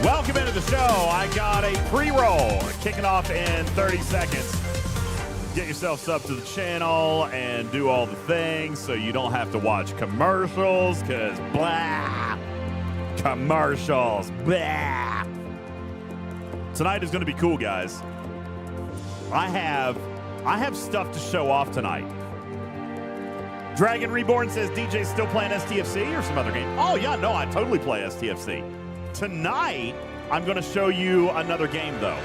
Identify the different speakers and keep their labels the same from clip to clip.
Speaker 1: Welcome into the show. I got a pre-roll kicking off in 30 seconds. Get yourself subbed to the channel and do all the things so you don't have to watch commercials, because blah, commercials, blah. Tonight is going to be cool, guys. I have stuff to show off tonight. Dragon Reborn says, DJ's still playing STFC or some other game? Oh, yeah, no, I totally play STFC. Tonight, I'm going to show you another game, though.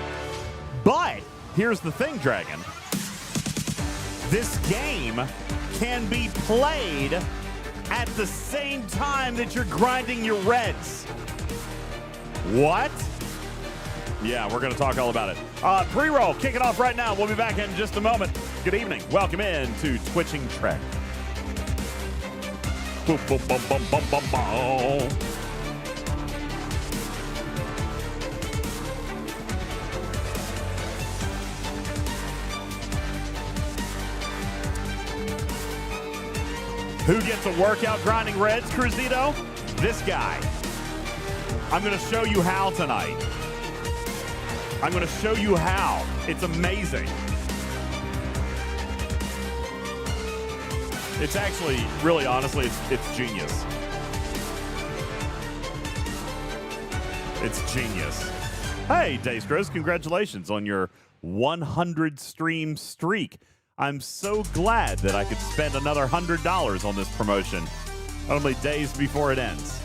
Speaker 1: But here's the thing, Dragon. This game can be played at the same time that you're grinding your reds. What? Yeah, we're going to talk all about it. Pre-roll, kick it off right now. We'll be back in just a moment. Good evening. Welcome in to Twitching Trek. Boom, boom, boom, boom, boom, boom, boom. Who gets a workout grinding reds, Cruzito? This guy. I'm going to show you how tonight. I'm going to show you how. It's amazing. It's actually, really honestly, it's genius. It's genius. Hey, Days Chris, congratulations on your 100 stream streak. I'm so glad that I could spend another $100 on this promotion only days before it ends.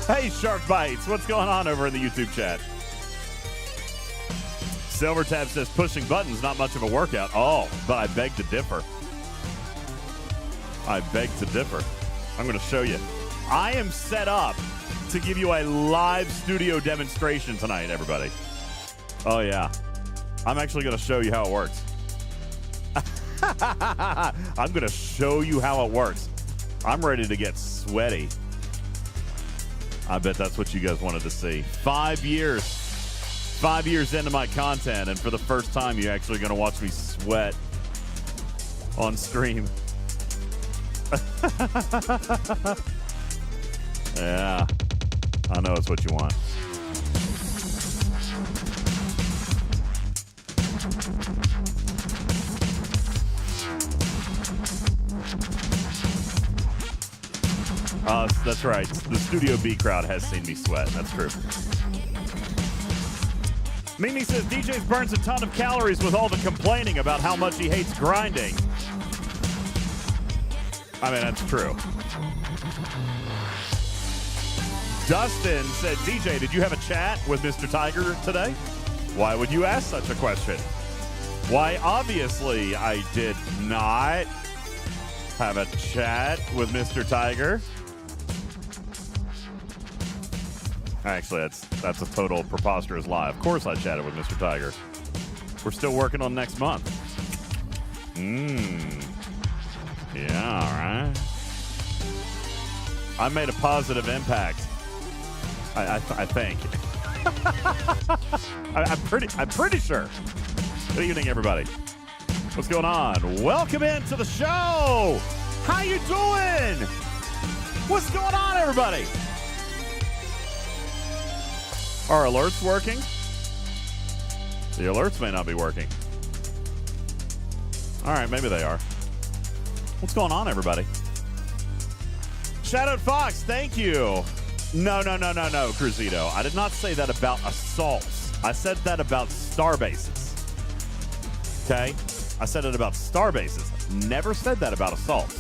Speaker 1: Hey, Shark Bites, what's going on over in the YouTube chat? Silvertab says pushing buttons, not much of a workout. Oh, but I beg to differ. I beg to differ. I'm going to show you. I am set up to give you a live studio demonstration tonight, everybody. Oh, yeah. I'm actually going to show you how it works. I'm going to show you how it works. I'm ready to get sweaty. I bet that's what you guys wanted to see. 5 years. 5 years into my content, and for the first time, you're actually going to watch me sweat on stream. Yeah. I know it's what you want. That's right. The Studio B crowd has seen me sweat. That's true. Mimi says, DJz burns a ton of calories with all the complaining about how much he hates grinding. I mean, that's true. Dustin said, DJ, did you have a chat with Mr. Tiger today? Why would you ask such a question? Why, obviously, I did not have a chat with Mr. Tiger. Actually, that's a total preposterous lie. Of course I chatted with Mr. Tiger. We're still working on next month. Yeah, all right. I made a positive impact. I think. I'm pretty sure. Good evening, everybody. What's going on? Welcome into the show. How you doing? What's going on, everybody? Are alerts working? The alerts may not be working. All right, maybe they are. What's going on, everybody? Shadowed Fox, thank you. No, Cruzito. I did not say that about assaults. I said that about star bases. Okay? I said it about star bases. Never said that about assaults.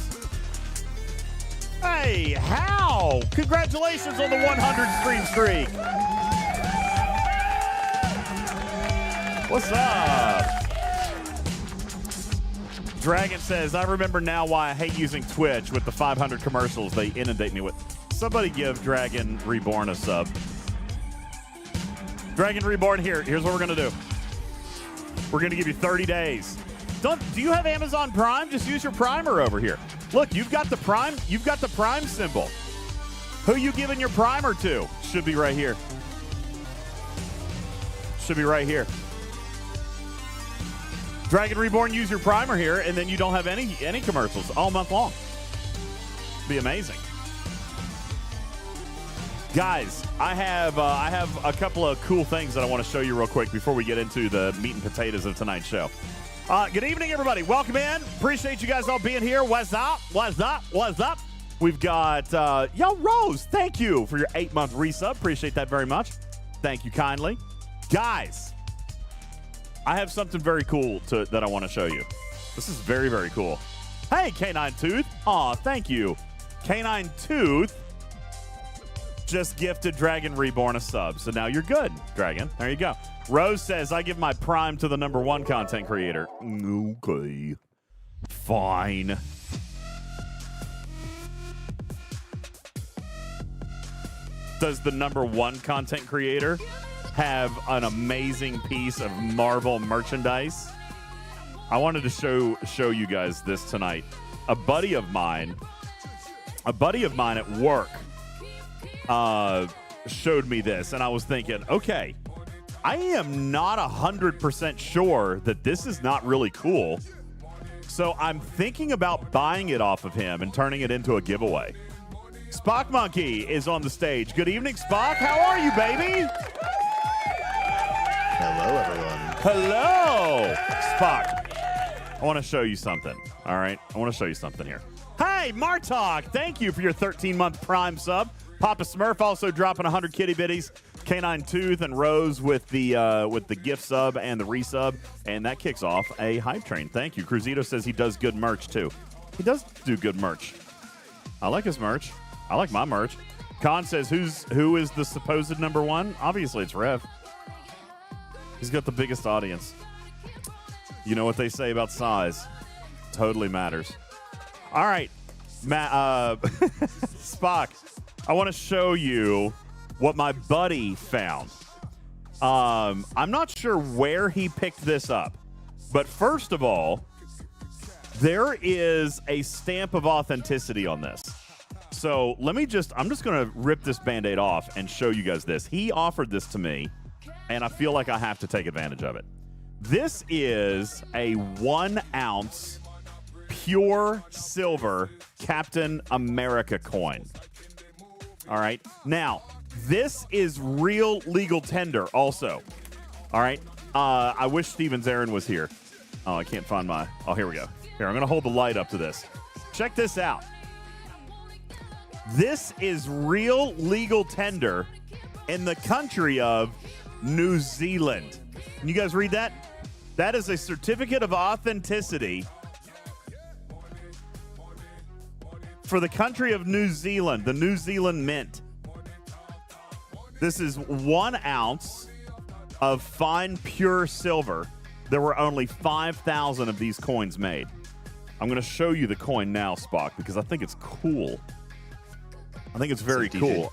Speaker 1: Hey, how? Congratulations on the 100 stream streak. What's up? Dragon says, I remember now why I hate using Twitch with the 500 commercials they inundate me with. Somebody give Dragon Reborn a sub. Dragon Reborn, here's what we're going to do. We're going to give you 30 days. Do you have Amazon Prime? Just use your Primer over here. Look, you've got the Prime symbol. Who you giving your Primer to? Should be right here. Should be right here. Dragon Reborn, use your Primer here, and then you don't have any commercials all month long. Be amazing. Guys, I have a couple of cool things that I want to show you real quick before we get into the meat and potatoes of tonight's show. Good evening, everybody. Welcome in. Appreciate you guys all being here. What's up? What's up? What's up? We've got, yo, Rose, thank you for your 8-month resub. Appreciate that very much. Thank you kindly. Guys, I have something very cool that I want to show you. This is very, very cool. Hey, Canine Tooth. Aw, thank you. Canine Tooth just gifted Dragon Reborn a sub. So now you're good, Dragon. There you go. Rose says, I give my prime to the #1 content creator. Okay. Fine. Does the #1 content creator have an amazing piece of Marvel merchandise? I wanted to show you guys this tonight. A buddy of mine at work showed me this, and I was thinking, okay, I am not 100% sure that this is not really cool. So I'm thinking about buying it off of him and turning it into a giveaway. Spock Monkey is on the stage. Good evening, Spock. How are you, baby?
Speaker 2: Hello, everyone.
Speaker 1: Hello, Spock. I want to show you something. All right, I want to show you something here. Hey, Martok, thank you for your 13-month Prime sub. Papa Smurf also dropping 100 kitty bitties. Canine Tooth and Rose with the gift sub and the resub, and that kicks off a hype train. Thank you. Cruzito says he does good merch too. He does do good merch. I like his merch. I like my merch. Khan says who is the supposed #1? Obviously, it's Rev. He's got the biggest audience. You know what they say about size? Totally matters. All right, Spock, I want to show you what my buddy found. I'm not sure where he picked this up, but first of all, there is a stamp of authenticity on this. So I'm just going to rip this Band-Aid off and show you guys this. He offered this to me, and I feel like I have to take advantage of it. This is a 1-ounce pure silver Captain America coin. All right. Now, this is real legal tender also. All right. I wish Steven Zarin was here. Oh, I can't find my... Oh, here we go. Here, I'm going to hold the light up to this. Check this out. This is real legal tender in the country of New Zealand. Can you guys read that? That is a certificate of authenticity for the country of New Zealand, the New Zealand Mint. This is 1 ounce of fine, pure silver. There were only 5,000 of these coins made. I'm going to show you the coin now, Spock, because I think it's cool. I think it's very cool.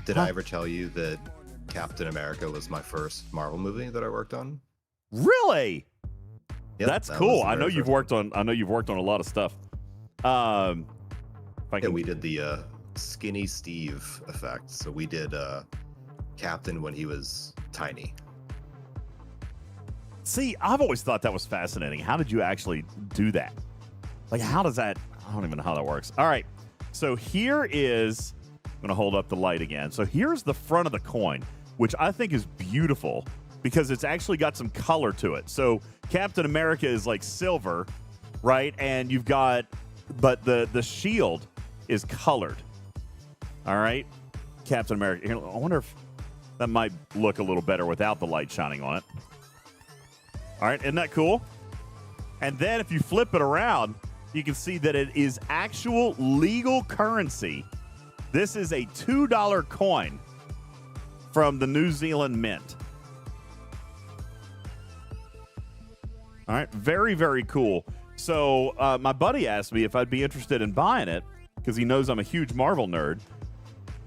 Speaker 2: Did I ever tell you that Captain America was my first Marvel movie that I worked on?
Speaker 1: Really?
Speaker 2: Yep,
Speaker 1: that's cool. I know you've worked on a lot of stuff.
Speaker 2: We did the Skinny Steve effect. So we did Captain when he was tiny.
Speaker 1: See, I've always thought that was fascinating. How did you actually do that? Like, how does that... I don't even know how that works. All right. So here is... I'm going to hold up the light again. So here's the front of the coin, which I think is beautiful because it's actually got some color to it. So Captain America is like silver, right? And you've got... But the shield is colored. All right? Captain America. Here, I wonder if that might look a little better without the light shining on it. All right, isn't that cool? And then if you flip it around, you can see that it is actual legal currency. This is a $2 coin from the New Zealand Mint. All right, very, very cool. So my buddy asked me if I'd be interested in buying it because he knows I'm a huge Marvel nerd.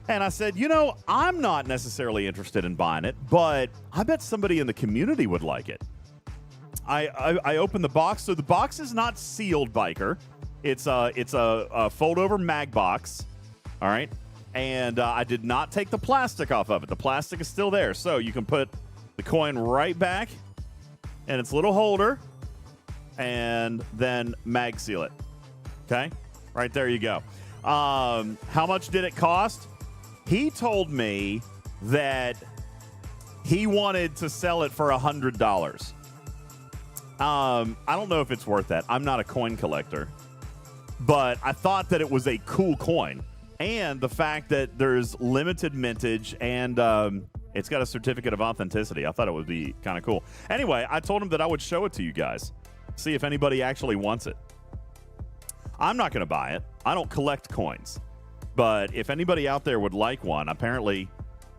Speaker 1: And I said, you know, I'm not necessarily interested in buying it, but I bet somebody in the community would like it. I opened the box. So the box is not sealed, Biker. It's a fold-over mag box. All right. And I did not take the plastic off of it. The plastic is still there. So you can put the coin right back in its little holder and then mag seal it. Okay. Right there you go. How much did it cost? He told me that he wanted to sell it for $100. I don't know if it's worth that. I'm not a coin collector, but I thought that it was a cool coin. And the fact that there's limited mintage and it's got a certificate of authenticity, I thought it would be kind of cool. Anyway, I told him that I would show it to you guys, see if anybody actually wants it. I'm not going to buy it. I don't collect coins. But if anybody out there would like one, apparently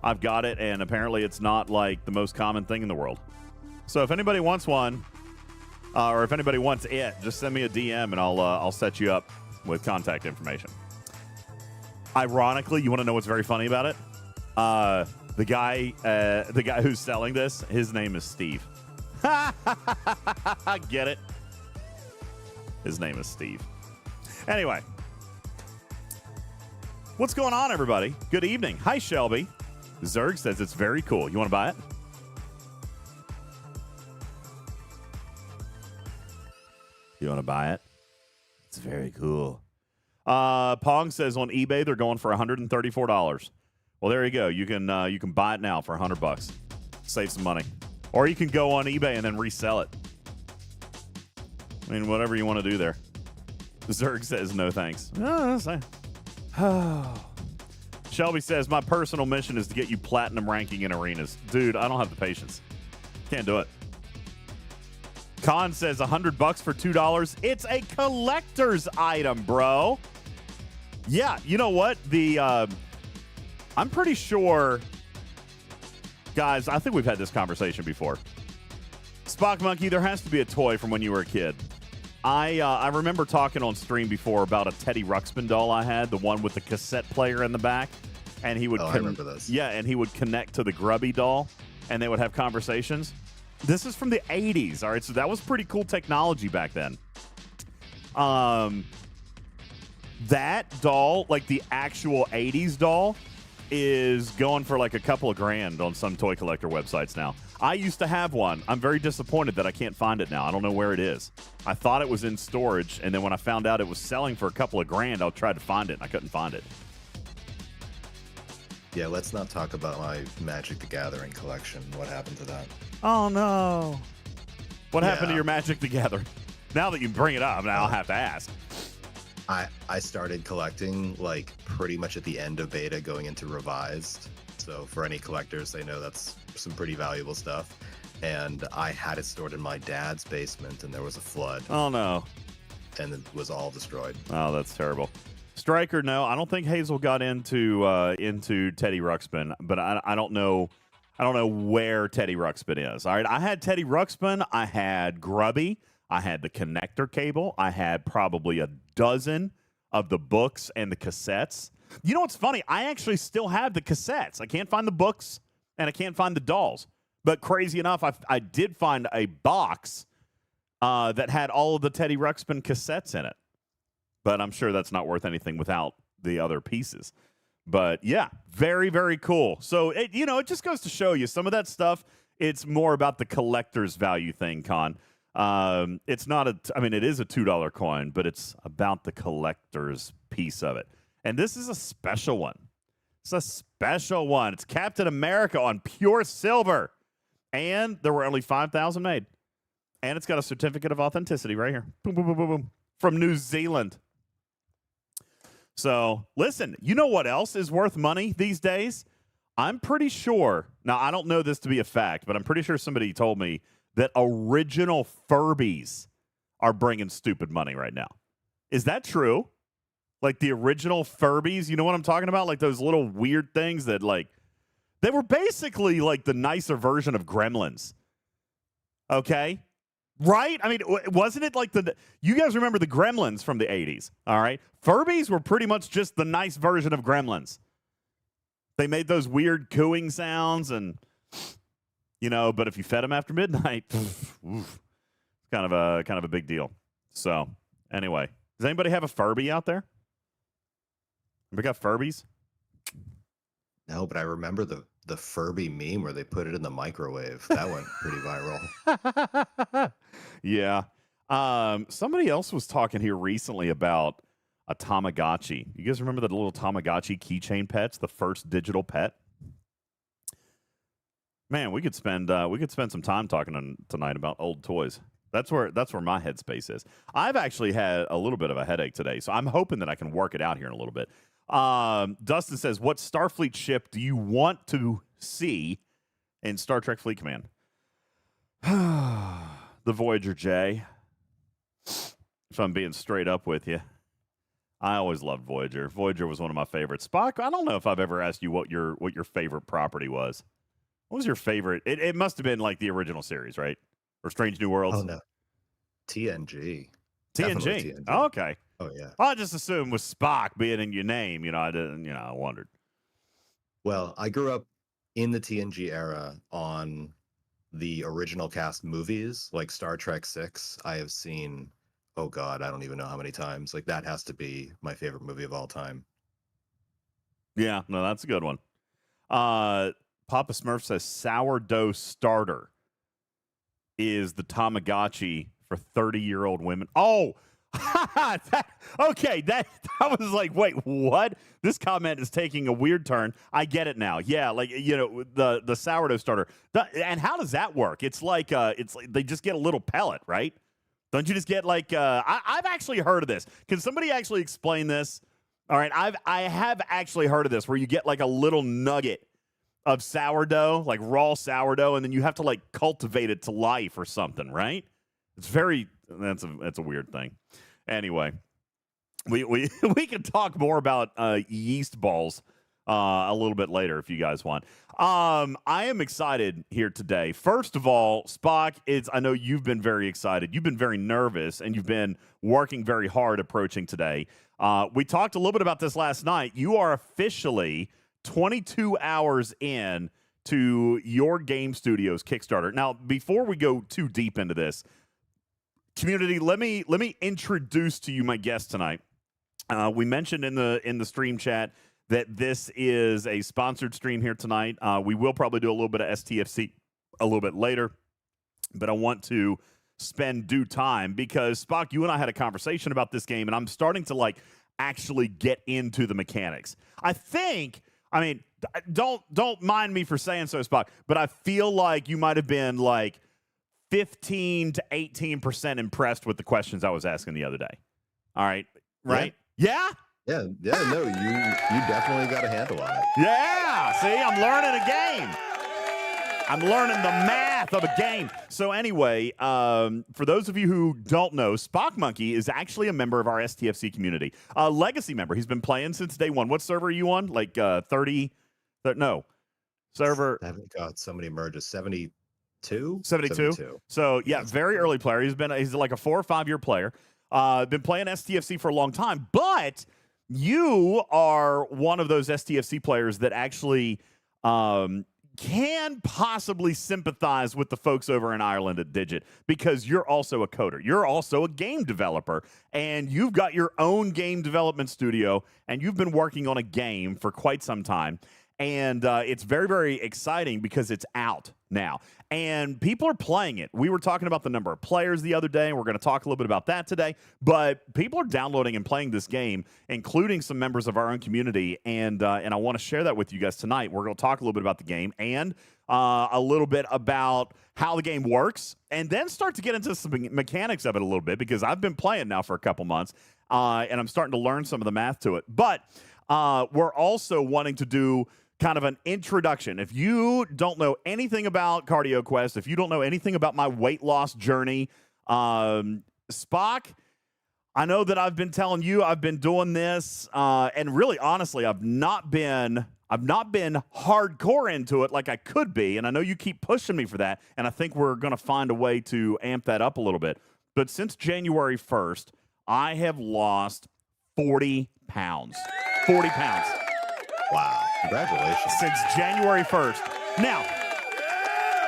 Speaker 1: I've got it, and apparently it's not like the most common thing in the world. So if anybody wants one, or if anybody wants it, just send me a DM and I'll set you up with contact information. Ironically, you want to know what's very funny about it? The guy who's selling this, his name is Steve. Get it? His name is Steve. Anyway, what's going on, everybody? Good evening. Hi, Shelby. Zerg says it's very cool. You want to buy it? You want to buy it? It's very cool. Pong says on eBay they're going for $134. Well, there you go. You can buy it now for $100. Save some money. Or you can go on eBay and then resell it. I mean, whatever you want to do there. Zerg says no thanks. Shelby says, my personal mission is to get you platinum ranking in arenas. Dude, I don't have the patience. Can't do it. Khan says $100 for $2. It's a collector's item, bro. Yeah, you know what? I'm pretty sure, guys, I think we've had this conversation before. Spock Monkey, there has to be a toy from when you were a kid. I remember talking on stream before about a Teddy Ruxpin doll I had, the one with the cassette player in the back, and he would
Speaker 2: I remember this.
Speaker 1: Yeah, and he would connect to the Grubby doll, and they would have conversations. This is from the 80s, all right? So that was pretty cool technology back then. That doll, like the actual 80s doll, is going for like a couple of grand on some toy collector websites now. I used to have one. I'm very disappointed that I can't find it now. I don't know where it is. I thought it was in storage, and then when I found out it was selling for a couple of grand, I tried to find it, and I couldn't find it.
Speaker 2: Yeah, let's not talk about my Magic the Gathering collection. What happened to that?
Speaker 1: Oh, no. What happened to your Magic the Gathering? Now that you bring it up, now I'll have to ask.
Speaker 2: I started collecting like pretty much at the end of beta going into revised. So for any collectors, they know that's some pretty valuable stuff. And I had it stored in my dad's basement, and there was a flood.
Speaker 1: Oh, no.
Speaker 2: And it was all destroyed.
Speaker 1: Oh, that's terrible. Striker, no, I don't think Hazel got into Teddy Ruxpin, but I don't know. I don't know where Teddy Ruxpin is. All right, I had Teddy Ruxpin. I had Grubby. I had the connector cable. I had probably a dozen of the books and the cassettes. You know what's funny? I actually still have the cassettes. I can't find the books, and I can't find the dolls. But crazy enough, I did find a box that had all of the Teddy Ruxpin cassettes in it. But I'm sure that's not worth anything without the other pieces. But yeah, very, very cool. So, it just goes to show you some of that stuff. It's more about the collector's value thing, Con. It's not it is a $2 coin, but it's about the collector's piece of it. And this is a special one. It's a special one. It's Captain America on pure silver. And there were only 5,000 made. And it's got a certificate of authenticity right here. Boom, boom, boom, boom, boom. From New Zealand. So, listen, you know what else is worth money these days? I'm pretty sure, now I don't know this to be a fact, but I'm pretty sure somebody told me that original Furbies are bringing stupid money right now. Is that true? Like the original Furbies, you know what I'm talking about? Like those little weird things that they were basically like the nicer version of Gremlins. Okay? Right? I mean, wasn't it like you guys remember the Gremlins from the 80s, all right? Furbies were pretty much just the nice version of Gremlins. They made those weird cooing sounds and, but if you fed them after midnight, oof, kind of a big deal. So, anyway, does anybody have a Furby out there? We got Furbies?
Speaker 2: No, but I remember the Furby meme where they put it in the microwave. That went pretty viral.
Speaker 1: Yeah. Somebody else was talking here recently about A Tamagotchi. You guys remember the little Tamagotchi keychain pets, the first digital pet? Man, we could spend some time talking tonight about old toys. That's where my headspace is. I've actually had a little bit of a headache today, so I'm hoping that I can work it out here in a little bit. Dustin says, "What Starfleet ship do you want to see in Star Trek Fleet Command?" The Voyager J. If I'm being straight up with you. I always loved Voyager. Voyager was one of my favorites. Spock, I don't know if I've ever asked you what your favorite property was. What was your favorite? It must have been like the original series, right? Or Strange New Worlds?
Speaker 2: Oh, no. TNG.
Speaker 1: TNG. Oh, okay.
Speaker 2: Oh, yeah.
Speaker 1: I just assumed with Spock being in your name, I wondered.
Speaker 2: Well, I grew up in the TNG era on the original cast movies, like Star Trek 6. I have seen, oh God, I don't even know how many times. Like, that has to be my favorite movie of all time.
Speaker 1: Yeah, no, that's a good one. Papa Smurf says sourdough starter is the Tamagotchi for 30-year-old women. Oh, okay. I was like, wait, what? This comment is taking a weird turn. I get it now. Yeah, like the sourdough starter. And how does that work? It's like they just get a little pellet, right? Don't you just get like I've actually heard of this. Can somebody actually explain this? All right, I have actually heard of this where you get like a little nugget of sourdough, like raw sourdough, and then you have to like cultivate it to life or something, right? It's that's a weird thing. Anyway, we can talk more about yeast balls a little bit later if you guys want. I am excited here today. First of all, Spock, I know you've been very excited. You've been very nervous, and you've been working very hard approaching today. We talked a little bit about this last night. You are officially 22 hours in to your game studio's Kickstarter. Now, before we go too deep into this, community, let me introduce to you my guest tonight. We mentioned in the stream chat that this is a sponsored stream here tonight. We will probably do a little bit of STFC a little bit later, but I want to spend due time because, Spock, you and I had a conversation about this game, and I'm starting to like actually get into the mechanics. I mean, don't mind me for saying so, Spock, but I feel like you might have been like 15 to 18% impressed with the questions I was asking the other day. All right, right? Yeah?
Speaker 2: Yeah, no, you definitely got a handle on it.
Speaker 1: Yeah, see, I'm learning a game. I'm learning the math of a game. So anyway, for those of you who don't know, Spock Monkey is actually a member of our STFC community, a legacy member. He's been playing since day one. What server are you on? Like 30? No. Server.
Speaker 2: I haven't got so many merges. 72?
Speaker 1: 72. So, yeah, very early player. He's like a 4 or 5 year player. Been playing STFC for a long time, but you are one of those STFC players that actually can possibly sympathize with the folks over in Ireland at Digit because you're also a coder. You're also a game developer, and you've got your own game development studio, and you've been working on a game for quite some time. And it's very, very exciting because it's out now. And people are playing it. We were talking about the number of players the other day, and we're going to talk a little bit about that today. But people are downloading and playing this game, including some members of our own community. And I want to share that with you guys tonight. We're going to talk a little bit about the game and a little bit about how the game works, and then start to get into some mechanics of it a little bit because I've been playing now for a couple months, and I'm starting to learn some of the math to it. But we're also wanting to do kind of an introduction. If you don't know anything about Cardio Quest, if you don't know anything about my weight loss journey, Spock, I know that I've been telling you I've been doing this, and really, honestly, I've not been hardcore into it like I could be, and I know you keep pushing me for that, and I think we're going to find a way to amp that up a little bit. But since January 1st, I have lost 40 pounds. 40 pounds.
Speaker 2: Wow. Congratulations.
Speaker 1: Since January 1st. Now,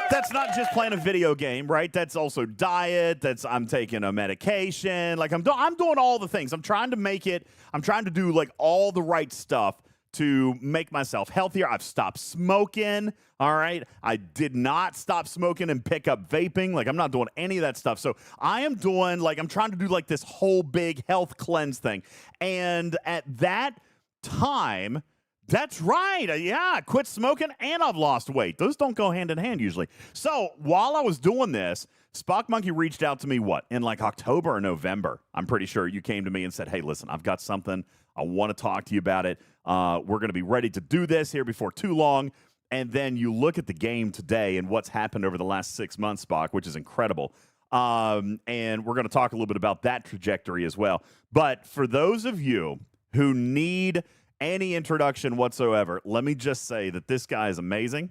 Speaker 1: that's not just playing a video game, right? That's also diet. I'm taking a medication. Like I'm doing all the things. I'm trying to do like all the right stuff to make myself healthier. I've stopped smoking. All right. I did not stop smoking and pick up vaping. Like, I'm not doing any of that stuff. So I am doing, like, I'm trying to do like this whole big health cleanse thing. And at that time, that's right. Yeah, I quit smoking and I've lost weight. Those don't go hand in hand usually. So while I was doing this, Spock Monkey reached out to me, in like October or November. I'm pretty sure you came to me and said, hey, listen, I've got something. I want to talk to you about it. We're going to be ready to do this here before too long. And then you look at the game today and what's happened over the last 6 months, Spock, which is incredible. And we're going to talk a little bit about that trajectory as well. But for those of you who need any introduction whatsoever, let me just say that this guy is amazing.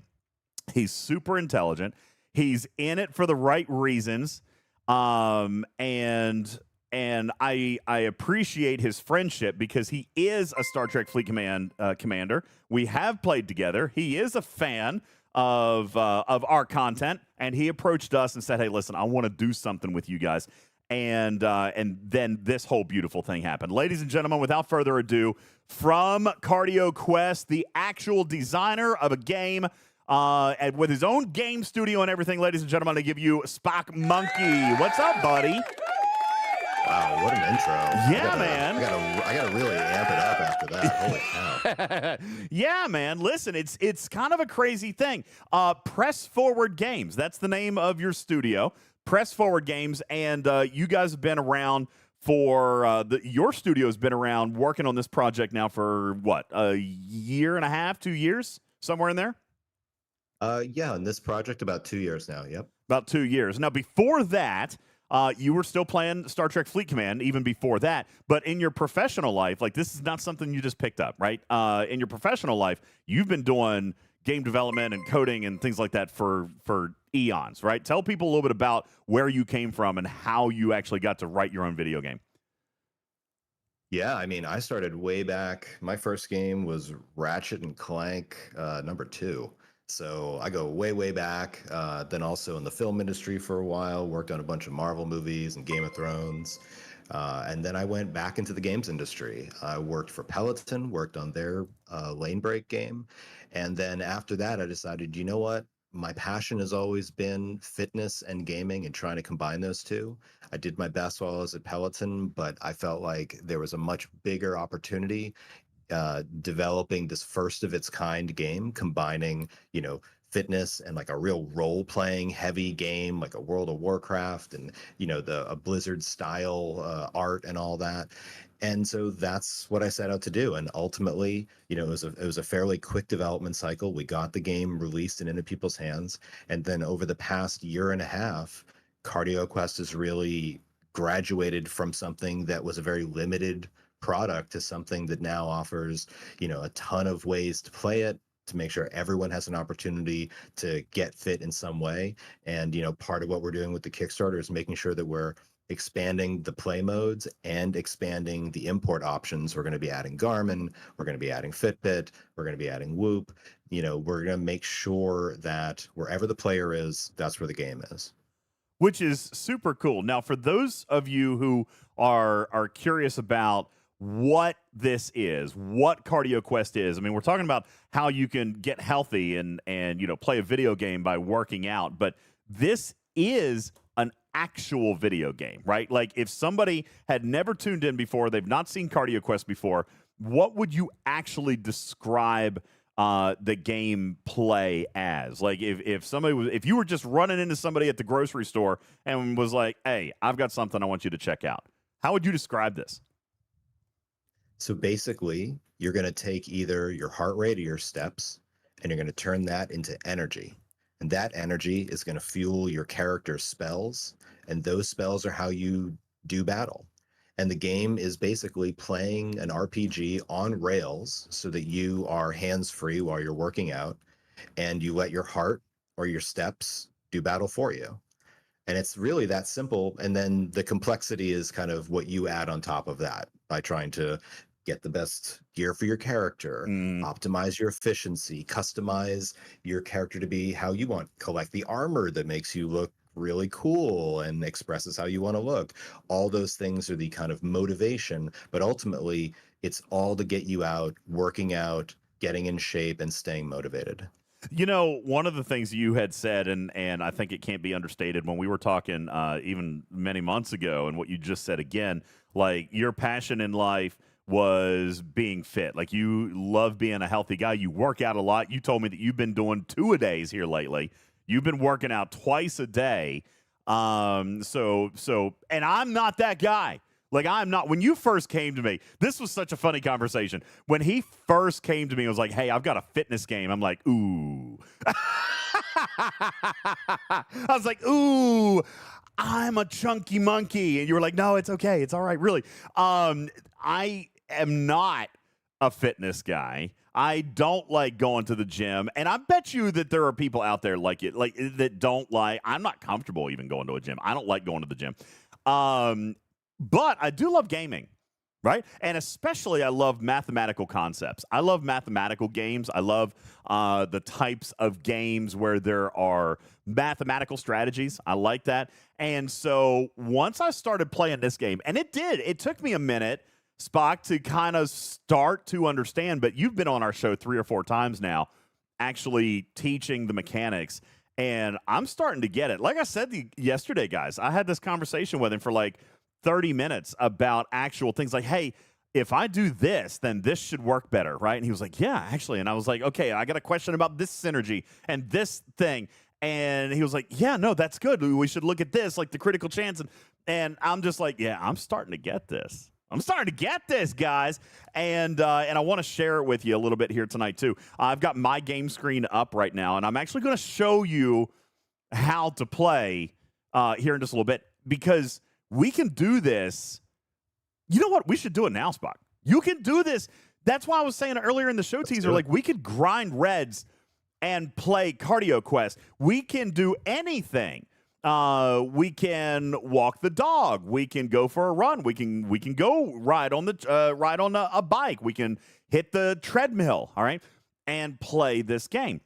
Speaker 1: He's super intelligent. He's in it for the right reasons. And I appreciate his friendship because he is a Star Trek Fleet commander. We have played together. He is a fan of our content, and he approached us and said, "Hey, listen, I want to do something with you guys." And then this whole beautiful thing happened. Ladies and gentlemen, without further ado, from Cardio Quest, the actual designer of a game, and with his own game studio and everything, ladies and gentlemen, I give you Spock Monkey. What's up, buddy?
Speaker 2: Wow, what an intro.
Speaker 1: Yeah, man.
Speaker 2: I gotta really amp it up after that. Holy cow.
Speaker 1: Yeah, man. Listen, it's kind of a crazy thing. Press Forward Games. That's the name of your studio. Press Forward Games. And you guys have been around for, your studio's been around working on this project now for what, a year and a half, 2 years? Somewhere in there?
Speaker 2: Yeah, in this project, about 2 years now. Yep.
Speaker 1: About 2 years. Now, before that, you were still playing Star Trek Fleet Command even before that. But in your professional life, like, this is not something you just picked up, right? In your professional life, you've been doing game development and coding and things like that for eons, right? Tell people a little bit about where you came from and how you actually got to write your own video game.
Speaker 2: Yeah, I mean, I started way back. My first game was Ratchet and Clank #2. So I go way, way back. Then also in the film industry for a while, worked on a bunch of Marvel movies and Game of Thrones. And then I went back into the games industry. I worked for Peloton, worked on their lane break game. And then after that, I decided, you know what? My passion has always been fitness and gaming and trying to combine those two. I did my best while I was at Peloton, but I felt like there was a much bigger opportunity developing this first of its kind game, combining, fitness and like a real role playing heavy game, like a World of Warcraft and, a Blizzard style art and all that. And so that's what I set out to do. And ultimately, it was a fairly quick development cycle. We got the game released and into people's hands. And then over the past year and a half, Cardio Quest has really graduated from something that was a very limited product to something that now offers, a ton of ways to play it, to make sure everyone has an opportunity to get fit in some way. And, part of what we're doing with the Kickstarter is making sure that we're expanding the play modes and expanding the import options. We're going to be adding Garmin, we're going to be adding Fitbit, we're going to be adding Whoop. We're going to make sure that wherever the player is, that's where the game is.
Speaker 1: Which is super cool. Now, for those of you who are curious about what this is, what Cardio Quest is, I mean, we're talking about how you can get healthy and play a video game by working out, but this is an actual video game, right? Like, if somebody had never tuned in before, they've not seen Cardio Quest before, what would you actually describe the game play as? Like, if you were just running into somebody at the grocery store and was like, hey, I've got something I want you to check out, how would you describe this?
Speaker 2: So basically, you're going to take either your heart rate or your steps, and you're going to turn that into energy. And that energy is going to fuel your character's spells, and those spells are how you do battle. And the game is basically playing an RPG on rails so that you are hands-free while you're working out, and you let your heart or your steps do battle for you. And it's really that simple. And then the complexity is kind of what you add on top of that by trying to get the best gear for your character, optimize your efficiency, customize your character to be how you want, collect the armor that makes you look really cool and expresses how you want to look. All those things are the kind of motivation, but ultimately It's all to get you out, working out, getting in shape, and staying motivated.
Speaker 1: You know, one of the things you had said, and I think it can't be understated when we were talking even many months ago, and what you just said again, like your passion in life was being fit. Like you love being a healthy guy. You work out a lot. You told me that you've been doing 2-a-days here lately. You've been working out twice a day. And I'm not that guy. Like, I'm not. When you first came to me, this was such a funny conversation. When he first came to me, it was like, hey, I've got a fitness game. I'm like, ooh. I was like, ooh, I'm a chunky monkey. And you were like, no, it's okay. It's all right. Really. I am not a fitness guy. I don't like going to the gym, and I bet you that there are people out there like it, like that don't like. I'm not comfortable even going to a gym. I don't like going to the gym, but I do love gaming, right? And especially, I love mathematical concepts. I love mathematical games. I love the types of games where there are mathematical strategies. I like that. And so once I started playing this game, and it took me a minute, Spock, to kind of start to understand, but you've been on our show 3 or 4 times now, actually teaching the mechanics, and I'm starting to get it. Like I said yesterday, guys, I had this conversation with him for like 30 minutes about actual things like, hey, if I do this, then this should work better, right? And he was like, yeah, actually. And I was like, okay, I got a question about this synergy and this thing. And he was like, yeah, no, that's good. We should look at this, like the critical chance. And I'm just like, yeah, I'm starting to get this. I'm starting to get this, guys, and I want to share it with you a little bit here tonight, too. I've got my game screen up right now, and I'm actually going to show you how to play here in just a little bit, because we can do this. You know what? We should do it now, Spock. You can do this. That's why I was saying earlier in the show teaser, like, we could grind reds and play Cardio Quest. We can do anything. We can walk the dog. We can go for a run. We can go ride on a bike. We can hit the treadmill. All right, and play this game,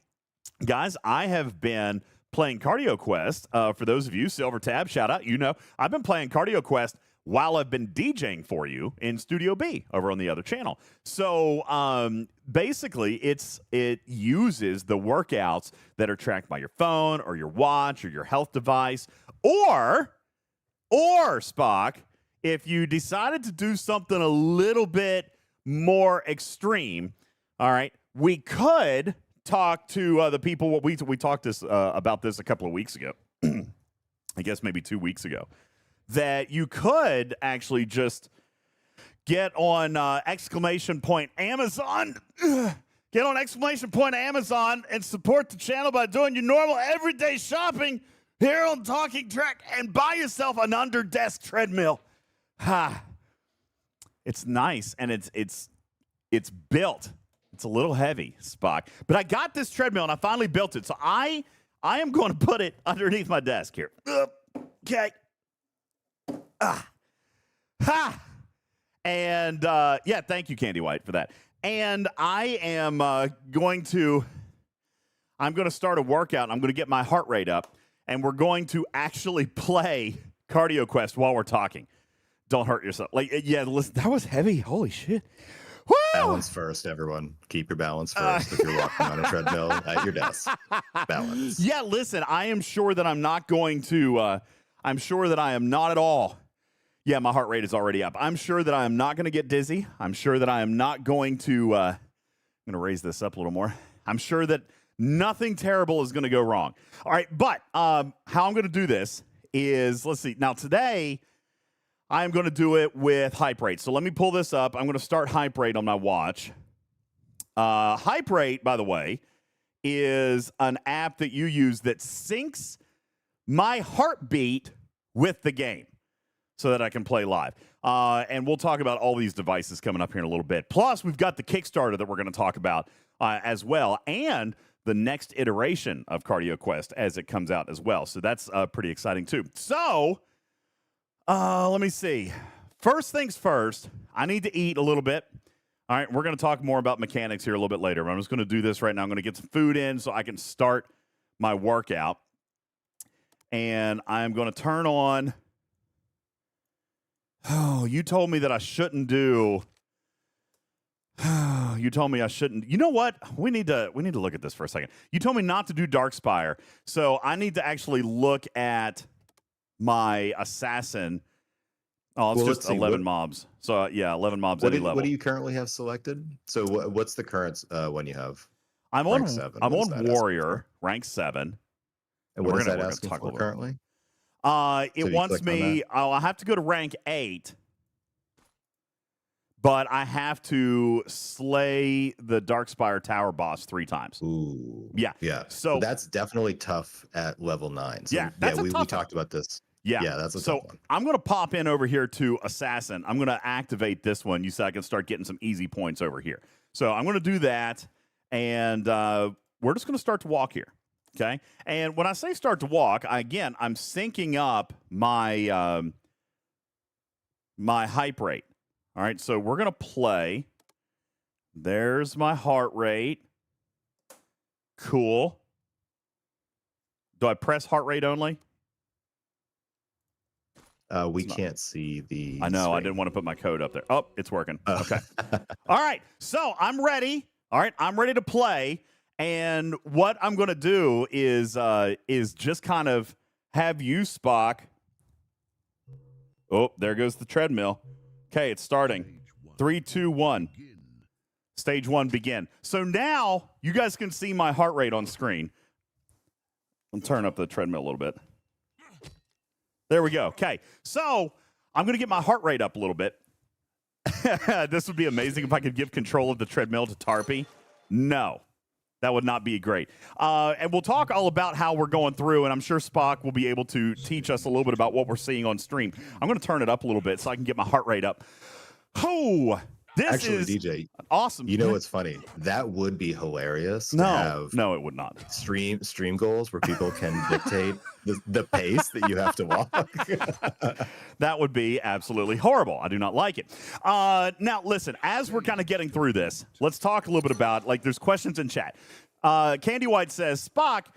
Speaker 1: guys. I have been playing Cardio Quest. For those of you, Silver Tab, shout out. You know, I've been playing Cardio Quest while I've been DJing for you in Studio B over on the other channel. So basically, it uses the workouts that are tracked by your phone or your watch or your health device, or Spock, if you decided to do something a little bit more extreme, all right, we could talk to the people. We talked about this a couple of weeks ago. I guess maybe 2 weeks ago. That you could actually just get on Amazon. Get on Amazon and support the channel by doing your normal everyday shopping here on Talking Trek and buy yourself an under-desk treadmill. It's nice, and it's built. It's a little heavy, Spock. But I got this treadmill, and I finally built it. So I am going to put it underneath my desk here. Okay. And yeah, thank you, Candy White, for that. And I am going to start a workout. I'm going to get my heart rate up, and we're going to actually play Cardio Quest while we're talking. Don't hurt yourself. Like, yeah, listen, that was heavy. Holy shit. Woo!
Speaker 2: Balance first, everyone. Keep your balance first if you're walking on a treadmill at your desk. Balance.
Speaker 1: Yeah, listen, I am sure that I'm not going to, I'm sure that I am not at all. Yeah, my heart rate is already up. I'm sure that I am not going to get dizzy. I'm sure that I am not going to, I'm going to raise this up a little more. I'm sure that nothing terrible is going to go wrong. All right, but how I'm going to do this is, let's see. Now, today, I'm going to do it with Hype Rate. So let me pull this up. I'm going to start Hype Rate on my watch. Hype Rate, by the way, is an app that you use that syncs my heartbeat with the game so that I can play live. And we'll talk about all these devices coming up here in a little bit. Plus, we've got the Kickstarter that we're going to talk about as well, and the next iteration of Cardio Quest as it comes out as well. So that's pretty exciting, too. So let me see. First things first, I need to eat a little bit. All right, we're going to talk more about mechanics here a little bit later. But I'm just going to do this right now. I'm going to get some food in so I can start my workout. And I'm going to turn on... Oh, you told me that I shouldn't do You told me I shouldn't. You know what? We need to look at this for a second. You told me not to do Darkspire, so I need to actually look at my assassin. Oh, it's
Speaker 2: Well,
Speaker 1: just
Speaker 2: let's see.
Speaker 1: 11 mobs. So yeah, 11 mobs
Speaker 2: What
Speaker 1: any
Speaker 2: do,
Speaker 1: level.
Speaker 2: what do you currently have selected? So what's the current one you have?
Speaker 1: I'm
Speaker 2: Rank
Speaker 1: on
Speaker 2: 7.
Speaker 1: I'm
Speaker 2: What is
Speaker 1: on
Speaker 2: that asking
Speaker 1: Warrior,
Speaker 2: for?
Speaker 1: rank 7.
Speaker 2: And what
Speaker 1: we're
Speaker 2: is
Speaker 1: gonna
Speaker 2: that
Speaker 1: we're gonna
Speaker 2: asking
Speaker 1: talk a
Speaker 2: for
Speaker 1: little bit.
Speaker 2: currently?
Speaker 1: It
Speaker 2: So you
Speaker 1: wants
Speaker 2: clicked on
Speaker 1: me. I have to go to rank 8, but I have to slay the Darkspire Tower boss 3 times.
Speaker 2: Ooh.
Speaker 1: Yeah.
Speaker 2: Yeah.
Speaker 1: So
Speaker 2: that's definitely tough at level 9. So
Speaker 1: yeah, that's a
Speaker 2: we
Speaker 1: tough
Speaker 2: talked about this.
Speaker 1: Yeah.
Speaker 2: Yeah, that's a
Speaker 1: so
Speaker 2: tough one.
Speaker 1: I'm going to pop in over here to Assassin. I'm going to activate this one so I can start getting some easy points over here. So I'm going to do that, and we're just going to start to walk here. Okay. And when I say start to walk, I'm syncing up my my hype rate. All right. So we're going to play. There's my heart rate. Cool. Do I press heart rate only?
Speaker 2: We can't see the
Speaker 1: I know.
Speaker 2: screen.
Speaker 1: I didn't want to put my code up there. Oh, it's working.
Speaker 2: Oh.
Speaker 1: Okay. All right. So I'm ready. All right. I'm ready to play. And what I'm going to do is just kind of have you, Spock. Oh, there goes the treadmill. Okay, it's starting. 3, 2, 1. Stage 1, begin. So now you guys can see my heart rate on screen. I'll turn up the treadmill a little bit. There we go. Okay, so I'm going to get my heart rate up a little bit. This would be amazing if I could give control of the treadmill to Tarpy. No, that would not be great. And we'll talk all about how we're going through, and I'm sure Spock will be able to teach us a little bit about what we're seeing on stream. I'm going to turn it up a little bit so I can get my heart rate up. Oh, this
Speaker 2: Actually,
Speaker 1: is
Speaker 2: DJ,
Speaker 1: awesome.
Speaker 2: You know what's funny? That would be hilarious to have
Speaker 1: No, it would not.
Speaker 2: stream goals where people can dictate the pace that you have to walk.
Speaker 1: That would be absolutely horrible. I do not like it. Now, listen, as we're kind of getting through this, let's talk a little bit about, there's questions in chat. Candy White says, Spock,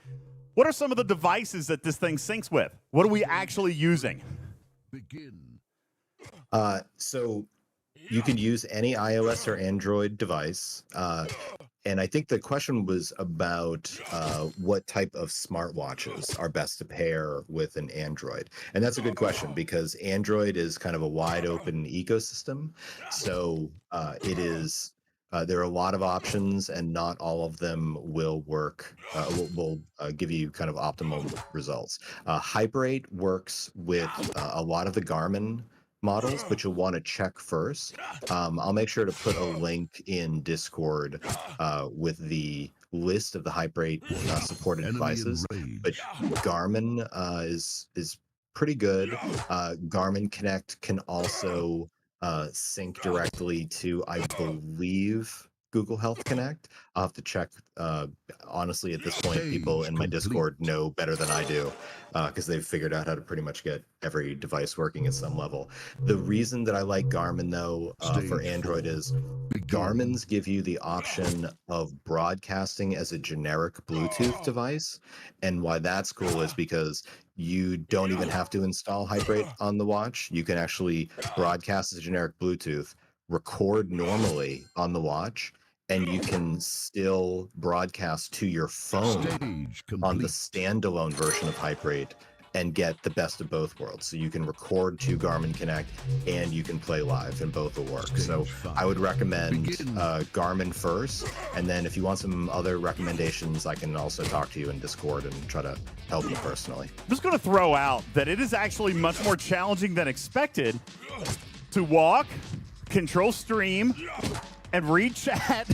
Speaker 1: what are some of the devices that this thing syncs with? What are we actually using?
Speaker 2: So you can use any iOS or Android device. And I think the question was about what type of smartwatches are best to pair with an Android. And that's a good question because Android is kind of a wide open ecosystem. So it is, there are a lot of options and not all of them will work, will give you kind of optimal results. Hyperate works with a lot of the Garmin models, but you'll want to check first. I'll make sure to put a link in Discord with the list of the Hyperate supported devices. But Garmin is pretty good. Garmin Connect can also sync directly to, I believe, Google Health Connect. I'll have to check. Honestly, at this point, people in my Discord know better than I do because they've figured out how to pretty much get every device working at some level. The reason that I like Garmin, though, for Android is Garmin's give you the option of broadcasting as a generic Bluetooth device. And why that's cool is because you don't even have to install Hyperate on the watch. You can actually broadcast as generic Bluetooth, record normally on the watch, and you can still broadcast to your phone on the standalone version of Hyperate and get the best of both worlds. So you can record to Garmin Connect and you can play live, and both will work. So I would recommend Garmin first, and then if you want some other recommendations, I can also talk to you in Discord and try to help you personally.
Speaker 1: I'm just going to throw out that it is actually much more challenging than expected to walk, control stream, and read chat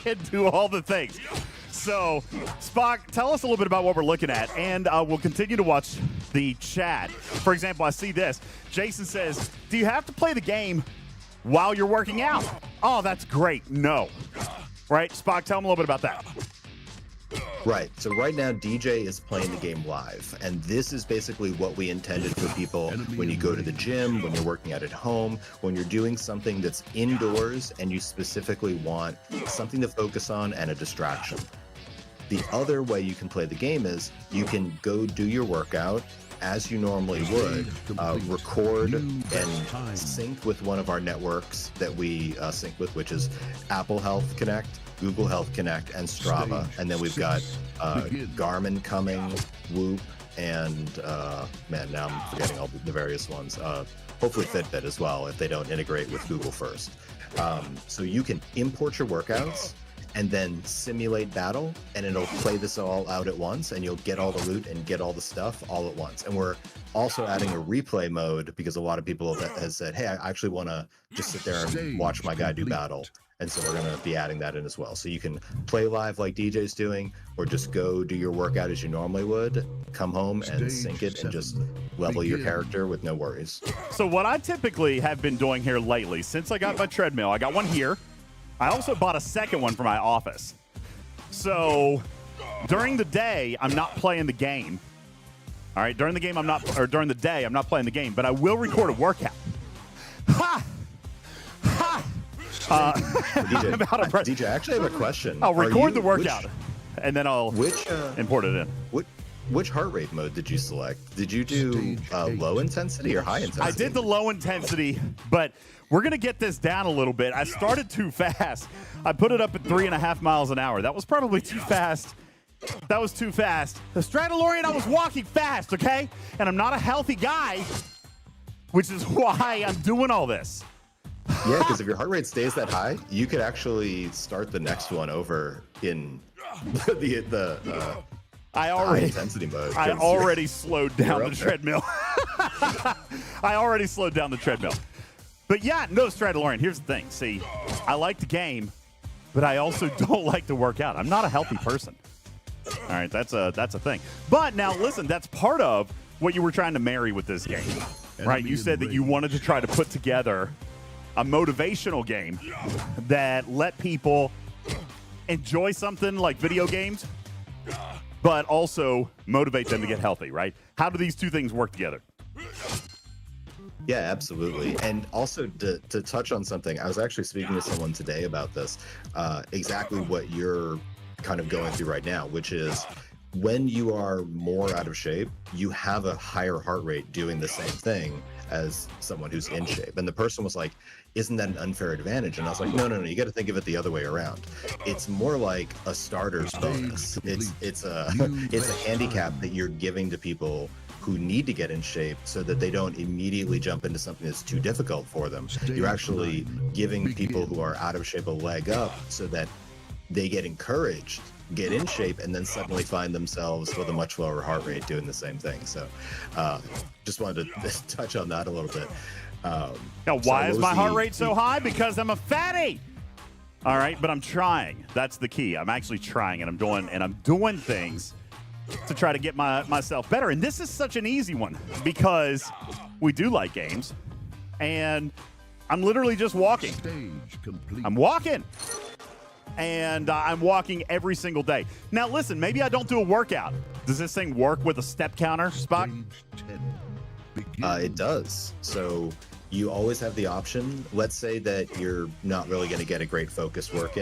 Speaker 1: and do all the things. So, Spock, tell us a little bit about what we're looking at, and we'll continue to watch the chat. For example, I see this. Jason says, do you have to play the game while you're working out? Oh, that's great. No. Right? Spock, tell him a little bit about that.
Speaker 2: Right. So right now, DJ is playing the game live, and this is basically what we intended for people when you go to the gym, when you're working out at home, when you're doing something that's indoors and you specifically want something to focus on and a distraction. The other way you can play the game is you can go do your workout, as you normally would, record and sync with one of our networks that we sync with, which is Apple Health Connect, Google Health Connect, and Strava. And then we've got Garmin coming, Whoop, and man, now I'm forgetting all the various ones. Hopefully Fitbit as well, if they don't integrate with Google first. So you can import your workouts and then simulate battle, and it'll play this all out at once, and you'll get all the loot and get all the stuff all at once. And we're also adding a replay mode because a lot of people have said, hey, I actually want to just sit there and watch my guy do battle. And so we're going to be adding that in as well. So you can play live like DJ's doing, or just go do your workout as you normally would, come home and sync it and just level your character with no worries.
Speaker 1: So what I typically have been doing here lately, since I got my treadmill, I got one here. I also bought a second one for my office. So during the day, I'm not playing the game. All right, during the day, I'm not playing the game, but I will record a workout. Ha! Ha!
Speaker 2: DJ, I actually have a question.
Speaker 1: I'll record the workout, and then I'll import it in.
Speaker 2: Which heart rate mode did you select? Did you do low intensity or high intensity?
Speaker 1: I did the low intensity, but we're going to get this down a little bit. I started too fast. I put it up at 3.5 miles an hour. That was probably too fast. That was too fast. The Stradalorian, I was walking fast, okay? And I'm not a healthy guy, which is why I'm doing all this.
Speaker 2: Yeah, because if your heart rate stays that high, you could actually start the next one over in the high intensity mode.
Speaker 1: I already slowed down the treadmill. I already slowed down the treadmill. But yeah, no, Stradalorian, here's the thing. See, I like the game, but I also don't like to work out. I'm not a healthy person. All right, that's a thing. But now, listen, that's part of what you were trying to marry with this game, right? You said that you wanted to try to put together a motivational game that let people enjoy something like video games, but also motivate them to get healthy, right? How do these two things work together?
Speaker 2: Yeah, absolutely. And also to touch on something, I was actually speaking to someone today about this, exactly what you're kind of going through right now, which is when you are more out of shape, you have a higher heart rate doing the same thing as someone who's in shape. And the person was like, isn't that an unfair advantage? And I was like, no, you got to think of it the other way around. It's more like a starter's bonus. It's a handicap that you're giving to people who need to get in shape so that they don't immediately jump into something that's too difficult for them. You're actually giving people who are out of shape a leg up so that they get encouraged, get in shape, and then suddenly find themselves with a much lower heart rate doing the same thing. So just wanted to touch on that a little bit.
Speaker 1: Now, why is my heart rate so high? Because I'm a fatty. All right, but I'm trying. That's the key. I'm actually trying, and I'm doing things to try to get myself better. And this is such an easy one because we do like games, and I'm literally just walking. I'm walking. And I'm walking every single day. Now, listen, maybe I don't do a workout. Does this thing work with a step counter, Spock?
Speaker 2: It does. So you always have the option. Let's say that you're not really going to get a great focused workout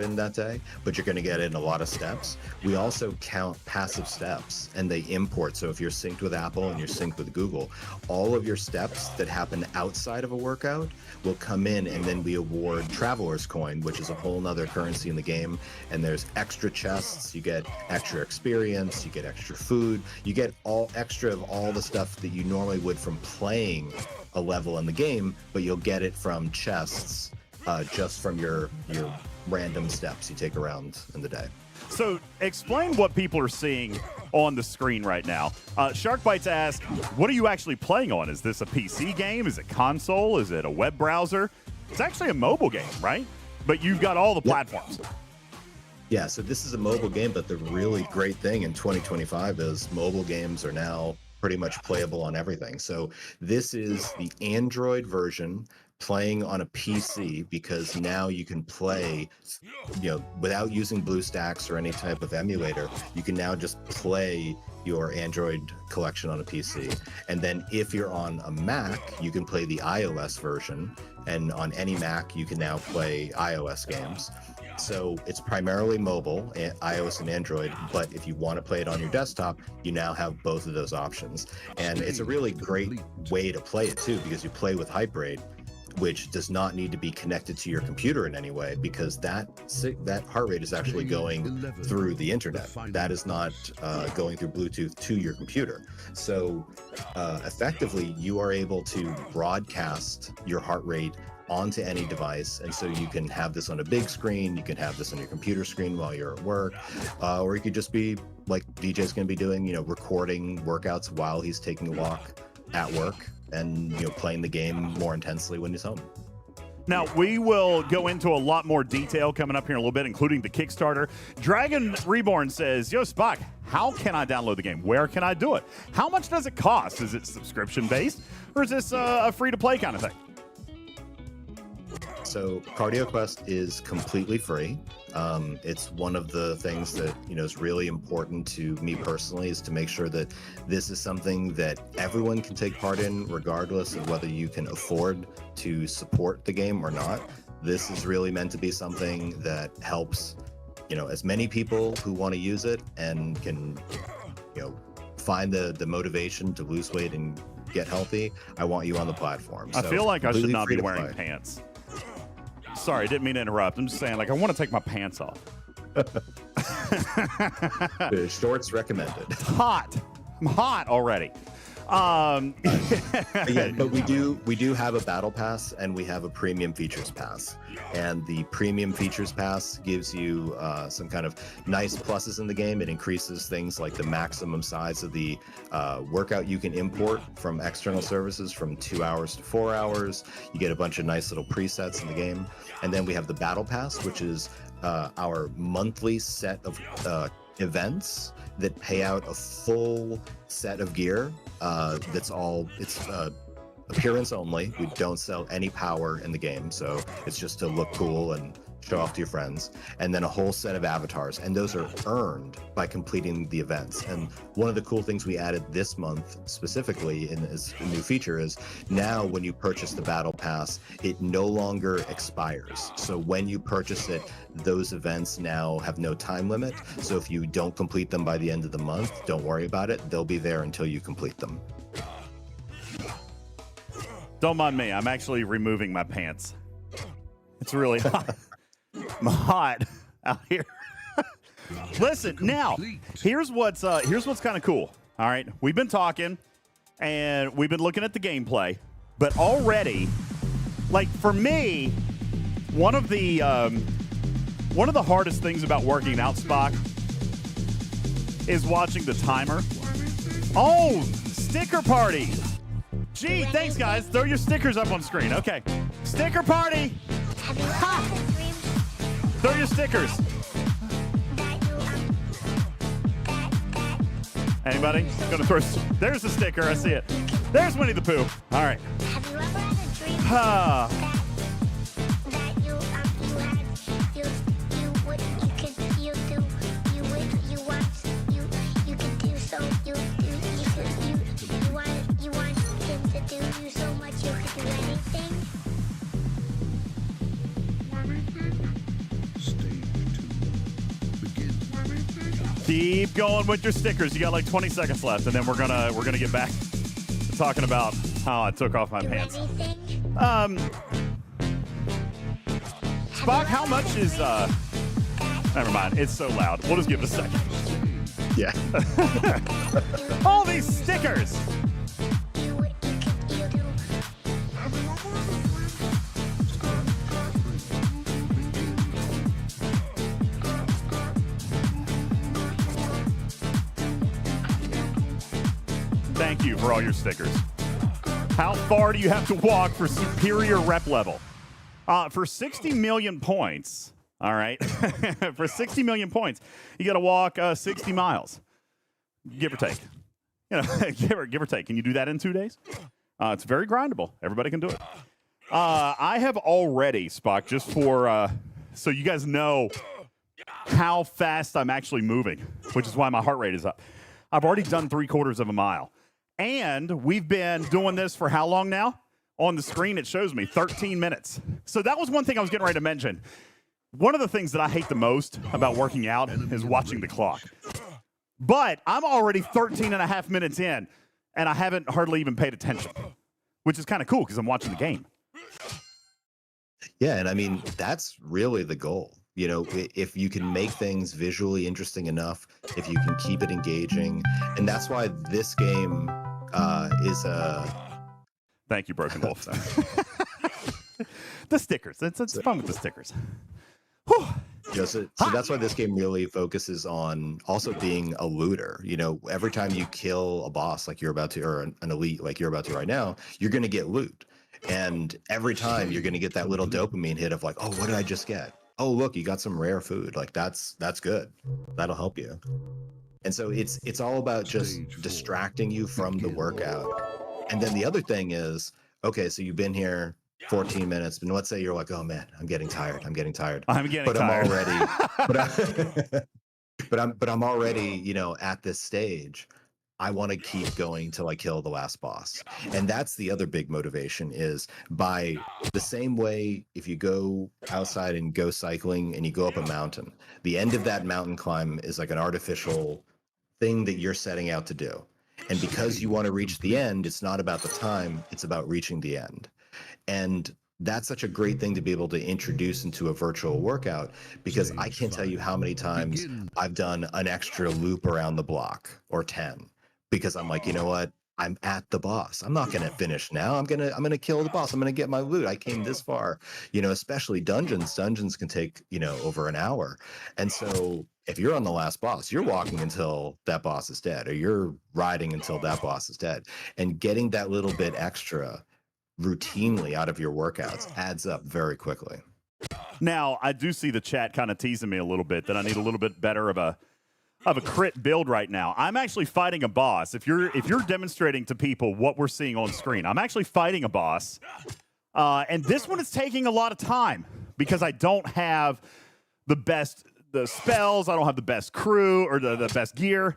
Speaker 2: in that day, but you're going to get in a lot of steps. We also count passive steps, and they import. So if you're synced with Apple and you're synced with Google, all of your steps that happen outside of a workout will come in, and then we award Traveler's Coin, which is a whole nother currency in the game. And there's extra chests, you get extra experience, you get extra food, you get all extra of all the stuff that you normally would from playing a level in the game, but you'll get it from chests, just from your random steps you take around in the day.
Speaker 1: So explain what people are seeing on the screen right now. Shark Bites asked, what are you actually playing on? Is this a PC game? Is it console? Is it a web browser? It's actually a mobile game, right? But you've got all the platforms.
Speaker 2: Yeah, so this is a mobile game, but the really great thing in 2025 is mobile games are now pretty much playable on everything. So this is the Android version playing on a PC, because now you can play, without using BlueStacks or any type of emulator. You can now just play your Android collection on a PC. And then if you're on a Mac, you can play the iOS version. And on any Mac, you can now play iOS games. So it's primarily mobile, iOS and Android, but if you want to play it on your desktop, you now have both of those options. And it's a really great way to play it too, because you play with hype rate, which does not need to be connected to your computer in any way, because that heart rate is actually going through the internet. That is not going through Bluetooth to your computer. So effectively, you are able to broadcast your heart rate onto any device, and so you can have this on a big screen, you can have this on your computer screen while you're at work, or you could just be like DJ's going to be doing, recording workouts while he's taking a walk at work, and playing the game more intensely when he's home.
Speaker 1: Now, we will go into a lot more detail coming up here in a little bit, including the Kickstarter. Dragon Reborn says, Yo, Spock, how can I download the game? Where can I do it? How much does it cost? Is it subscription-based, or is this a free-to-play kind of thing?
Speaker 2: So Cardio Quest is completely free. It's one of the things that is really important to me personally, is to make sure that this is something that everyone can take part in, regardless of whether you can afford to support the game or not. This is really meant to be something that helps as many people who want to use it and can find the motivation to lose weight and get healthy. I want you on the platform.
Speaker 1: I feel like I should not be wearing pants. Sorry, didn't mean to interrupt. I'm just saying, I want to take my pants off.
Speaker 2: Shorts recommended.
Speaker 1: Hot. I'm hot already.
Speaker 2: Yeah, but we do have a battle pass, and we have a premium features pass. And the premium features pass gives you some kind of nice pluses in the game. It increases things like the maximum size of the workout you can import from external services from 2 hours to 4 hours. You get a bunch of nice little presets in the game. And then we have the battle pass, which is our monthly set of events that pay out a full set of gear. It's appearance only. We don't sell any power in the game, so it's just to look cool and show off to your friends. And then a whole set of avatars, and those are earned by completing the events. And one of the cool things we added this month specifically in this new feature is now when you purchase the battle pass, it no longer expires. So when you purchase it, those events now have no time limit. So if you don't complete them by the end of the month, don't worry about it. They'll be there until you complete them.
Speaker 1: Don't mind me. I'm actually removing my pants. It's really hot. I'm hot out here. Listen, now, here's what's kind of cool. All right, we've been talking, and we've been looking at the gameplay, but already, like for me, one of the hardest things about working out, Spock, is watching the timer. Oh, sticker party. Gee, thanks, guys. Throw your stickers up on screen. Okay. Sticker party. Ha! Throw your stickers. Anybody? Gonna throw. There's the sticker. I see it. There's Winnie the Pooh. All right.
Speaker 3: Have you ever had a dream that you want him to do you so much you could do anything?
Speaker 1: Keep going with your stickers. You got like 20 seconds left, and then we're gonna get back to talking about how I took off my pants. Spock, how much is never mind, it's so loud. We'll just give it a second.
Speaker 2: Yeah.
Speaker 1: All these stickers. Thank you for all your stickers. How far do you have to walk for superior rep level? For 60 million points, all right, for 60 million points, you got to walk 60 miles, give or take. Give or take. Can you do that in 2 days? It's very grindable. Everybody can do it. I have already, Spock, just for so you guys know how fast I'm actually moving, which is why my heart rate is up. I've already done 3/4 of a mile. And we've been doing this for how long now? On the screen, it shows me 13 minutes. So that was one thing I was getting ready to mention. one of the things that I hate the most about working out is watching the clock. But I'm already 13 and a half minutes in, and I haven't hardly even paid attention, which is kind of cool because I'm watching the game.
Speaker 2: Yeah, and I mean, that's really the goal. You know, if you can make things visually interesting enough, if you can keep it engaging, and that's why this game is a.
Speaker 1: Thank you, Broken Wolf. The stickers. It's fun with the stickers. Whew.
Speaker 2: You know, so that's why this game really focuses on also being a looter. You know, every time you kill a boss like you're about to, or an elite like you're about to right now, you're going to get loot. And every time you're going to get that little dopamine hit of like, oh, what did I just get? Oh, look, you got some rare food. Like that's good. That'll help you. And so it's all about just distracting you from the workout. And then the other thing is, okay, so you've been here 14 minutes, and let's say you're like, oh man, I'm getting tired. I'm getting tired.
Speaker 1: I'm
Speaker 2: already, but I'm already, you know, at this stage. I want to keep going till I kill the last boss. And that's the other big motivation is by the same way, if you go outside and go cycling and you go up a mountain, the end of that mountain climb is like an artificial thing that you're setting out to do. And because you want to reach the end, it's not about the time, it's about reaching the end. And that's such a great thing to be able to introduce into a virtual workout, because I can't tell you how many times I've done an extra loop around the block or 10, because I'm like, you know what? I'm at the boss. I'm not going to finish now. I'm going to kill the boss. I'm going to get my loot. I came this far, you know, especially dungeons. Dungeons can take, you know, over an hour. And so if you're on the last boss, you're walking until that boss is dead, or you're riding until that boss is dead, and getting that little bit extra routinely out of your workouts adds up very quickly.
Speaker 1: Now, I do see the chat kind of teasing me a little bit that I need a little bit better of a crit build right now. I'm actually fighting a boss. If you're demonstrating to people what we're seeing on screen, I'm actually fighting a boss. And this one is taking a lot of time because I don't have the spells, I don't have the best crew or the best gear.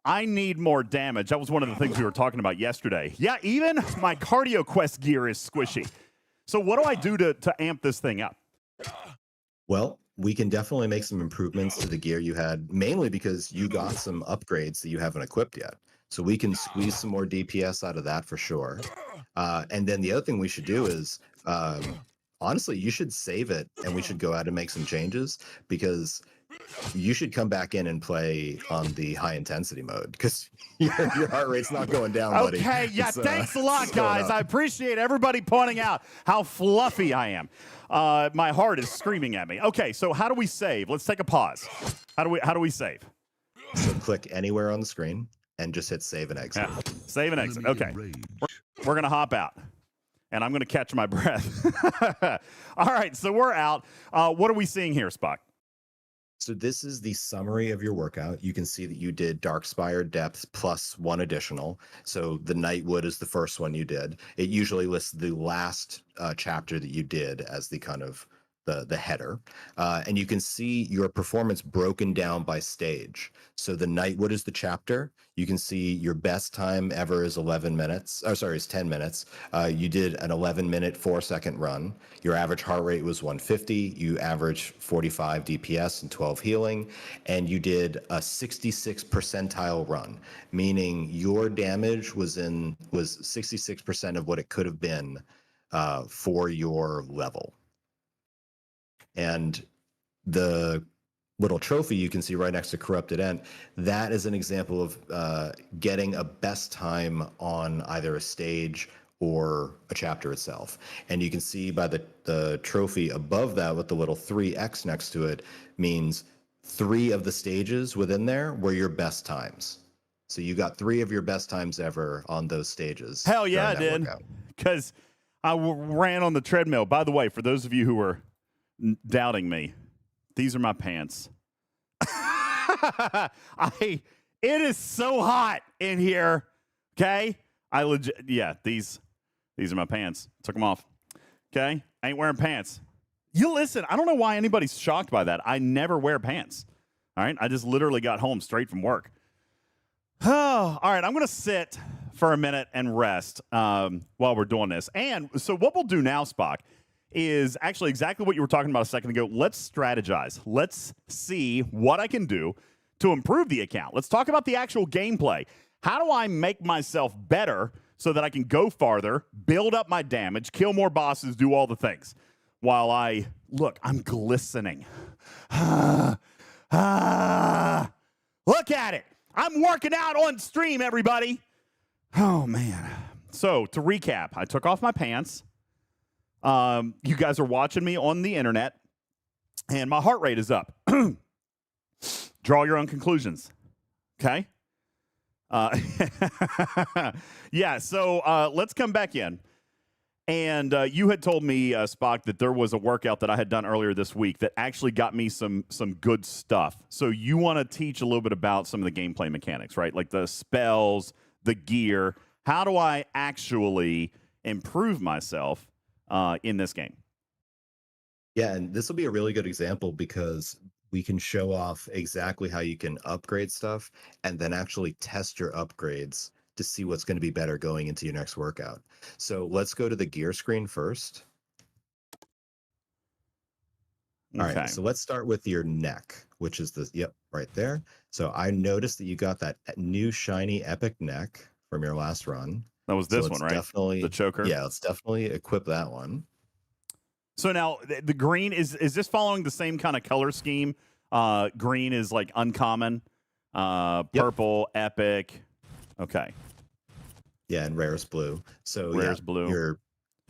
Speaker 1: I need more damage. That was one of the things we were talking about yesterday. Yeah, even my Cardio Quest gear is squishy. So what do I do to amp this thing up?
Speaker 2: Well, we can definitely make some improvements to the gear you had, mainly because you got some upgrades that you haven't equipped yet. So we can squeeze some more DPS out of that for sure. And then the other thing we should do is, honestly, you should save it and we should go out and make some changes, because you should come back in and play on the high intensity mode, because your heart rate's not going down, buddy.
Speaker 1: Okay, yeah, thanks a lot, guys. I appreciate everybody pointing out how fluffy I am. My heart is screaming at me. Okay, so how do we save? Let's take a pause. How do we save?
Speaker 2: So click anywhere on the screen and just hit save and exit.
Speaker 1: Yeah, save and exit. Okay, we're gonna hop out, and I'm gonna catch my breath. All right, so we're out. What are we seeing here, Spock?
Speaker 2: So this is the summary of your workout. You can see that you did Darkspire Depth plus one additional. So the Nightwood is the first one you did. It usually lists the last chapter that you did as the kind of the header. And you can see your performance broken down by stage. So the Nightwood is the chapter. You can see your best time ever is 11 minutes. Oh, sorry, it's 10 minutes. You did an 11-minute, 4-second run. Your average heart rate was 150. You averaged 45 DPS and 12 healing. And you did a 66 percentile run, meaning your damage was 66% of what it could have been for your level. And the little trophy you can see right next to Corrupted End, that is an example of getting a best time on either a stage or a chapter itself. And you can see by the trophy above that with the little 3X next to it means 3 of the stages within there were your best times. So you got 3 of your best times ever on those stages.
Speaker 1: Hell yeah, I did. Because I ran on the treadmill. By the way, for those of you who were doubting me, these are my pants. It is so hot in here. Okay, these are my pants. Took them off. Okay, I ain't wearing pants. You listen, I don't know why anybody's shocked by that. I never wear pants. All right, I just literally got home straight from work. Oh, all right, I'm gonna sit for a minute and rest while we're doing this. And so what we'll do now, Spock, is actually exactly what you were talking about a second ago. Let's strategize. Let's see what I can do to improve the account. Let's talk about the actual gameplay. How do I make myself better so that I can go farther, build up my damage, kill more bosses, do all the things? While I'm glistening. Look at it. I'm working out on stream, everybody. Oh, man. So, to recap, I took off my pants. You guys are watching me on the internet, and my heart rate is up. Draw your own conclusions. Okay? Yeah, so let's come back in. And you had told me, Spock, that there was a workout that I had done earlier this week that actually got me some good stuff. So you want to teach a little bit about some of the gameplay mechanics, right? Like the spells, the gear. How do I actually improve myself in this game?
Speaker 2: Yeah, and this will be a really good example because we can show off exactly how you can upgrade stuff and then actually test your upgrades to see what's going to be better going into your next workout. So let's go to the gear screen first. All
Speaker 1: Okay.
Speaker 2: right, so let's start with your neck, which is right there. So I noticed that you got that new shiny epic neck from your last run.
Speaker 1: That was this one, right?
Speaker 2: Definitely
Speaker 1: the choker.
Speaker 2: Yeah, let's definitely equip that one.
Speaker 1: So now the green is this following the same kind of color scheme? Green is like uncommon, purple, epic. Okay.
Speaker 2: Yeah, and rarest blue. So
Speaker 1: rarest blue.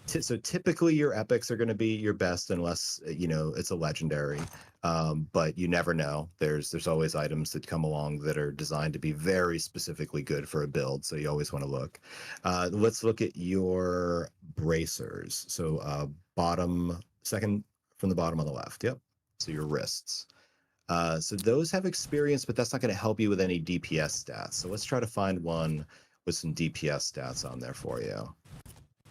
Speaker 2: So typically your epics are going to be your best unless it's a legendary. But you never know. There's always items that come along that are designed to be very specifically good for a build. So you always want to look. Let's look at your bracers. So second from the bottom on the left. Yep. So your wrists. So those have experience, but that's not going to help you with any DPS stats. So let's try to find one with some DPS stats on there for you.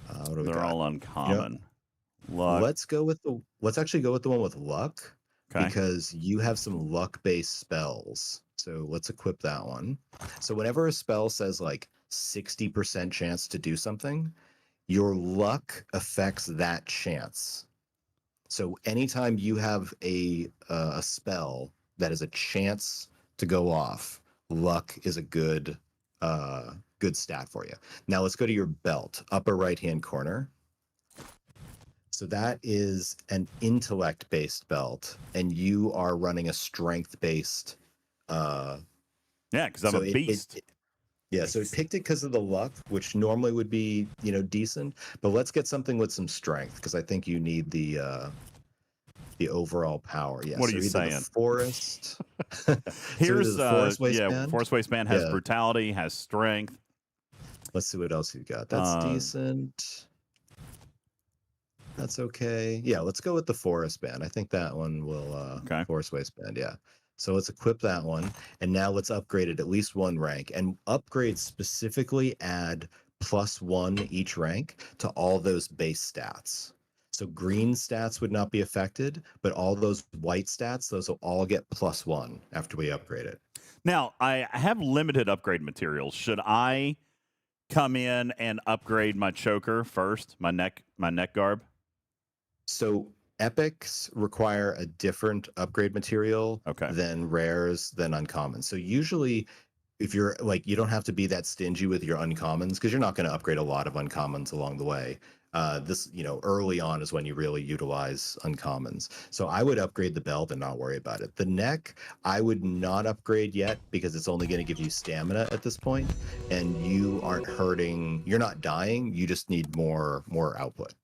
Speaker 2: What do we
Speaker 1: They're
Speaker 2: got?
Speaker 1: all uncommon. Luck.
Speaker 2: Let's actually go with the one with luck.
Speaker 1: Okay.
Speaker 2: Because you have some luck-based spells. So let's equip that one. So whenever a spell says like 60% chance to do something, your luck affects that chance. So anytime you have a spell that is a chance to go off, luck is a good stat for you. Now let's go to your belt, upper right-hand corner. So that is an intellect-based belt, and you are running a strength-based.
Speaker 1: Yeah, because I'm a beast.
Speaker 2: So it picked it because of the luck, which normally would be decent. But let's get something with some strength because I think you need the overall power. Yeah.
Speaker 1: What are you saying?
Speaker 2: The forest.
Speaker 1: Here's
Speaker 2: the forest waistband.
Speaker 1: Yeah, forest waistband has brutality, has strength.
Speaker 2: Let's see what else you got. That's decent. That's okay. Yeah, let's go with the forest band. I think that one will forest waistband, yeah. So let's equip that one. And now let's upgrade it at least one rank. And upgrades specifically add +1 each rank to all those base stats. So green stats would not be affected, but all those white stats, those will all get +1 after we upgrade it.
Speaker 1: Now, I have limited upgrade materials. Should I come in and upgrade my choker first, my neck garb?
Speaker 2: So epics require a different upgrade material than rares, than uncommons. So usually if you're like, you don't have to be that stingy with your uncommons because you're not going to upgrade a lot of uncommons along the way. Early on is when you really utilize uncommons. So I would upgrade the belt and not worry about it. The neck, I would not upgrade yet because it's only going to give you stamina at this point, and you aren't hurting. You're not dying. You just need more output.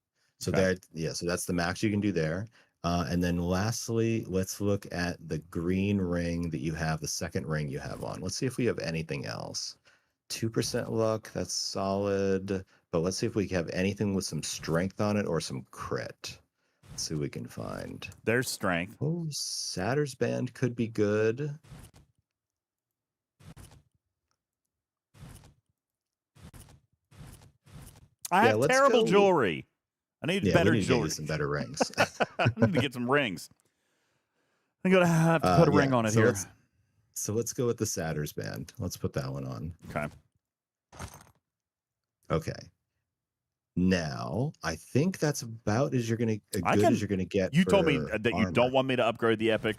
Speaker 2: So so that's the max you can do there. And then lastly, let's look at the green ring that you have, the second ring you have on. Let's see if we have anything else. 2% luck, that's solid. But let's see if we have anything with some strength on it or some crit. Let's see what we can find.
Speaker 1: There's strength.
Speaker 2: Oh, Satyr's Band could be good.
Speaker 1: I have terrible jewelry. I need better jewelry.
Speaker 2: Get some better rings.
Speaker 1: I need to get some rings. I'm going to have to put a ring on it here.
Speaker 2: So let's go with the Satyr's Band. Let's put that one on.
Speaker 1: Okay.
Speaker 2: Okay. Now, I think that's about as you're gonna as you're gonna get.
Speaker 1: You told me
Speaker 2: for
Speaker 1: that you
Speaker 2: armor.
Speaker 1: don't want me to upgrade the epic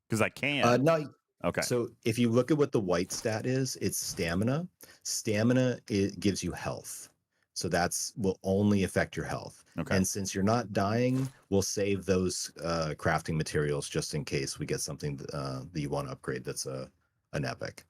Speaker 1: because I can.
Speaker 2: No.
Speaker 1: Okay.
Speaker 2: So if you look at what the white stat is, it's stamina. Stamina, it gives you health. So that's will only affect your health.
Speaker 1: Okay.
Speaker 2: And since you're not dying, we'll save those crafting materials just in case we get something that you want to upgrade that's an epic.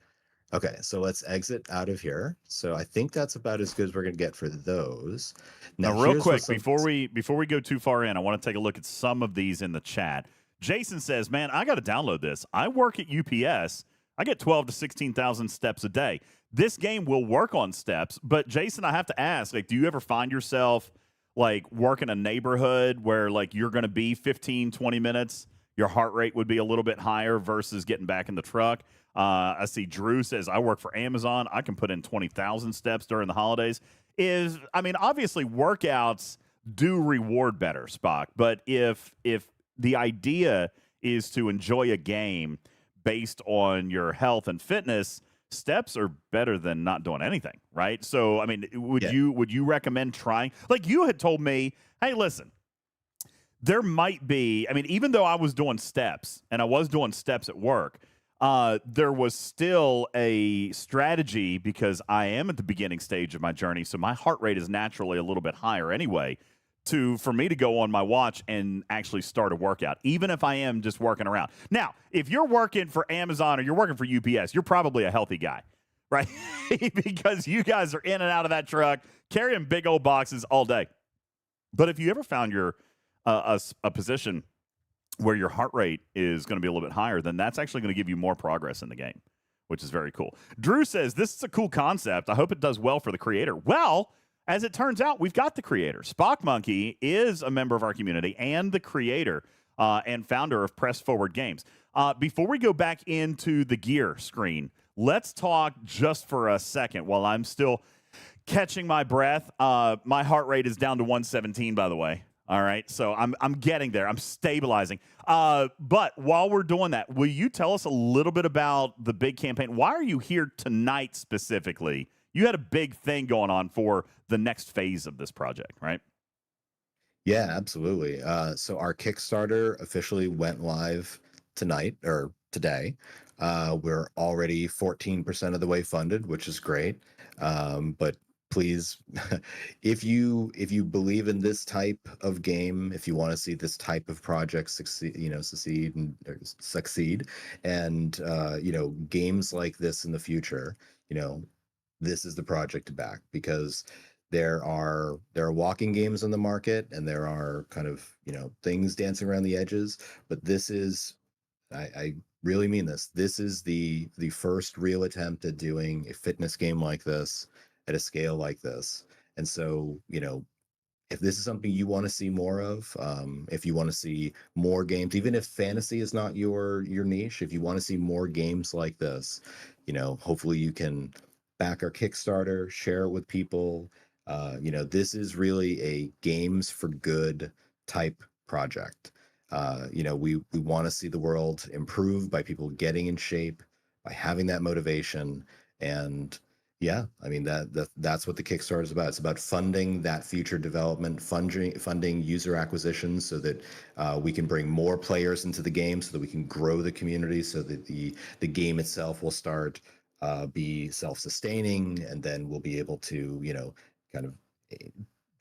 Speaker 2: Okay, so let's exit out of here. So I think that's about as good as we're gonna get for those.
Speaker 1: Now, real
Speaker 2: here's
Speaker 1: quick,
Speaker 2: what
Speaker 1: before we go too far in, I want to take a look at some of these in the chat. Jason says, "Man, I got to download this. I work at UPS. I get 12 to 16,000 steps a day. This game will work on steps, but Jason, I have to ask, like, do you ever find yourself like working a neighborhood where like you're going to be 15, 20 minutes, your heart rate would be a little bit higher versus getting back in the truck?" I see Drew says, "I work for Amazon. I can put in 20,000 steps during the holidays." I mean, obviously workouts do reward better, Spock, but if the idea is to enjoy a game based on your health and fitness, steps are better than not doing anything, right? So, I mean, would you recommend trying? Like you had told me, "Hey, listen, there might be, I mean, even though I was doing steps and I was doing steps at work, there was still a strategy because I am at the beginning stage of my journey. So my heart rate is naturally a little bit higher anyway for me to go on my watch and actually start a workout, even if I am just working around. Now, if you're working for Amazon or you're working for UPS, you're probably a healthy guy, right? Because you guys are in and out of that truck carrying big old boxes all day. But if you ever found your a position where your heart rate is going to be a little bit higher, then that's actually going to give you more progress in the game, which is very cool. Drew says, "This is a cool concept. I hope it does well for the creator." Well, as it turns out, we've got the creator. Spock Monkey is a member of our community and the creator and founder of Press Forward Games. Before we go back into the gear screen, let's talk just for a second while I'm still catching my breath. My heart rate is down to 117, by the way. All right, so I'm getting there. I'm stabilizing. But while we're doing that, will you tell us a little bit about the big campaign? Why are you here tonight specifically? You had a big thing going on for the next phase of this project, right?
Speaker 2: Yeah, absolutely. So our Kickstarter officially went live tonight or today. We're already 14% of the way funded, which is great. But please, if you believe in this type of game, if you want to see this type of project succeed, succeed, and games like this in the future, this is the project to back because there are walking games on the market and there are kind of things dancing around the edges, but this is I really mean this. This is the first real attempt at doing a fitness game like this at a scale like this. And so, if this is something you want to see more of, if you want to see more games, even if fantasy is not your niche, if you want to see more games like this, hopefully you can back our Kickstarter, share it with people. This is really a games for good type project. We want to see the world improve by people getting in shape, by having that motivation, and yeah, I mean that's what the Kickstarter is about. It's about funding that future development, funding user acquisition, so that we can bring more players into the game, so that we can grow the community, so that the game itself will start be self-sustaining, and then we'll be able to kind of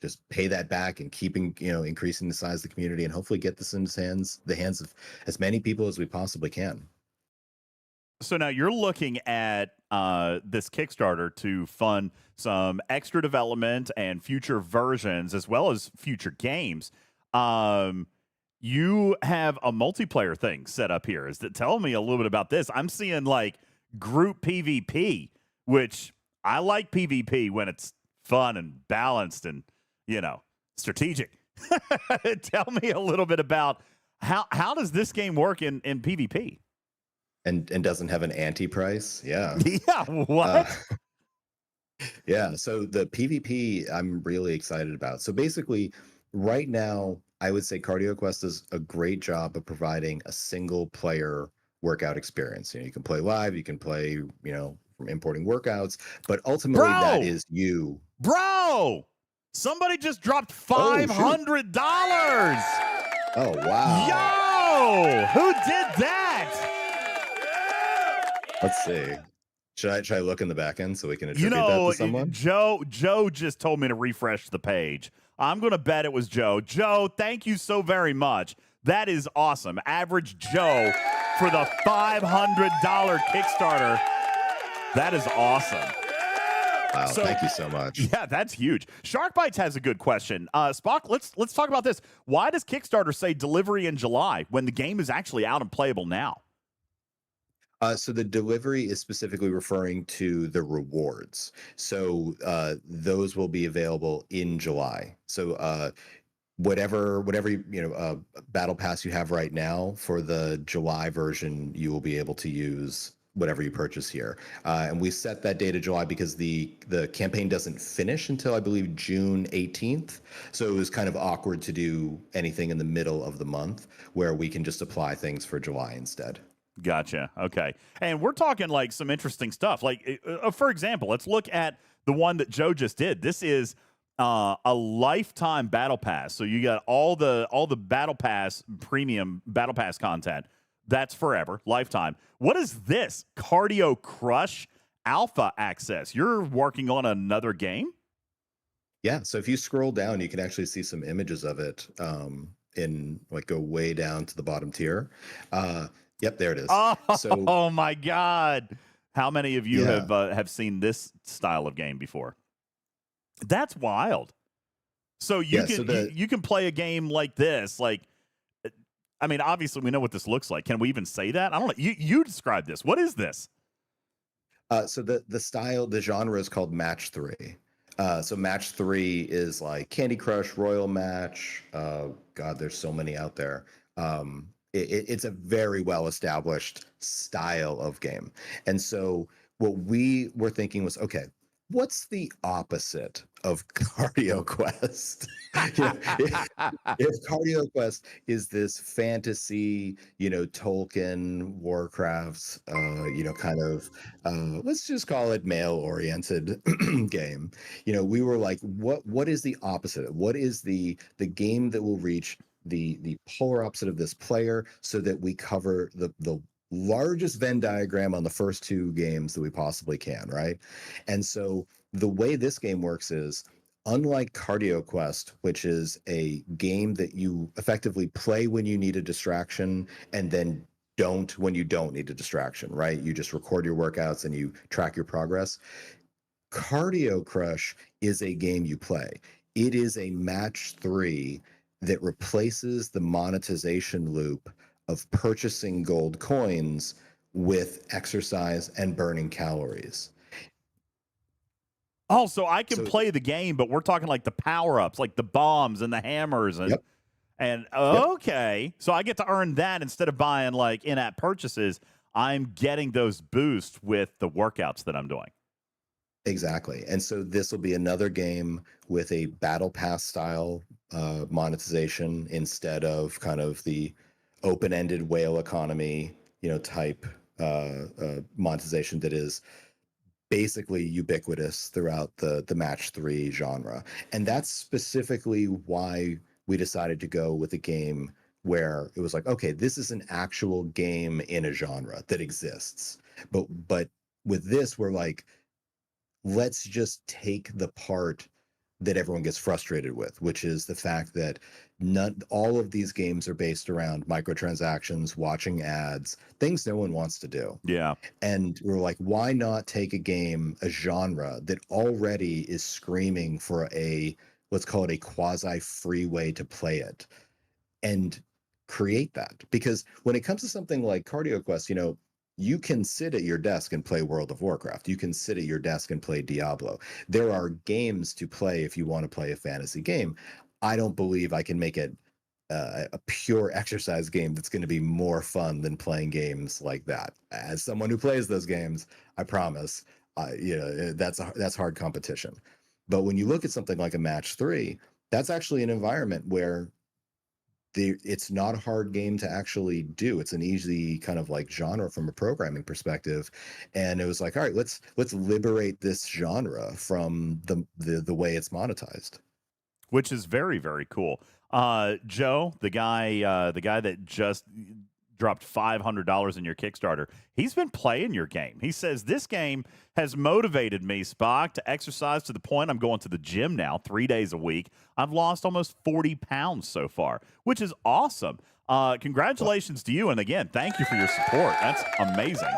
Speaker 2: just pay that back and keeping increasing the size of the community, and hopefully get this in the hands of as many people as we possibly can.
Speaker 1: So now you're looking at this Kickstarter to fund some extra development and future versions as well as future games. You have a multiplayer thing set up here. Tell me a little bit about this. I'm seeing like group PvP, which I like PvP when it's fun and balanced and strategic. Tell me a little bit about how does this game work in PvP?
Speaker 2: And doesn't have an anti-price. Yeah.
Speaker 1: Yeah. What?
Speaker 2: Yeah. So the PvP I'm really excited about. So basically, right now, I would say Cardio Quest does a great job of providing a single player workout experience. You can play live, you can play, from importing workouts, but ultimately that is you.
Speaker 1: Bro, Somebody just dropped
Speaker 2: Oh, shoot.
Speaker 1: $500.
Speaker 2: Oh, wow.
Speaker 1: Yo, who did that?
Speaker 2: Let's see. Should I look in the back end so we can
Speaker 1: You
Speaker 2: attribute that
Speaker 1: know,
Speaker 2: to someone?
Speaker 1: Joe just told me to refresh the page. I'm going to bet it was Joe. Joe, thank you so very much. That is awesome. Average Joe for the $500 Kickstarter. That is awesome.
Speaker 2: Wow,
Speaker 1: So-
Speaker 2: thank you so much.
Speaker 1: Yeah, that's huge. Shark Bites has a good question. Spock, let's talk about this. Why does Kickstarter say delivery in July when the game is actually out and playable now?
Speaker 2: So the delivery is specifically referring to the rewards. So those will be available in July. So whatever battle pass you have right now for the July version, you will be able to use whatever you purchase here. And we set that date of July because the campaign doesn't finish until I believe June 18th. So it was kind of awkward to do anything in the middle of the month where we can just apply things for July instead.
Speaker 1: Gotcha. Okay. And we're talking like some interesting stuff. Like, for example, let's look at the one that Joe just did. This is a lifetime battle pass. So you got all the battle pass, premium battle pass content. That's forever, lifetime. What is this? Cardio Crush Alpha Access. You're working on another game?
Speaker 2: Yeah. So if you scroll down, you can actually see some images of it in like go way down to the bottom tier. Yep, there it is.
Speaker 1: Oh my God. How many of you
Speaker 2: Yeah.
Speaker 1: have seen this style of game before? That's wild. So you can play a game like this. Like, I mean, obviously we know what this looks like. Can we even say that? I don't know. You describe this. What is this?
Speaker 2: So the genre is called Match 3. So Match 3 is like Candy Crush, Royal Match. God, there's so many out there. It's a very well established style of game. And so what we were thinking was, okay, what's the opposite of Cardio Quest? If Cardio Quest is this fantasy, Tolkien, Warcraft, kind of, let's just call it male-oriented game. We were like, what is the opposite? What is the game that will reach the polar opposite of this player so that we cover the largest Venn diagram on the first two games that we possibly can, right? And so the way this game works is, unlike Cardio Quest, which is a game that you effectively play when you need a distraction and then don't when you don't need a distraction, right? You just record your workouts and you track your progress. Cardio Crush is a game you play. It is a match 3 that replaces the monetization loop of purchasing gold coins with exercise and burning calories.
Speaker 1: Oh, so I can
Speaker 2: So-
Speaker 1: play the game, but we're talking like the power-ups, like the bombs and the hammers and
Speaker 2: Yep.
Speaker 1: and okay. So I get to earn that instead of buying like in-app purchases. I'm getting those boosts with the workouts that I'm doing.
Speaker 2: Exactly. And so this will be another game with a battle pass style monetization instead of kind of the open-ended whale economy, type monetization that is basically ubiquitous throughout the match 3 genre. And that's specifically why we decided to go with a game where it was like, okay, this is an actual game in a genre that exists. But with this, we're like, let's just take the part that everyone gets frustrated with, which is the fact that all of these games are based around microtransactions, watching ads, things no one wants to do.
Speaker 1: Yeah.
Speaker 2: And we're like, why not take a genre that already is screaming for let's call it a quasi-free way to play it and create that? Because when it comes to something like Cardio Quest, you can sit at your desk and play World of Warcraft. You can sit at your desk and play Diablo. There are games to play if you want to play a fantasy game. I don't believe I can make it a pure exercise game that's going to be more fun than playing games like that. As someone who plays those games, I promise, that's hard competition. But when you look at something like a match 3, that's actually an environment where it's not a hard game to actually do. It's an easy kind of like genre from a programming perspective. And it was like, all right, let's liberate this genre from the way it's monetized.
Speaker 1: which is very, very cool. Joe, the guy that just dropped $500 in your Kickstarter, he's been playing your game. He says, this game has motivated me, Spock, to exercise to the point I'm going to the gym now 3 days a week. I've lost almost 40 pounds so far, which is awesome. Congratulations to you. And again, thank you for your support. That's amazing.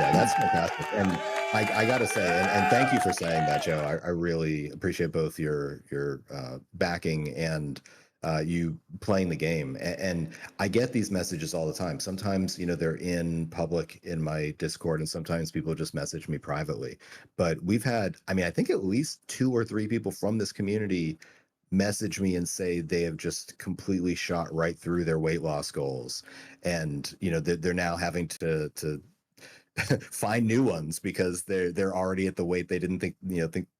Speaker 2: Yeah, that's fantastic. And I got to say, and thank you for saying that, Joe. I really appreciate both your backing and you playing the game. And I get these messages all the time. Sometimes, they're in public in my Discord, and sometimes people just message me privately. But we've had, I think at least 2 or 3 people from this community message me and say they have just completely shot right through their weight loss goals. And, they're now having to find new ones because they're already at the weight they didn't think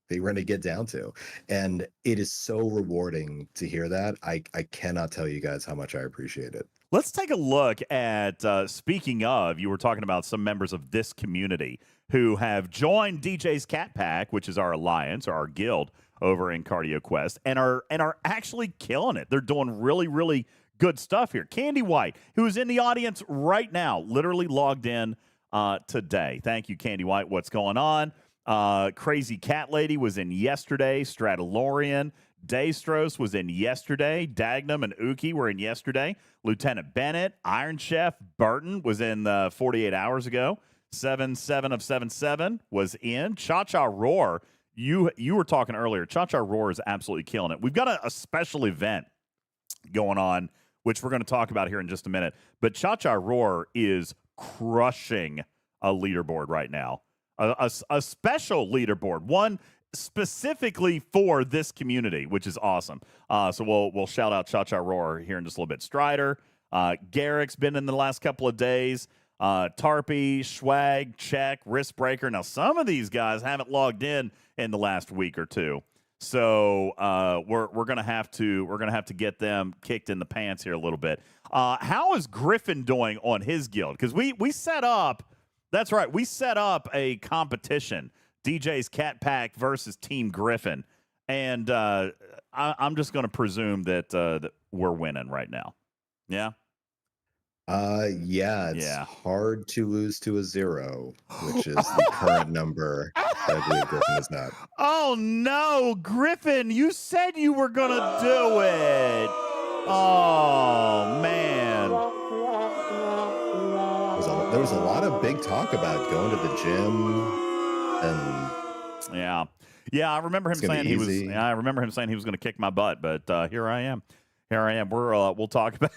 Speaker 2: they were going to get down to. And it is so rewarding to hear that. I cannot tell you guys how much I appreciate it.
Speaker 1: Let's take a look at, speaking of, you were talking about some members of this community who have joined DJ's Cat Pack, which is our alliance or our guild over in Cardio Quest, and are actually killing it. They're doing really, really good stuff here. Candy White, who is in the audience right now, literally logged in today. Thank you, Candy White. What's going on? Crazy Cat Lady was in yesterday. Stradalorian. Daystros was in yesterday. Dagnum and Uki were in yesterday. Lieutenant Bennett, Iron Chef Burton was in 48 hours ago. 7-7 of 7-7 was in. Cha-Cha Roar, you were talking earlier. Cha-Cha Roar is absolutely killing it. We've got a special event going on, which we're going to talk about here in just a minute. But Cha-Cha Roar is crushing a leaderboard right now. A special leaderboard, one specifically for this community, which is awesome. So we'll shout out Cha-Cha Roar here in just a little bit. Strider, Garrick's been in the last couple of days. Tarpy, Schwag, Check, Risk Breaker. Now, some of these guys haven't logged in the last week or two. So we're gonna have to get them kicked in the pants here a little bit. How is Griffin doing on his guild? Because we set up, that's right, we set up a competition, DJ's Cat Pack versus Team Griffin, and I'm just gonna presume that we're winning right now. Yeah.
Speaker 2: Yeah, it's hard to lose to a 0, which is the current number that I believe Griffin is not.
Speaker 1: Oh no, Griffin, you said you were gonna do it. Oh man.
Speaker 2: There was a lot of big talk about going to the gym, and
Speaker 1: I remember him saying he was. I remember him saying he was going to kick my butt, but here I am. We'll talk about.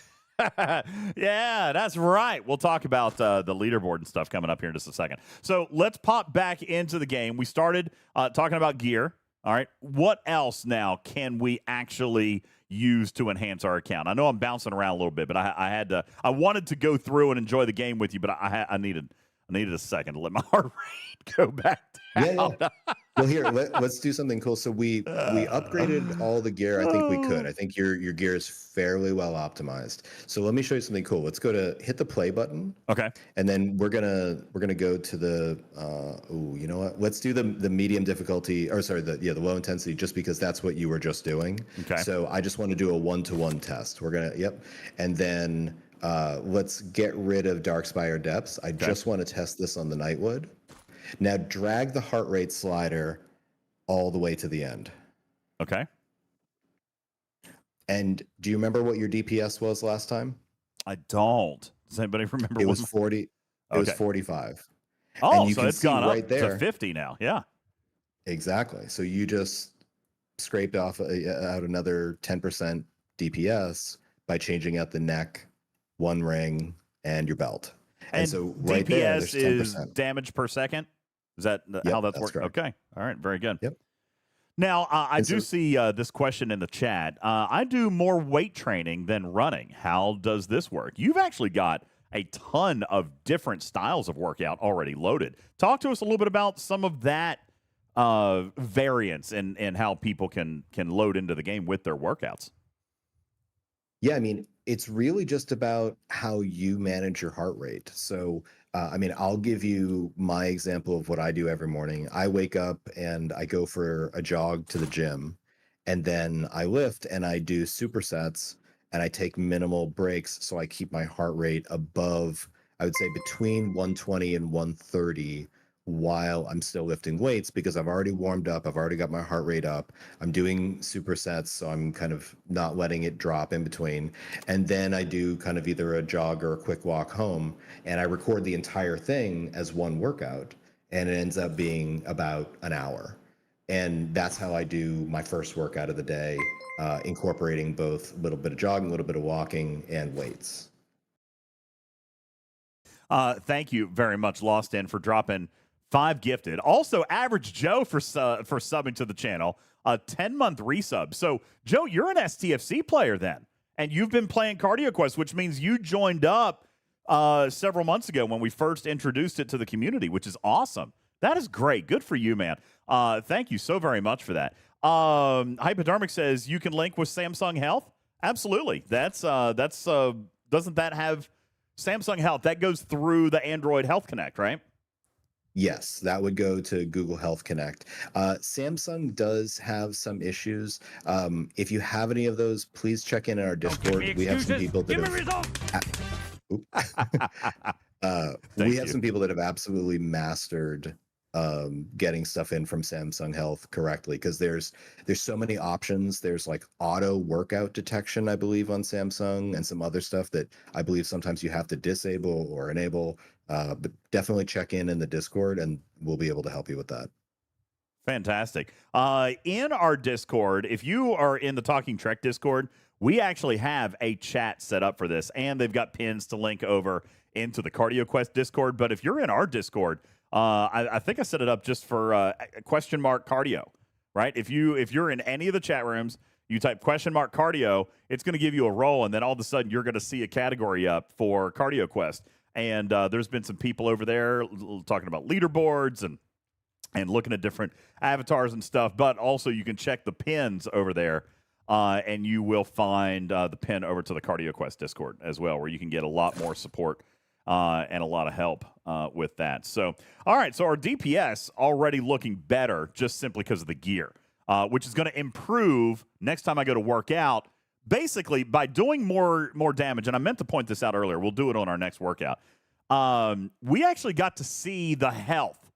Speaker 1: Yeah, that's right. We'll talk about the leaderboard and stuff coming up here in just a second. So let's pop back into the game. We started talking about gear. All right. What else now can we actually use to enhance our account? I know I'm bouncing around a little bit, but I wanted to go through and enjoy the game with you, but I needed a second to let my heart rate go back down.
Speaker 2: Yeah. Well, here, let's do something cool. So we upgraded all the gear. I think we could. I think your gear is fairly well optimized. So let me show you something cool. Let's go to hit the play button.
Speaker 1: Okay.
Speaker 2: And then we're gonna go to the you know what? Let's do the medium difficulty, or sorry, the low intensity, just because that's what you were just doing.
Speaker 1: Okay.
Speaker 2: So I just want to do a 1-to-1 test. We're gonna and then let's get rid of Darkspire Depths. I just want to test this on the Nightwood. Now drag the heart rate slider all the way to the end.
Speaker 1: Okay.
Speaker 2: And do you remember what your DPS was last time?
Speaker 1: I don't. Does anybody remember?
Speaker 2: It was 40. It was 45.
Speaker 1: Oh,
Speaker 2: and you
Speaker 1: so
Speaker 2: can
Speaker 1: it's
Speaker 2: see
Speaker 1: gone
Speaker 2: right
Speaker 1: up
Speaker 2: there
Speaker 1: to 50 now. Yeah.
Speaker 2: Exactly. So you just scraped off out another 10% DPS by changing out the neck, one ring, and your belt. And so right there,
Speaker 1: DPS
Speaker 2: there's 10%.
Speaker 1: is damage per second. Is that how that's working? Okay. All right. Very good.
Speaker 2: Yep.
Speaker 1: Now, I do see this question in the chat. I do more weight training than running. How does this work? You've actually got a ton of different styles of workout already loaded. Talk to us a little bit about some of that variance and how people can load into the game with their workouts.
Speaker 2: Yeah, I mean, it's really just about how you manage your heart rate. So, I'll give you my example of what I do every morning. I wake up and I go for a jog to the gym. And then I lift and I do supersets and I take minimal breaks. So I keep my heart rate above, I would say between 120 and 130 while I'm still lifting weights, because I've already warmed up. I've already got my heart rate up. I'm doing supersets. So I'm kind of not letting it drop in between. And then I do kind of either a jog or a quick walk home, and I record the entire thing as one workout. And it ends up being about an hour. And that's how I do my first workout of the day, incorporating both a little bit of jogging, a little bit of walking, and weights.
Speaker 1: Thank you very much, Lost In, for dropping 5 gifted. Also, Average Joe for subbing to the channel, a 10-month resub. So, Joe, you're an STFC player then, and you've been playing Cardio Quest, which means you joined up several months ago when we first introduced it to the community, which is awesome. That is great. Good for you, man. Thank you so very much for that. Hypodermic says you can link with Samsung Health. Absolutely. That's doesn't that have Samsung Health? That goes through the Android Health Connect, right?
Speaker 2: Yes, that would go to Google Health Connect. Samsung does have some issues. If you have any of those, please check in our Discord. We have some people that some people that have absolutely mastered getting stuff in from Samsung Health correctly, because there's so many options. There's like auto workout detection, I believe, on Samsung, and some other stuff that I believe sometimes you have to disable or enable. But definitely check in the Discord, and we'll be able to help you with that.
Speaker 1: Fantastic. In our Discord, if you are in the Talking Trek Discord, we actually have a chat set up for this, and they've got pins to link over into the Cardio Quest Discord. But if you're in our Discord, I think I set it up just for !cardio, right? If you're in any of the chat rooms, you type !cardio, it's going to give you a role, and then all of a sudden you're going to see a category up for Cardio Quest. And there's been some people over there talking about leaderboards and looking at different avatars and stuff. But also you can check the pins over there, and you will find the pin over to the Cardio Quest Discord as well, where you can get a lot more support and a lot of help with that. So, all right, so our DPS already looking better just simply because of the gear, which is going to improve next time I go to work out. Basically, by doing more damage, and I meant to point this out earlier, we'll do it on our next workout. We actually got to see the health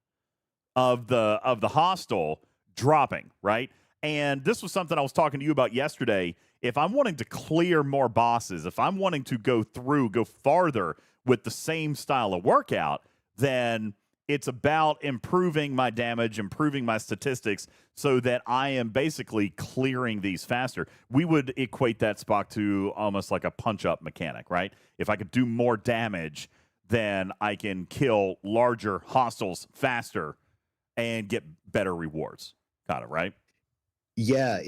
Speaker 1: of the hostile dropping, right? And this was something I was talking to you about yesterday. If I'm wanting to clear more bosses, if I'm wanting to go farther with the same style of workout, then it's about improving my damage, improving my statistics, so that I am basically clearing these faster. We would equate that, Spock, to almost like a punch-up mechanic, right? If I could do more damage, then I can kill larger hostiles faster and get better rewards. Got it, right?
Speaker 2: Yeah,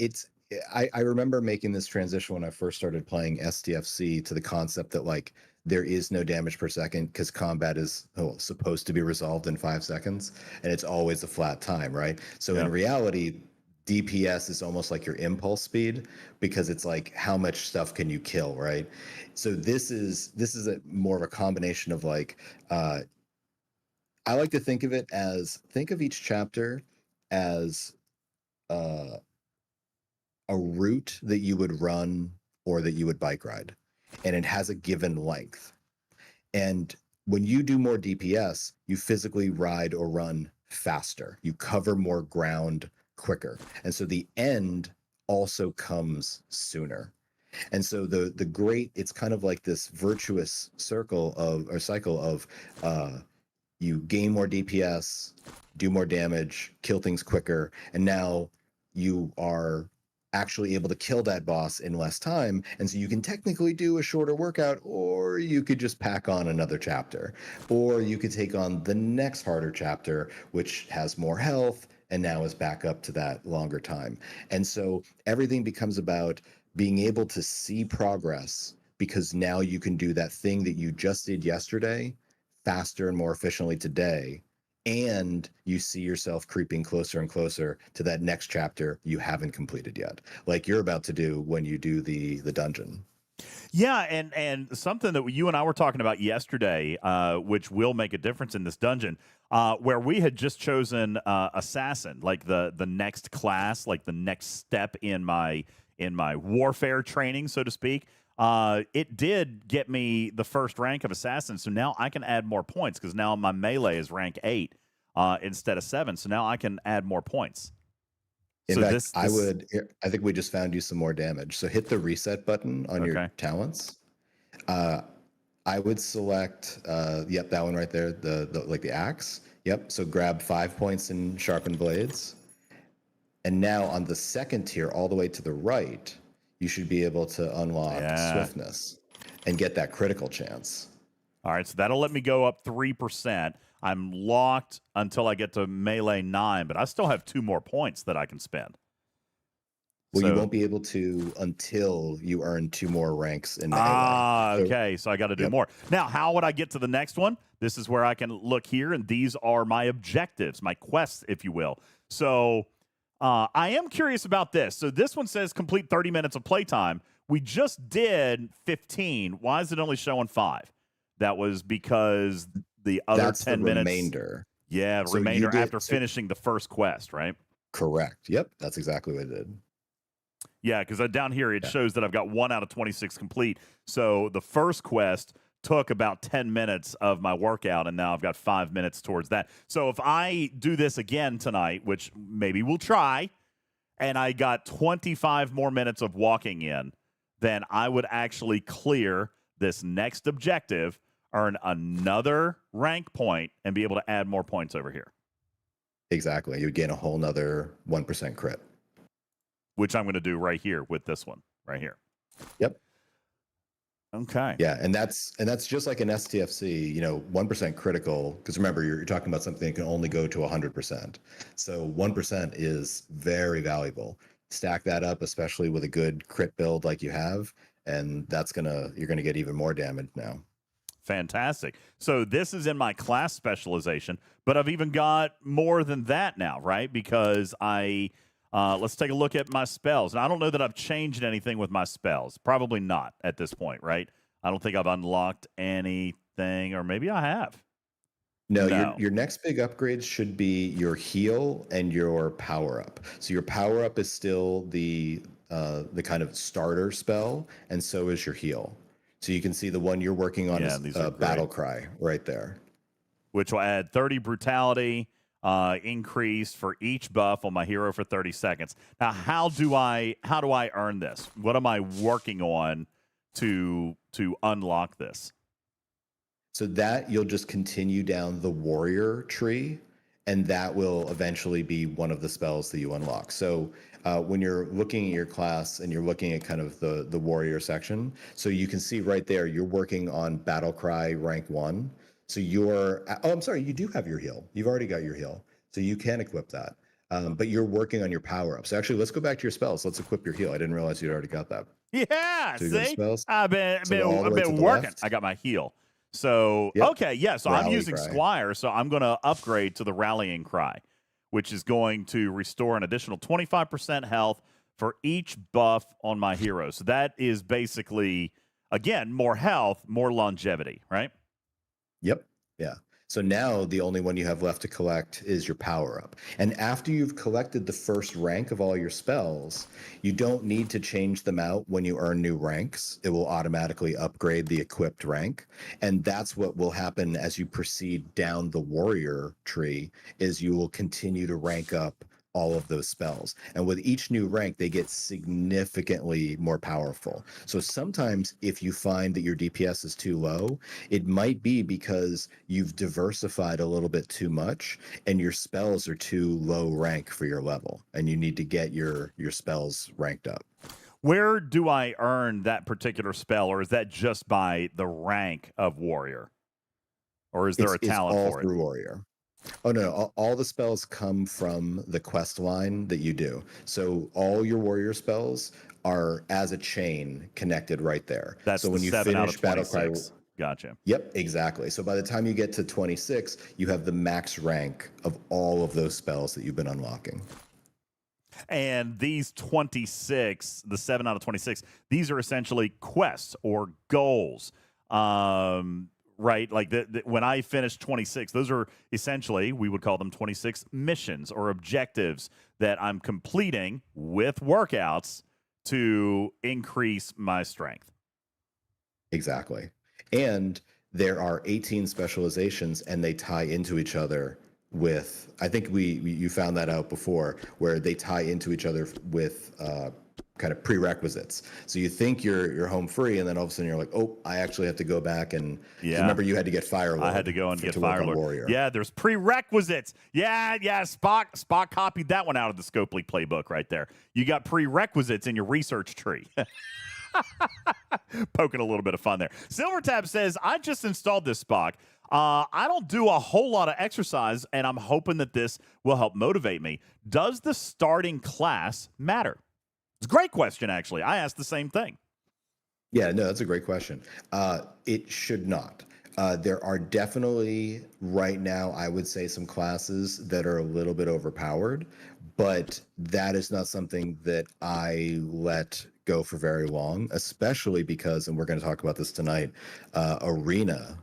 Speaker 2: I remember making this transition when I first started playing STFC to the concept that, like, there is no damage per second because combat is supposed to be resolved in 5 seconds, and it's always a flat time, right? So in reality, DPS is almost like your impulse speed, because it's like how much stuff can you kill, right? So this is more of a combination of like, I like to think of each chapter as a route that you would run or that you would bike ride, and it has a given length. And when you do more DPS, you physically ride or run faster. You cover more ground quicker. And so the end also comes sooner. And so it's kind of like this virtuous cycle of you gain more DPS, do more damage, kill things quicker, and now you are actually able to kill that boss in less time. And so you can technically do a shorter workout, or you could just pack on another chapter, or you could take on the next harder chapter, which has more health and now is back up to that longer time. And so everything becomes about being able to see progress, because now you can do that thing that you just did yesterday faster and more efficiently today, and you see yourself creeping closer and closer to that next chapter you haven't completed yet, like you're about to do when you do the dungeon.
Speaker 1: Yeah, and something that you and I were talking about yesterday, which will make a difference in this dungeon, where we had just chosen assassin, like the next class, like the next step in my warfare training, so to speak. It did get me the first rank of assassin, so now I can add more points because now my melee is rank 8 instead of 7. So now I can add more points.
Speaker 2: In
Speaker 1: So
Speaker 2: fact,
Speaker 1: this,
Speaker 2: I think we just found you some more damage. So hit the reset button on your talents. I would select, yep, that one right there, the like the axe. Yep. So grab 5 points in sharpened blades. And now on the second tier, all the way to the right, you should be able to unlock swiftness and get that critical chance.
Speaker 1: All right, so that'll let me go up 3%. I'm locked until I get to melee 9, but I still have 2 more points that I can spend.
Speaker 2: Well, you won't be able to until you earn 2 more ranks in melee.
Speaker 1: Okay, so I got to do more. Now, how would I get to the next one? This is where I can look here, and these are my objectives, my quests, if you will. So I am curious about this. So this one says complete 30 minutes of playtime. We just did 15. Why is it only showing 5? That was because the other
Speaker 2: That's
Speaker 1: 10
Speaker 2: the
Speaker 1: minutes.
Speaker 2: Remainder.
Speaker 1: Yeah, the remainder after finishing the first quest, right?
Speaker 2: Correct. Yep, that's exactly what it did.
Speaker 1: Yeah, because down here it shows that I've got 1 out of 26 complete. So the first quest took about 10 minutes of my workout, and now I've got 5 minutes towards that. So if I do this again tonight, which maybe we'll try, and I got 25 more minutes of walking in, then I would actually clear this next objective, earn another rank point, and be able to add more points over here.
Speaker 2: Exactly. You would gain a whole nother 1% crit.
Speaker 1: Which I'm going to do right here with this one, right here.
Speaker 2: Yep.
Speaker 1: Okay.
Speaker 2: Yeah, and that's just like an STFC, 1% critical, because remember, you're talking about something that can only go to 100%. So 1% is very valuable. Stack that up, especially with a good crit build like you have, and you're gonna get even more damage now.
Speaker 1: Fantastic. So this is in my class specialization, but I've even got more than that now, right? Because let's take a look at my spells. And I don't know that I've changed anything with my spells. Probably not at this point, right? I don't think I've unlocked anything, or maybe I have.
Speaker 2: No. Your next big upgrades should be your heal and your power up. So your power up is still the kind of starter spell, and so is your heal. So you can see the one you're working on is Battle Cry right there,
Speaker 1: which will add 30 brutality. Increase for each buff on my hero for 30 seconds. Now, how do I earn this? What am I working on to unlock this?
Speaker 2: So that you'll just continue down the warrior tree, and that will eventually be one of the spells that you unlock. So when you're looking at your class and you're looking at kind of the warrior section, so you can see right there, you're working on Battle Cry rank 1. So I'm sorry, you do have your heal. You've already got your heal. So you can equip that. But you're working on your power up. So actually, let's go back to your spells. Let's equip your heal. I didn't realize you'd already got that.
Speaker 1: Yeah,
Speaker 2: so
Speaker 1: see? I've been working.
Speaker 2: Left.
Speaker 1: I got my heal. So, okay, yeah, so I'm using Squire, so I'm going to upgrade to the Rallying Cry, which is going to restore an additional 25% health for each buff on my hero. So that is basically, again, more health, more longevity, right?
Speaker 2: Yep. Yeah. So now the only one you have left to collect is your power up. And after you've collected the first rank of all your spells, you don't need to change them out when you earn new ranks. It will automatically upgrade the equipped rank. And that's what will happen as you proceed down the warrior tree, is you will continue to rank up all of those spells. And with each new rank, they get significantly more powerful. So sometimes if you find that your DPS is too low, it might be because you've diversified a little bit too much and your spells are too low rank for your level, and you need to get your spells ranked up.
Speaker 1: Where do I earn that particular spell, or is that just by the rank of warrior? Or is there a talent for it?
Speaker 2: It's all through warrior. Oh, no. All the spells come from the quest line that you do. So all your warrior spells are as a chain connected right there.
Speaker 1: That's
Speaker 2: so when you
Speaker 1: 7
Speaker 2: finish Battle Cry.
Speaker 1: Gotcha.
Speaker 2: Yep, exactly. So by the time you get to 26, you have the max rank of all of those spells that you've been unlocking.
Speaker 1: And these 26, the 7 out of 26, these are essentially quests or goals. Right? Like when I finished 26, those are essentially, we would call them 26 missions or objectives that I'm completing with workouts to increase my strength.
Speaker 2: Exactly. And there are 18 specializations and they tie into each other with, I think you found that out before, where they tie into each other with kind of prerequisites. So you think you're home free, and then all of a sudden you're like, oh, I actually have to go back and remember you had to get Firelord.
Speaker 1: I had to go and get Firelord.
Speaker 2: Warrior.
Speaker 1: Yeah, there's prerequisites. Yeah. Spock copied that one out of the Scopely playbook right there. You got prerequisites in your research tree. Poking a little bit of fun there. Silvertab says, I just installed this, Spock. I don't do a whole lot of exercise, and I'm hoping that this will help motivate me. Does the starting class matter? It's a great question, actually. I asked the same thing.
Speaker 2: Yeah, no, that's a great question. It should not. There are definitely, right now, I would say some classes that are a little bit overpowered, but that is not something that I let go for very long, especially because, and we're going to talk about this tonight, Arena,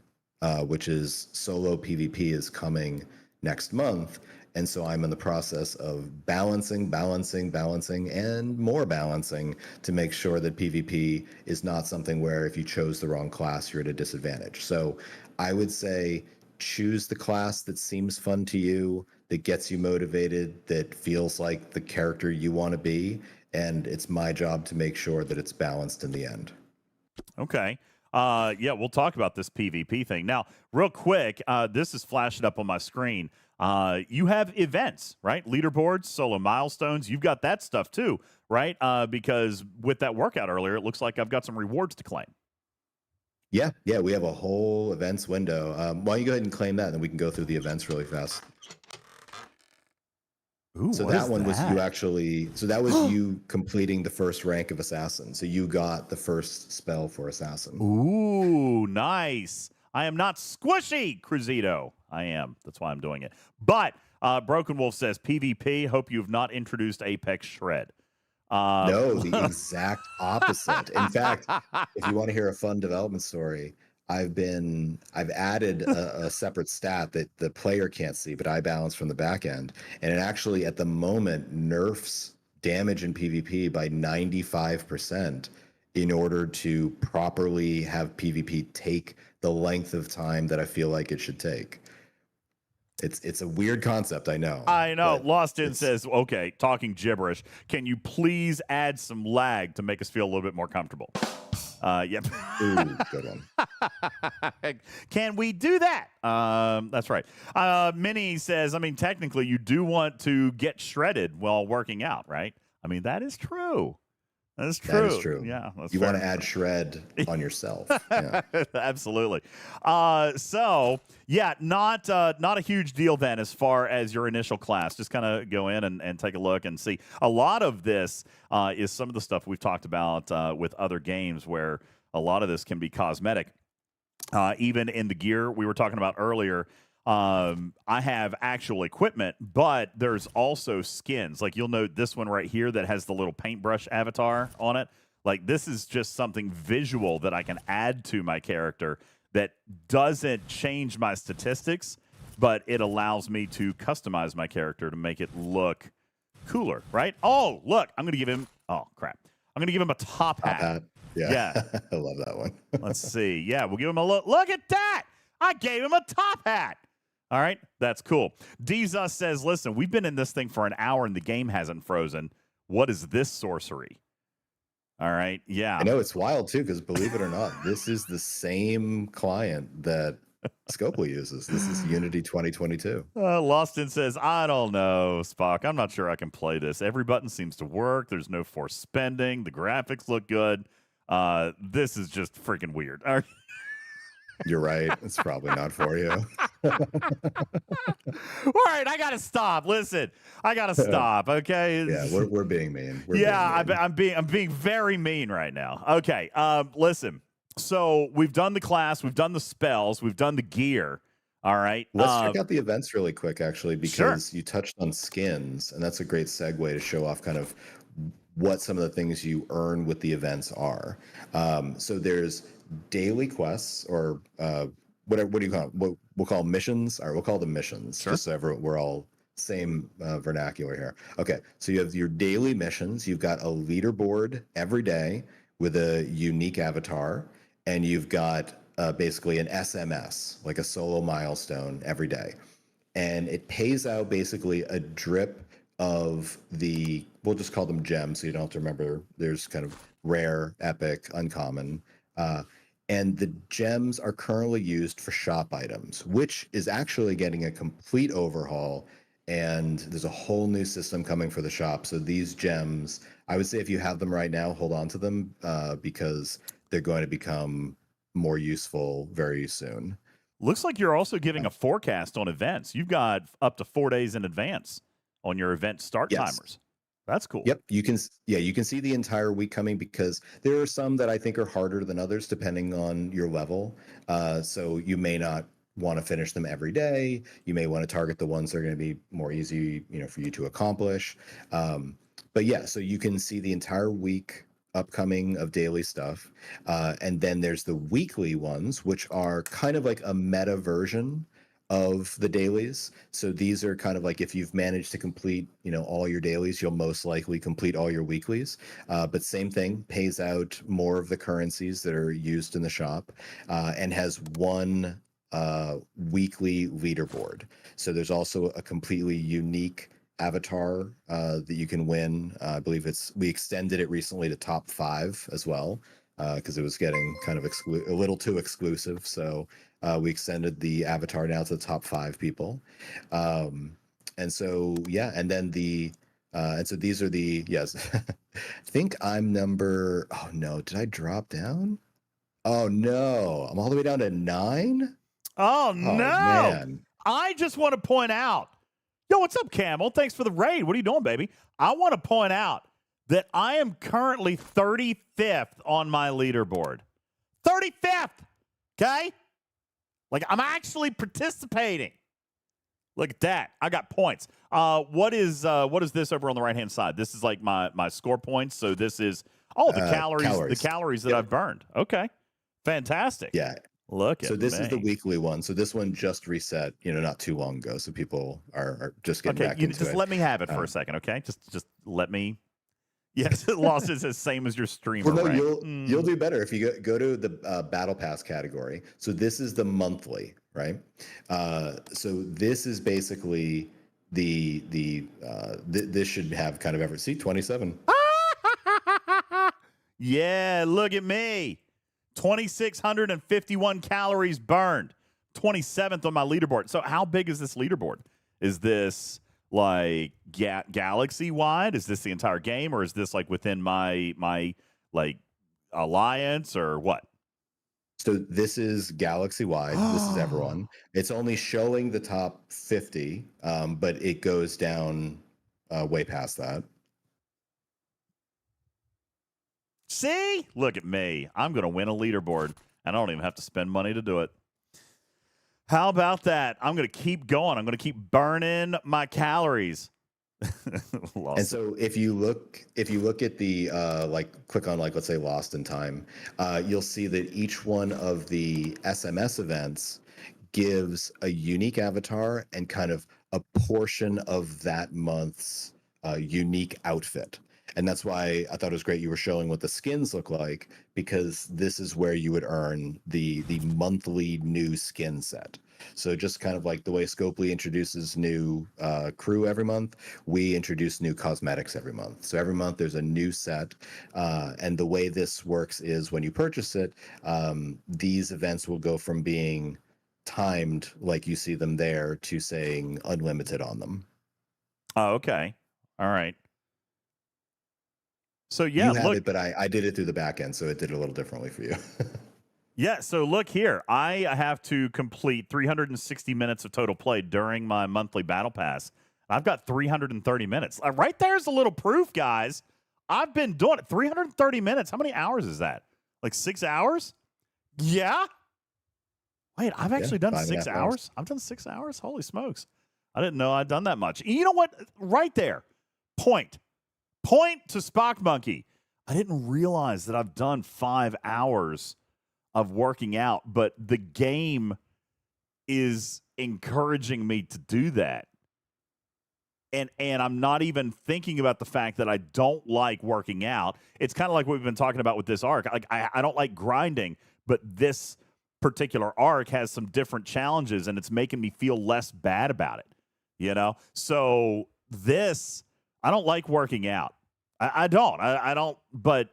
Speaker 2: which is solo PvP, is coming next month. And so I'm in the process of balancing, and more balancing to make sure that PvP is not something where if you chose the wrong class, you're at a disadvantage. So I would say choose the class that seems fun to you, that gets you motivated, that feels like the character you want to be. And it's my job to make sure that it's balanced in the end.
Speaker 1: Okay. Yeah, we'll talk about this PvP thing. Now, real quick, this is flashing up on my screen. You have events, right? Leaderboards, solo milestones. You've got that stuff too, right? Because with that workout earlier, it looks like I've got some rewards to claim.
Speaker 2: Yeah, we have a whole events window. Why don't you go ahead and claim that, and then we can go through the events really fast.
Speaker 1: Ooh,
Speaker 2: so that one was you actually. So that was you completing the first rank of assassin. So you got the first spell for assassin.
Speaker 1: Ooh, nice. I am not squishy, Cruzito. I am. That's why I'm doing it. But Broken Wolf says PvP. Hope you have not introduced Apex Shred.
Speaker 2: No, the exact opposite. In fact, if you want to hear a fun development story, I've added a separate stat that the player can't see, but I balance from the back end. And it actually, at the moment, nerfs damage in PvP by 95% in order to properly have PvP take the length of time that I feel like it should take. It's a weird concept, I know.
Speaker 1: Lost In says, okay, talking gibberish. Can you please add some lag to make us feel a little bit more comfortable? Yep.
Speaker 2: Ooh, good one.
Speaker 1: Can we do that? That's right. Minnie says, I mean, technically, you do want to get shredded while working out, right? I mean, that is true. That is true. Yeah.
Speaker 2: You want to add shred on yourself. Yeah.
Speaker 1: Absolutely. So, yeah, not a huge deal then as far as your initial class. Just kind of go in and take a look and see. A lot of this is some of the stuff we've talked about with other games where a lot of this can be cosmetic. Even in the gear we were talking about earlier, I have actual equipment, but there's also skins. Like you'll note this one right here that has the little paintbrush avatar on it. Like this is just something visual that I can add to my character that doesn't change my statistics, but it allows me to customize my character to make it look cooler, right? Oh, look, I'm going to give him, oh, crap. I'm going to give him a top hat.
Speaker 2: Yeah. I love that one.
Speaker 1: Let's see. Yeah, we'll give him a look. Look at that. I gave him a top hat. All right, that's cool. Dza says, listen, we've been in this thing for an hour and the game hasn't frozen. What is this sorcery? All right, yeah.
Speaker 2: I know it's wild, too, because believe it or not, this is the same client that Scopely uses. This is Unity 2022.
Speaker 1: Loston says, I don't know, Spock. I'm not sure I can play this. Every button seems to work. There's no forced spending. The graphics look good. This is just freaking weird. All right.
Speaker 2: You're right. It's probably not for you.
Speaker 1: All right, I gotta stop. Listen, I gotta stop. Okay.
Speaker 2: Yeah, we're being mean.
Speaker 1: I'm being very mean right now. Okay. Listen. So we've done the class, we've done the spells, we've done the gear. All right.
Speaker 2: Let's check out the events really quick, actually,
Speaker 1: Sure.
Speaker 2: because you touched on skins, and that's a great segue to show off kind of what some of the things you earn with the events are. So there's daily quests, or whatever. What do you call it? What we'll call missions, or we'll call them missions,
Speaker 1: Sure.
Speaker 2: just so we're all same vernacular here. Okay, so you have your daily missions. You've got a leaderboard every day with a unique avatar, and you've got basically an SMS, like a solo milestone every day. And it pays out basically a drip of the, we'll just call them gems so you don't have to remember. There's kind of rare, epic, uncommon. And the gems are currently used for shop items, which is actually getting a complete overhaul. And there's a whole new system coming for the shop. So these gems, I would say if you have them right now, hold on to them because they're going to become more useful very soon.
Speaker 1: Looks like you're also giving a forecast on events. You've got up to 4 days in advance on your event start timers. That's cool.
Speaker 2: Yep, you can see the entire week coming because there are some that I think are harder than others depending on your level. So you may not want to finish them every day. You may want to target the ones that are going to be more easy, for you to accomplish. But yeah, so you can see the entire week upcoming of daily stuff. And then there's the weekly ones, which are kind of like a meta version of the dailies. So these are kind of like if you've managed to complete, all your dailies, you'll most likely complete all your weeklies. But same thing, pays out more of the currencies that are used in the shop, and has one weekly leaderboard. So there's also a completely unique avatar that you can win. I believe we extended it recently to top 5 as well because it was getting kind of a little too exclusive. So we extended the avatar now to the top 5 people. And so and then and so these are yes. I think I'm number. Oh no, did I drop down? Oh no, I'm all the way down to 9.
Speaker 1: Oh no,
Speaker 2: man.
Speaker 1: I just want to point out. Yo, what's up, Camel? Thanks for the raid. What are you doing, baby? I want to point out that I am currently 35th on my leaderboard. 35th. Okay? Like, I'm actually participating. Look at that. I got points. What is this over on the right-hand side? This is like my score points. So this is the calories that I've burned. Okay. Fantastic.
Speaker 2: Yeah.
Speaker 1: Look at
Speaker 2: So this is the weekly one. So this one just reset, not too long ago. So people are just getting back into it.
Speaker 1: Just let me have it for a second, okay? Just let me. Yes, it lost is the same as your streamer.
Speaker 2: Well, no,
Speaker 1: rank.
Speaker 2: you'll do better if you go to the Battle Pass category. So this is the monthly, right? So this is basically this should have kind of see 27.
Speaker 1: Yeah, look at me. 2,651 calories burned. 27th on my leaderboard. So how big is this leaderboard? Is this like galaxy wide? Is this the entire game, or is this like within my like alliance or what?
Speaker 2: So this is galaxy wide. This is everyone. It's only showing the top 50, but it goes down way past that.
Speaker 1: See? Look at me. I'm going to win a leaderboard. I don't even have to spend money to do it. How about that? I'm going to keep going. I'm going to keep burning my calories.
Speaker 2: And so if you look at the click on let's say Lost in Time, you'll see that each one of the SMS events gives a unique avatar and kind of a portion of that month's unique outfit. And that's why I thought it was great you were showing what the skins look like, because this is where you would earn the monthly new skin set. So just kind of like the way Scopely introduces new crew every month, we introduce new cosmetics every month. So every month there's a new set. And the way this works is when you purchase it, these events will go from being timed like you see them there to saying unlimited on them.
Speaker 1: Oh, okay. All right. So
Speaker 2: you have it, but I did it through the back end, so it did it a little differently for you.
Speaker 1: Yeah, so look here. I have to complete 360 minutes of total play during my monthly battle pass. I've got 330 minutes. Right there's a little proof, guys. I've been doing it. 330 minutes. How many hours is that? Like 6 hours? Yeah. Wait, I've actually done 6
Speaker 2: 5.5 hours.
Speaker 1: hours? I've done 6 hours? Holy smokes. I didn't know I'd done that much. You know what? Right there. Point. Point to Spock Monkey. I didn't realize that I've done 5 hours of working out, but the game is encouraging me to do that. And I'm not even thinking about the fact that I don't like working out. It's kind of like what we've been talking about with this arc. Like I don't like grinding, but this particular arc has some different challenges, and it's making me feel less bad about it. You know? So this, I don't like working out. I don't. I don't, but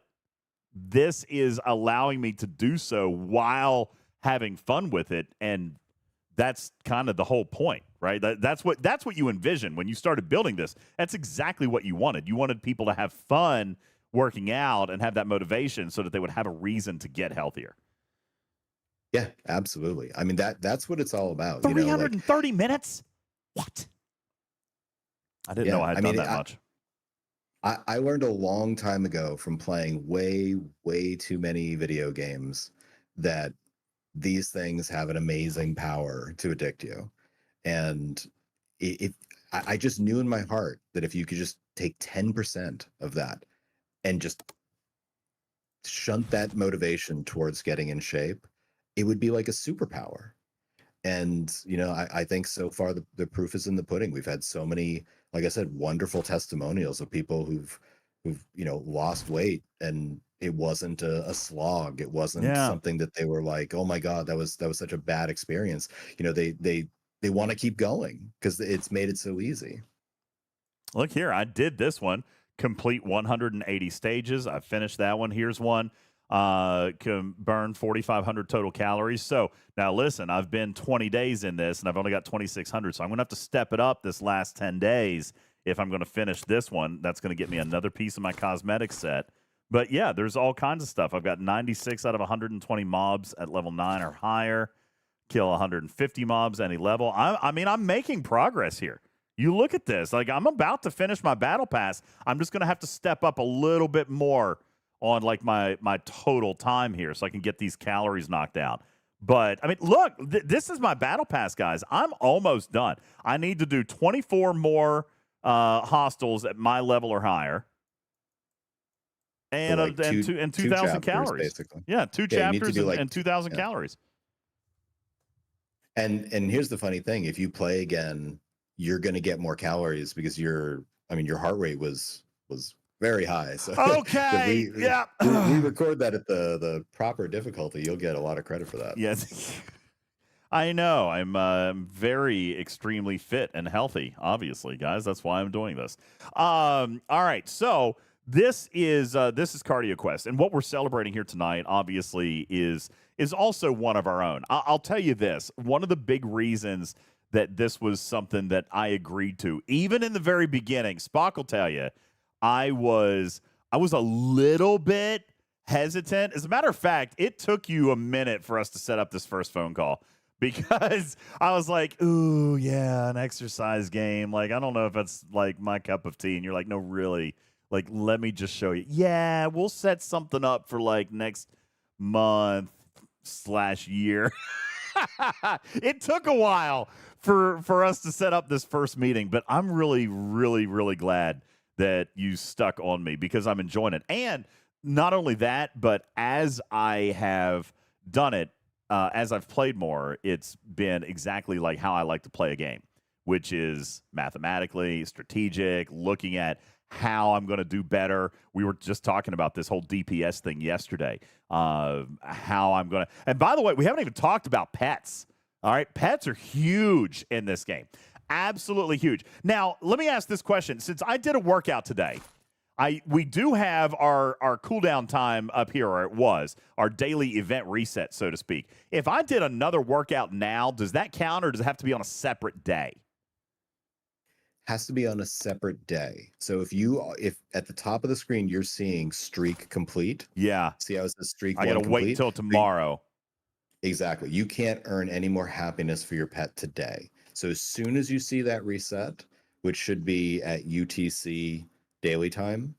Speaker 1: this is allowing me to do so while having fun with it, and that's kind of the whole point, right? That's what you envisioned when you started building this. That's exactly what you wanted. You wanted people to have fun working out and have that motivation so that they would have a reason to get healthier.
Speaker 2: Yeah, absolutely. I mean, that's what it's all about.
Speaker 1: 330 minutes? What? I didn't know I had done that much.
Speaker 2: I learned a long time ago from playing way, way too many video games that these things have an amazing power to addict you. And I just knew in my heart that if you could just take 10% of that and just shunt that motivation towards getting in shape, it would be like a superpower. And, I think so far the proof is in the pudding. We've had so many, like I said, wonderful testimonials of people who've lost weight, and it wasn't a slog. It wasn't something that they were like, oh my God, that was such a bad experience. They want to keep going because it's made it so easy.
Speaker 1: Look here, I did this one. Complete 180 stages. I finished that one. Here's one. Can burn 4,500 total calories. So now listen, I've been 20 days in this and I've only got 2,600. So I'm going to have to step it up this last 10 days if I'm going to finish this one. That's going to get me another piece of my cosmetic set. But yeah, there's all kinds of stuff. I've got 96 out of 120 mobs at level 9 or higher. Kill 150 mobs any level. I mean, I'm making progress here. You look at this. Like, I'm about to finish my battle pass. I'm just going to have to step up a little bit more on like my total time here so I can get these calories knocked out. But I mean, look, this is my battle pass, guys. I'm almost done. I need to do 24 more hostels at my level or higher. And,
Speaker 2: like
Speaker 1: 2,000 calories.
Speaker 2: Basically.
Speaker 1: Yeah, two chapters and 2,000 calories.
Speaker 2: And here's the funny thing. If you play again, you're going to get more calories because your heart rate was very high. So
Speaker 1: okay,
Speaker 2: we record that at the proper difficulty. You'll get a lot of credit for that.
Speaker 1: Yes, I know. I'm very extremely fit and healthy. Obviously, guys, that's why I'm doing this. All right, so this is Cardio Quest, and what we're celebrating here tonight, obviously, is also one of our own. I'll tell you this: one of the big reasons that this was something that I agreed to, even in the very beginning, Spock will tell you. I was a little bit hesitant. As a matter of fact, it took you a minute for us to set up this first phone call because I was like, ooh, yeah, an exercise game. Like, I don't know if that's like my cup of tea. And you're like, no, really? Like, let me just show you. Yeah, we'll set something up for like next month/year. It took a while for us to set up this first meeting, but I'm really, really, really glad that you stuck on me because I'm enjoying it. And not only that, but as I have done it, as I've played more, it's been exactly like how I like to play a game, which is mathematically, strategic, looking at how I'm going to do better. We were just talking about this whole DPS thing yesterday, how I'm going to. And by the way, we haven't even talked about pets. All right, pets are huge in this game. Absolutely huge. Now, let me ask this question. Since I did a workout today, we do have our cooldown time up here, or it was, our daily event reset, so to speak. If I did another workout now, does that count, or does it have to be on a separate day?
Speaker 2: Has to be on a separate day. So if at the top of the screen you're seeing streak complete.
Speaker 1: Yeah.
Speaker 2: See how it says streak
Speaker 1: I got to wait till tomorrow.
Speaker 2: Exactly. You can't earn any more happiness for your pet today. So as soon as you see that reset, which should be at UTC daily time,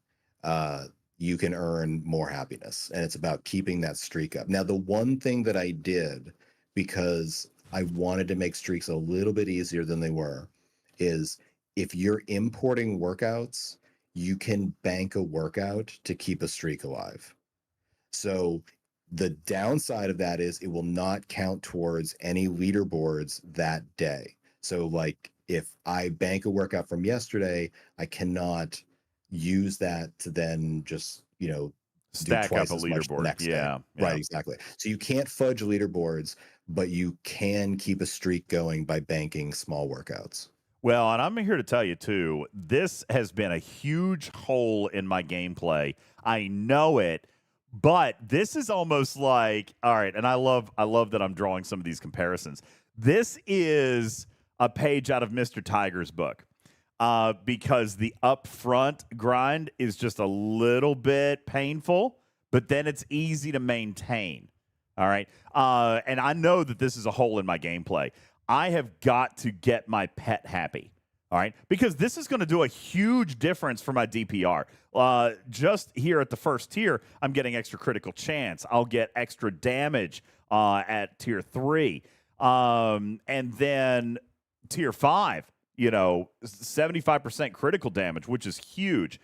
Speaker 2: you can earn more happiness. And it's about keeping that streak up. Now, the one thing that I did because I wanted to make streaks a little bit easier than they were, is if you're importing workouts, you can bank a workout to keep a streak alive. So the downside of that is it will not count towards any leaderboards that day. So like if I bank a workout from yesterday, I cannot use that to then just, do
Speaker 1: Stack
Speaker 2: twice
Speaker 1: up a
Speaker 2: as much the
Speaker 1: leaderboard.
Speaker 2: next day.
Speaker 1: Yeah.
Speaker 2: Right, exactly. So you can't fudge leaderboards, but you can keep a streak going by banking small workouts.
Speaker 1: Well, and I'm here to tell you too, this has been a huge hole in my gameplay. I know it, but this is almost like, all right, and I love that I'm drawing some of these comparisons. This is a page out of Mr. Tiger's book. Because the upfront grind is just a little bit painful, but then it's easy to maintain. All right. And I know that this is a hole in my gameplay. I have got to get my pet happy. All right. Because this is going to do a huge difference for my DPR. Just here at the first tier, I'm getting extra critical chance. I'll get extra damage at tier 3. And then tier 5, 75% critical damage, which is huge.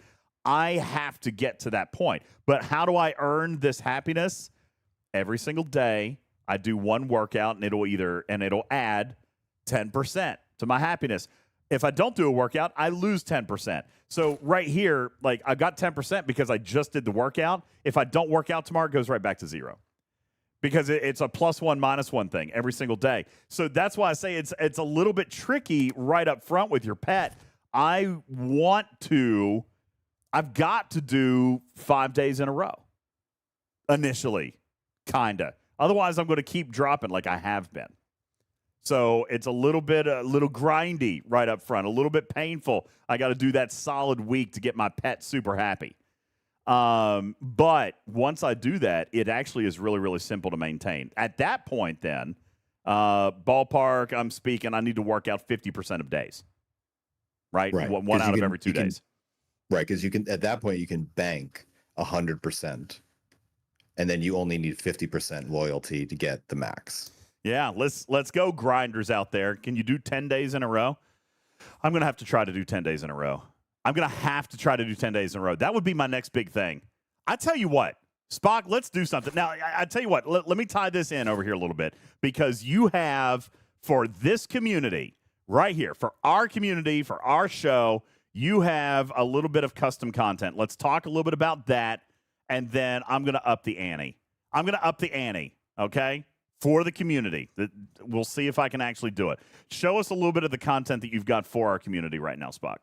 Speaker 1: I have to get to that point. But how do I earn this happiness? Every single day, I do one workout, and it'll add 10% to my happiness. If I don't do a workout, I lose 10%. So right here, like I got 10% because I just did the workout. If I don't work out tomorrow, it goes right back to 0. Because it's a +1, -1 thing every single day. So that's why I say it's a little bit tricky right up front with your pet. I've got to do 5 days in a row initially, kind of. Otherwise, I'm going to keep dropping like I have been. So it's a little grindy right up front, a little bit painful. I got to do that solid week to get my pet super happy. But once I do that, it actually is really, really simple to maintain. At that point, then, ballpark, I'm speaking, I need to work out 50% of days. Right? One out of every 2 days.
Speaker 2: Right, because you can, at that point, you can bank 100%. And then you only need 50% loyalty to get the max.
Speaker 1: Yeah, let's go, grinders out there. Can you do 10 days in a row? I'm going to have to try to do 10 days in a row. I'm going to have to try to do 10 days in a row. That would be my next big thing. I tell you what, Spock, let's do something. Now, I tell you what, let me tie this in over here a little bit, because you have, for this community right here, for our community, for our show, you have a little bit of custom content. Let's talk a little bit about that, and then I'm going to up the ante. Okay? For the community. We'll see if I can actually do it. Show us a little bit of the content that you've got for our community right now, Spock.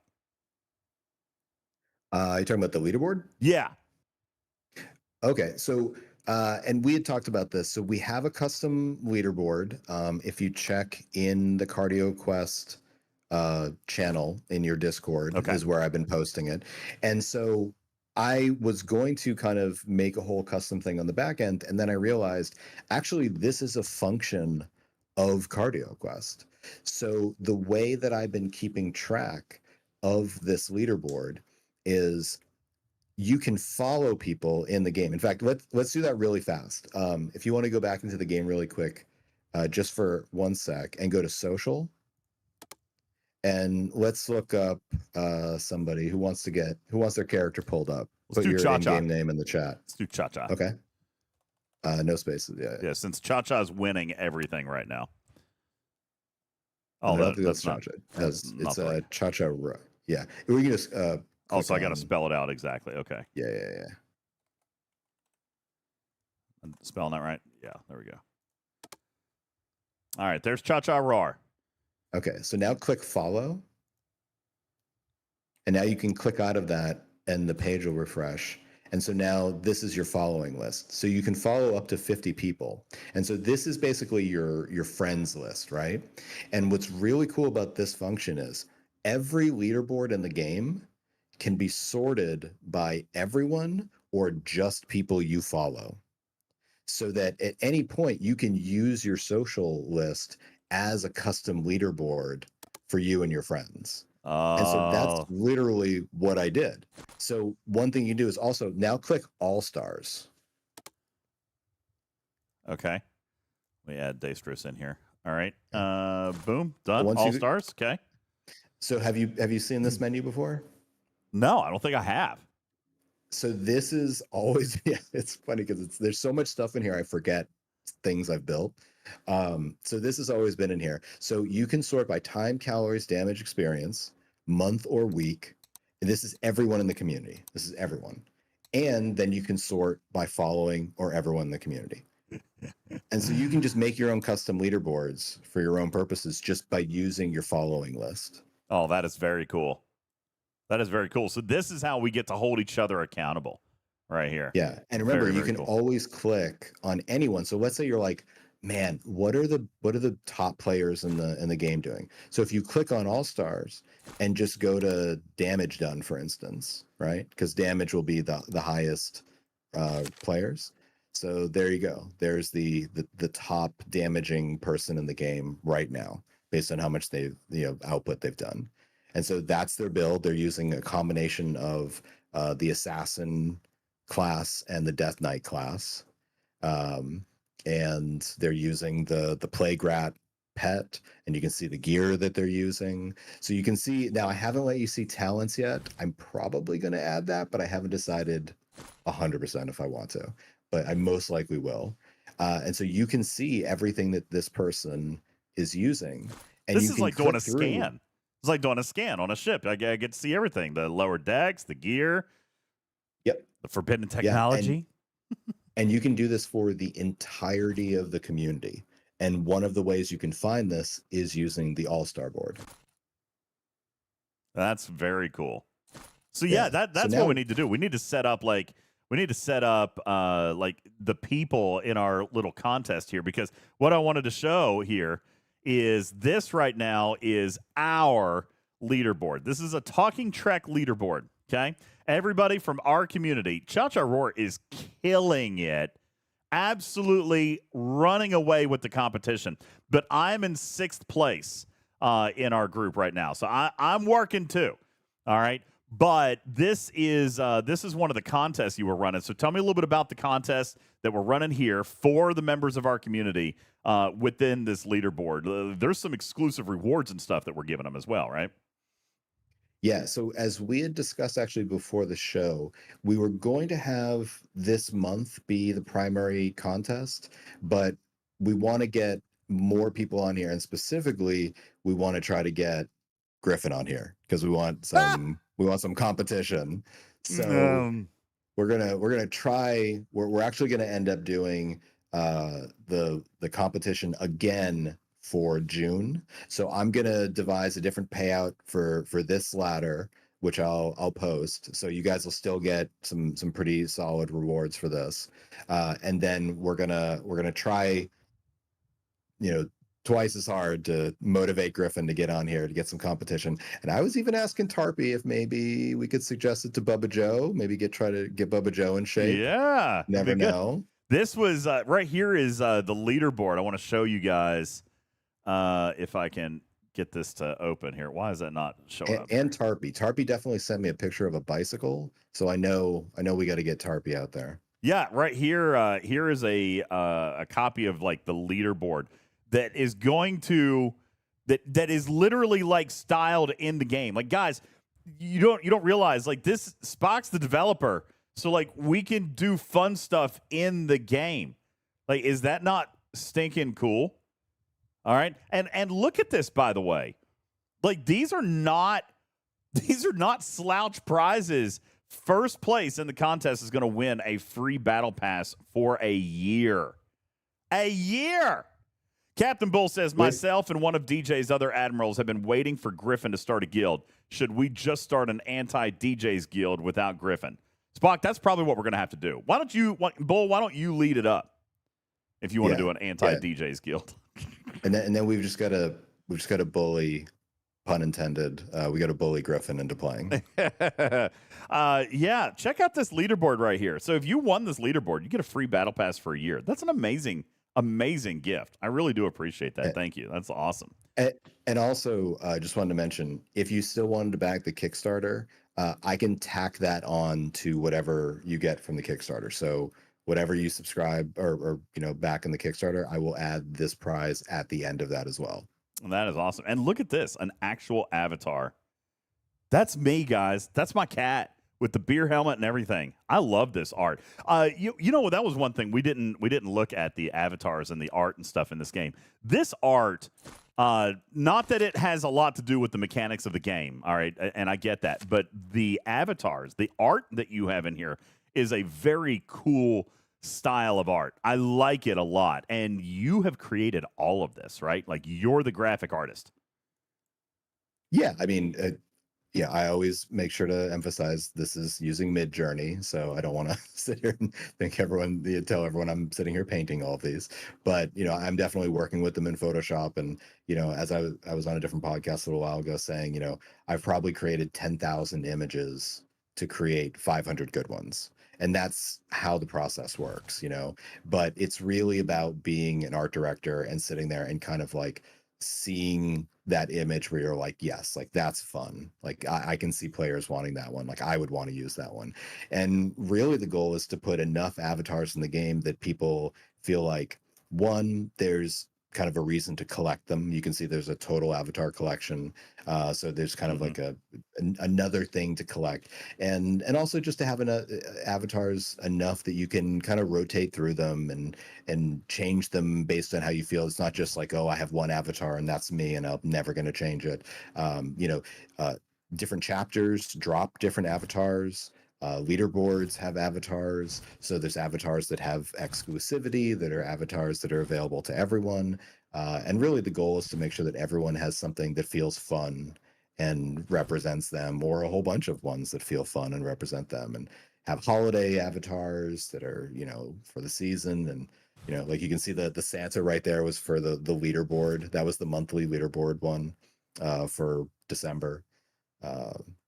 Speaker 2: You're talking about the leaderboard?
Speaker 1: Yeah.
Speaker 2: Okay, so and we had talked about this. So we have a custom leaderboard. If you check in the Cardio Quest channel in your Discord, is where I've been posting it. And so I was going to kind of make a whole custom thing on the back end, and then I realized actually this is a function of Cardio Quest. So the way that I've been keeping track of this leaderboard is you can follow people in the game. In fact, let's do that really fast. If you want to go back into the game really quick, just for 1 sec, and go to social, and let's look up somebody who wants their character pulled up.
Speaker 1: Let's
Speaker 2: Put
Speaker 1: do
Speaker 2: your
Speaker 1: Cha-Cha.
Speaker 2: in-game name in the chat.
Speaker 1: Let's do Cha-Cha.
Speaker 2: Okay. No spaces.
Speaker 1: Yeah, since Cha-Cha is winning everything right now.
Speaker 2: Oh, that's Cha-Cha. It's a Cha-Cha. Yeah. We can just
Speaker 1: also, I got to spell it out exactly. Okay.
Speaker 2: Yeah.
Speaker 1: I'm spelling that right? Yeah, there we go. All right, there's Cha-Cha Roar.
Speaker 2: Okay, so now click follow. And now you can click out of that and the page will refresh. And so now this is your following list. So you can follow up to 50 people. And so this is basically your friends list, right? And what's really cool about this function is every leaderboard in the game can be sorted by everyone or just people you follow. So that at any point you can use your social list as a custom leaderboard for you and your friends. And so that's literally what I did. So one thing you do is also now click all stars.
Speaker 1: Okay. We add Daystros in here. All right. Boom. Done.
Speaker 2: Once
Speaker 1: All
Speaker 2: you-
Speaker 1: stars. Okay.
Speaker 2: So have you seen this menu before?
Speaker 1: No, I don't think I have.
Speaker 2: So this is always yeah, it's funny because there's so much stuff in here I forget things I've built. So this has always been in here. So you can sort by time, calories, damage, experience, month or week. And this is everyone in the community. This is everyone. And then you can sort by following or everyone in the community. And so you can just make your own custom leaderboards for your own purposes just by using your following list.
Speaker 1: Oh, that is very cool. That is very cool. So this is how we get to hold each other accountable right here.
Speaker 2: Yeah. And remember,
Speaker 1: Very,
Speaker 2: you
Speaker 1: very
Speaker 2: can
Speaker 1: cool.
Speaker 2: always click on anyone. So let's say you're like, man, what are the top players in the game doing? So if you click on All Stars and just go to damage done, for instance, right? Because damage will be the highest players. So there you go. There's the top damaging person in the game right now, based on how much they've output they've done. And so that's their build. They're using a combination of the assassin class and the Death Knight class. And they're using the Plague Rat pet, and you can see the gear that they're using. So you can see now, I haven't let you see talents yet. I'm probably going to add that, but I haven't decided 100% if I want to, but I most likely will. And so you can see everything that this person is using. And
Speaker 1: This
Speaker 2: you
Speaker 1: is
Speaker 2: can
Speaker 1: like doing a
Speaker 2: click through.
Speaker 1: scan. It's like doing a scan on a ship. I get to see everything: the lower decks, the gear.
Speaker 2: Yep.
Speaker 1: The forbidden
Speaker 2: Yeah,
Speaker 1: technology.
Speaker 2: and you can do this for the entirety of the community. And one of the ways you can find this is using the All-Star board.
Speaker 1: That's very cool. So
Speaker 2: Yeah.
Speaker 1: yeah, that's
Speaker 2: So
Speaker 1: what we
Speaker 2: now-
Speaker 1: need to do. We need to set up like the people in our little contest here, because what I wanted to show here is this right now is our leaderboard. This is a Talking Trek leaderboard. Okay. Everybody from our community, Cha-Cha Roar is killing it. Absolutely running away with the competition. But I'm in 6th place in our group right now. So I'm working too. All right. But this is one of the contests you were running. So tell me a little bit about the contest that we're running here for the members of our community within this leaderboard. There's some exclusive rewards and stuff that we're giving them as well, right?
Speaker 2: Yeah, so as we had discussed actually before the show, we were going to have this month be the primary contest, but we want to get more people on here, and specifically, we want to try to get Griffin on here because we want some competition. So we're gonna try. We're actually gonna end up doing the competition again for June. So I'm gonna devise a different payout for this ladder, which I'll post. So you guys will still get some pretty solid rewards for this. And then we're gonna try, twice as hard to motivate Griffin to get on here to get some competition. And I was even asking Tarpy if maybe we could suggest it to Bubba Joe, maybe try to get Bubba Joe in shape.
Speaker 1: Yeah.
Speaker 2: Never know.
Speaker 1: This was right here is the leaderboard. I want to show you guys if I can get this to open here. Why is that not showing up?
Speaker 2: And Tarpy. Tarpy definitely sent me a picture of a bicycle. So I know we got to get Tarpy out there.
Speaker 1: Yeah, right here. Here is a copy of like the leaderboard that is going to that is literally like styled in the game. Like, guys, you don't realize like this. Spock's the developer, so like we can do fun stuff in the game. Like, is that not stinking cool? All right, and look at this, by the way. Like, these are not slouch prizes. First place in the contest is going to win a free battle pass for a year. A year. Captain Bull says, myself and one of DJ's other admirals have been waiting for Griffin to start a guild. Should we just start an anti-DJ's guild without Griffin? Spock, that's probably what we're going to have to do. Bull, why don't you lead it up if you want to do an anti-DJ's guild?
Speaker 2: And then we've just got to bully, pun intended. We got to bully Griffin into playing.
Speaker 1: Yeah, check out this leaderboard right here. So if you won this leaderboard, you get a free battle pass for a year. That's an amazing gift. I really do appreciate that. Thank you. That's awesome.
Speaker 2: And also, just wanted to mention, if you still wanted to back the Kickstarter, I can tack that on to whatever you get from the Kickstarter. So whatever you subscribe or back in the Kickstarter, I will add this prize at the end of that as well.
Speaker 1: And that is awesome. And look at this, an actual avatar. That's me, guys. That's my cat with the beer helmet and everything. I love this art. You know, that was one thing we didn't look at the avatars and the art and stuff in this game. This art, not that it has a lot to do with the mechanics of the game, all right, and I get that, but the avatars, the art that you have in here is a very cool style of art. I like it a lot, and you have created all of this, right? Like you're the graphic artist.
Speaker 2: Yeah, I mean, yeah, I always make sure to emphasize this is using Mid-Journey, so I don't want to sit here and tell everyone I'm sitting here painting all of these. But I'm definitely working with them in Photoshop, and as I was on a different podcast a little while ago saying, I've probably created 10,000 images to create 500 good ones. And that's how the process works, but it's really about being an art director and sitting there and kind of like seeing that image where you're like, yes, like that's fun. Like I can see players wanting that one. Like I would want to use that one. And really the goal is to put enough avatars in the game that people feel like, one, there's kind of a reason to collect them. You can see there's a total avatar collection. So there's kind of like another thing to collect, and also just to have avatars enough that you can kind of rotate through them and change them based on how you feel. It's not just like, oh, I have one avatar and that's me and I'm never going to change it. Different chapters drop different avatars. Leaderboards have avatars. So there's avatars that have exclusivity, that are avatars that are available to everyone. And really the goal is to make sure that everyone has something that feels fun and represents them, or a whole bunch of ones that feel fun and represent them, and have holiday avatars that are, for the season. And, like you can see the Santa right there was for the leaderboard. That was the monthly leaderboard one for December.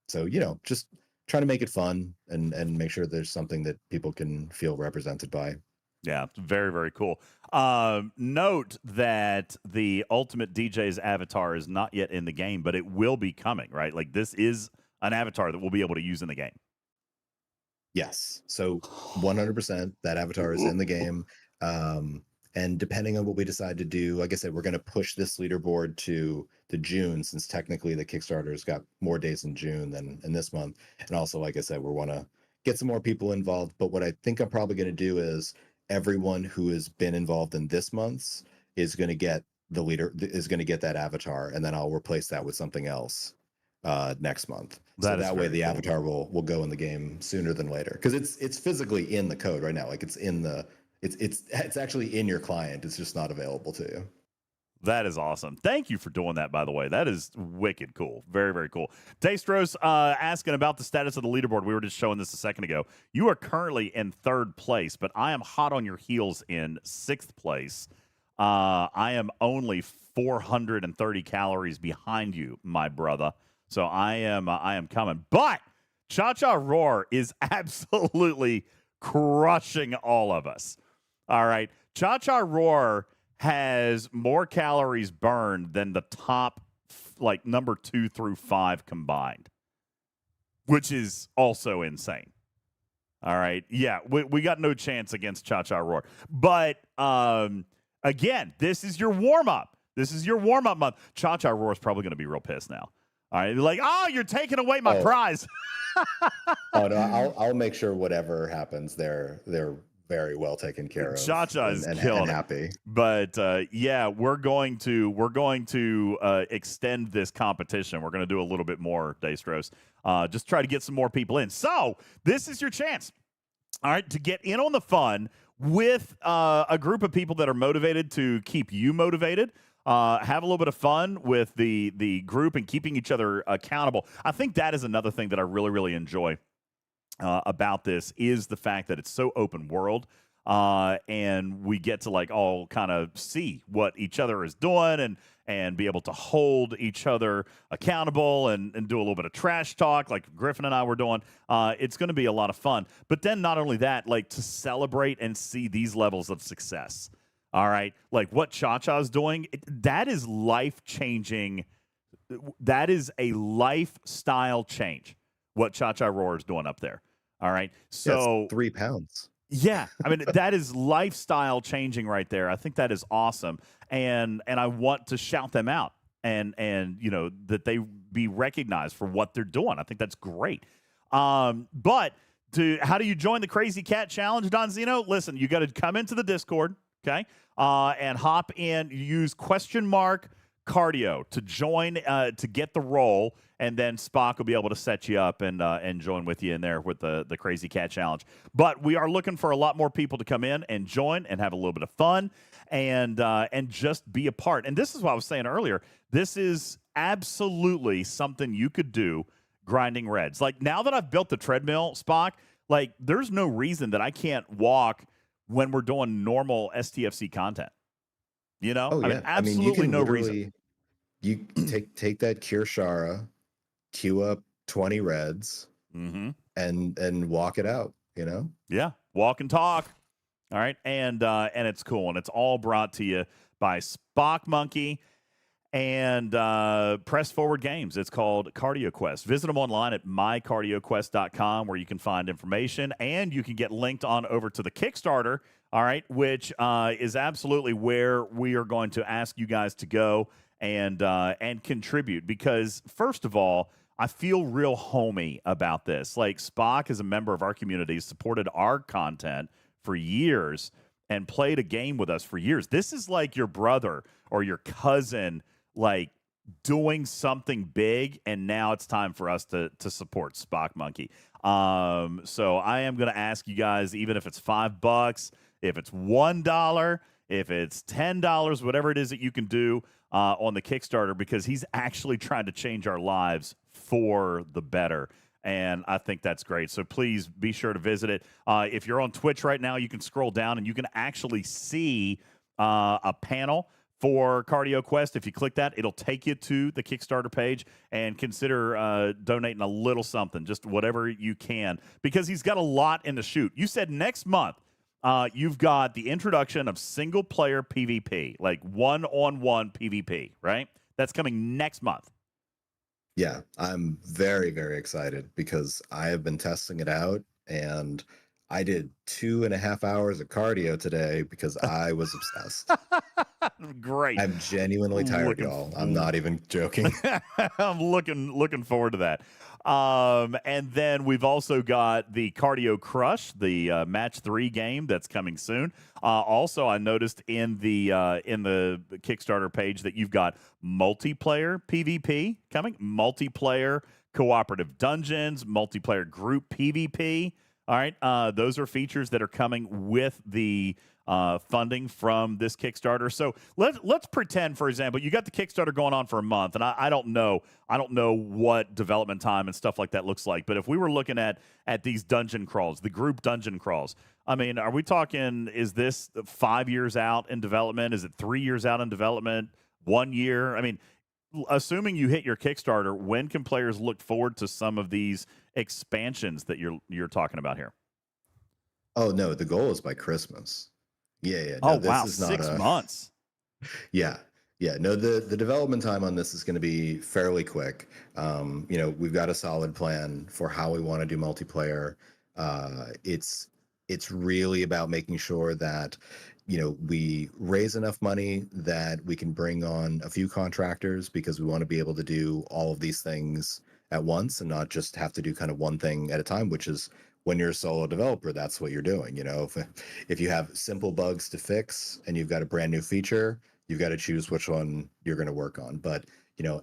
Speaker 2: So, just trying to make it fun and make sure there's something that people can feel represented by.
Speaker 1: Yeah, very, very cool. Note that the UltimatDJz avatar is not yet in the game, but it will be coming, right? Like this is an avatar that we'll be able to use in the game.
Speaker 2: Yes. So 100% that avatar is in the game. And depending on what we decide to do, like I said, we're going to push this leaderboard to June, since technically the Kickstarter's got more days in June than in this month. And also, like I said, we want to get some more people involved. But what I think I'm probably going to do is everyone who has been involved in this month's is going to get that avatar, and then I'll replace that with something else next month. So that way the avatar will go in the game sooner than later, because it's physically in the code right now. Like it's actually in your client. It's just not available to you.
Speaker 1: That is awesome. Thank you for doing that, by the way. That is wicked cool. Very, very cool. Dastros asking about the status of the leaderboard. We were just showing this a second ago. You are currently in 3rd place, but I am hot on your heels in 6th place. I am only 430 calories behind you, my brother. So I am coming. But Cha-Cha Roar is absolutely crushing all of us. All right. Cha-Cha Roar has more calories burned than the top, like, number 2 through 5 combined, which is also insane. All right. Yeah, we got no chance against Cha-Cha Roar. But, again, this is your warm-up. This is your warm-up month. Cha-Cha Roar is probably going to be real pissed now. All right. Like, oh, you're taking away my prize.
Speaker 2: Oh, no, I'll make sure whatever happens, they're very well taken care of.
Speaker 1: Cha-Cha is killing
Speaker 2: and happy.
Speaker 1: But yeah, we're going to extend this competition. We're going to do a little bit more, Dastros. Just try to get some more people in. So this is your chance, all right, to get in on the fun with a group of people that are motivated to keep you motivated. Have a little bit of fun with the group and keeping each other accountable. I think that is another thing that I really, really enjoy about this, is the fact that it's so open world, and we get to like all kind of see what each other is doing and be able to hold each other accountable and do a little bit of trash talk like Griffin and I were doing. It's going to be a lot of fun. But then not only that, like to celebrate and see these levels of success. All right, like what Cha-Cha is doing, that is life-changing. That is a lifestyle change, what Cha-Cha Roar is doing up there. All right, so
Speaker 2: yeah, 3 pounds.
Speaker 1: Yeah, I mean that is lifestyle changing right there. I think that is awesome, and I want to shout them out and you know that they be recognized for what they're doing. I think that's great. But how do you join the Crazy Cat Challenge, Don Zeno? Listen, you got to come into the Discord, okay, and hop in. Use !cardio to join to get the role, and then Spock will be able to set you up and join with you in there with the Crazy Cat Challenge. But we are looking for a lot more people to come in and join and have a little bit of fun and just be a part. And this is what I was saying earlier. This is absolutely something you could do grinding reds. Like now that I've built the treadmill, Spock, like there's no reason that I can't walk when we're doing normal STFC content. You know,
Speaker 2: Oh
Speaker 1: I mean,
Speaker 2: yeah, I mean you
Speaker 1: absolutely
Speaker 2: can
Speaker 1: no reason.
Speaker 2: you take that Kirshara, queue up 20 reds,
Speaker 1: Mm-hmm.
Speaker 2: and walk it out. You know.
Speaker 1: Yeah, walk and talk. All right, and it's cool, and it's all brought to you by Spock Monkey and Press Forward Games. It's called Cardio Quest. Visit them online at mycardioquest.com where you can find information, and you can get linked on over to the Kickstarter, all right, which is absolutely where we are going to ask you guys to go and contribute because, first of all, I feel real homey about this. Like Spock is a member of our community, supported our content for years and played a game with us for years. This is like your brother or your cousin like doing something big, and now it's time for us to support Spock Monkey. So I am going to ask you guys, even if it's $5, if it's $1, if it's $10, whatever it is that you can do on the Kickstarter, because he's actually trying to change our lives for the better. And I think that's great. So please be sure to visit it. If you're on Twitch right now, you can scroll down and you can actually see a panel for Cardio Quest. If you click that, it'll take you to the Kickstarter page, and consider donating a little something, just whatever you can, because he's got a lot in the chute. You said next month you've got the introduction of single player PvP, like one-on-one PvP, right? That's coming next month.
Speaker 2: Yeah, I'm very, very excited because I have been testing it out, and I did 2.5 hours of cardio today because I was obsessed.
Speaker 1: Great.
Speaker 2: I'm genuinely tired, y'all. I'm not even joking.
Speaker 1: I'm looking forward to that. And then we've also got the Cardio Crush, the Match 3 game that's coming soon. Also, I noticed in the Kickstarter page that you've got multiplayer PvP coming, multiplayer cooperative dungeons, multiplayer group PvP. All right, those are features that are coming with the funding from this Kickstarter. So let's pretend, for example, you got the Kickstarter going on for a month, and I don't know what development time and stuff like that looks like. But if we were looking at these dungeon crawls, the group dungeon crawls, I mean, are we talking? Is this 5 years out in development? Is it 3 years out in development? 1 year? I mean, assuming you hit your Kickstarter, when can players look forward to some of these expansions that you're talking about here?
Speaker 2: Oh no, the goal is by Christmas. Yeah.
Speaker 1: Oh
Speaker 2: No, this
Speaker 1: wow,
Speaker 2: is not
Speaker 1: 6 months.
Speaker 2: Yeah. No, the development time on this is going to be fairly quick. We've got a solid plan for how we want to do multiplayer. It's really about making sure that we raise enough money that we can bring on a few contractors, because we want to be able to do all of these things at once and not just have to do kind of one thing at a time, which is when you're a solo developer, that's what you're doing. If you have simple bugs to fix and you've got a brand new feature, you've got to choose which one you're going to work on. But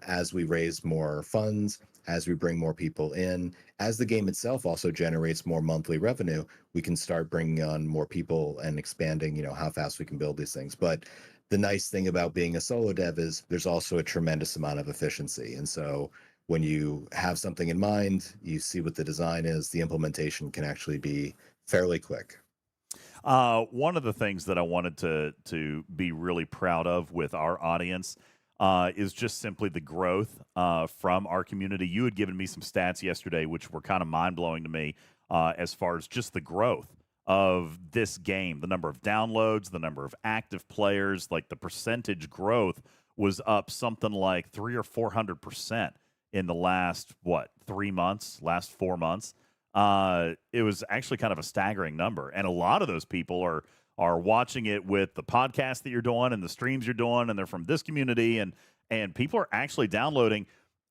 Speaker 2: as we raise more funds, as we bring more people in, as the game itself also generates more monthly revenue, we can start bringing on more people and expanding how fast we can build these things. But the nice thing about being a solo dev is there's also a tremendous amount of efficiency. And so when you have something in mind, you see what the design is, the implementation can actually be fairly quick.
Speaker 1: One of the things that I wanted to be really proud of with our audience is just simply the growth from our community. You had given me some stats yesterday, which were kind of mind-blowing to me as far as just the growth of this game, the number of downloads, the number of active players, like the percentage growth was up something like 300 or 400% in the last 3 months, last 4 months. it was actually kind of a staggering number. And a lot of those people are watching it with the podcast that you're doing and the streams you're doing, and they're from this community, and people are actually downloading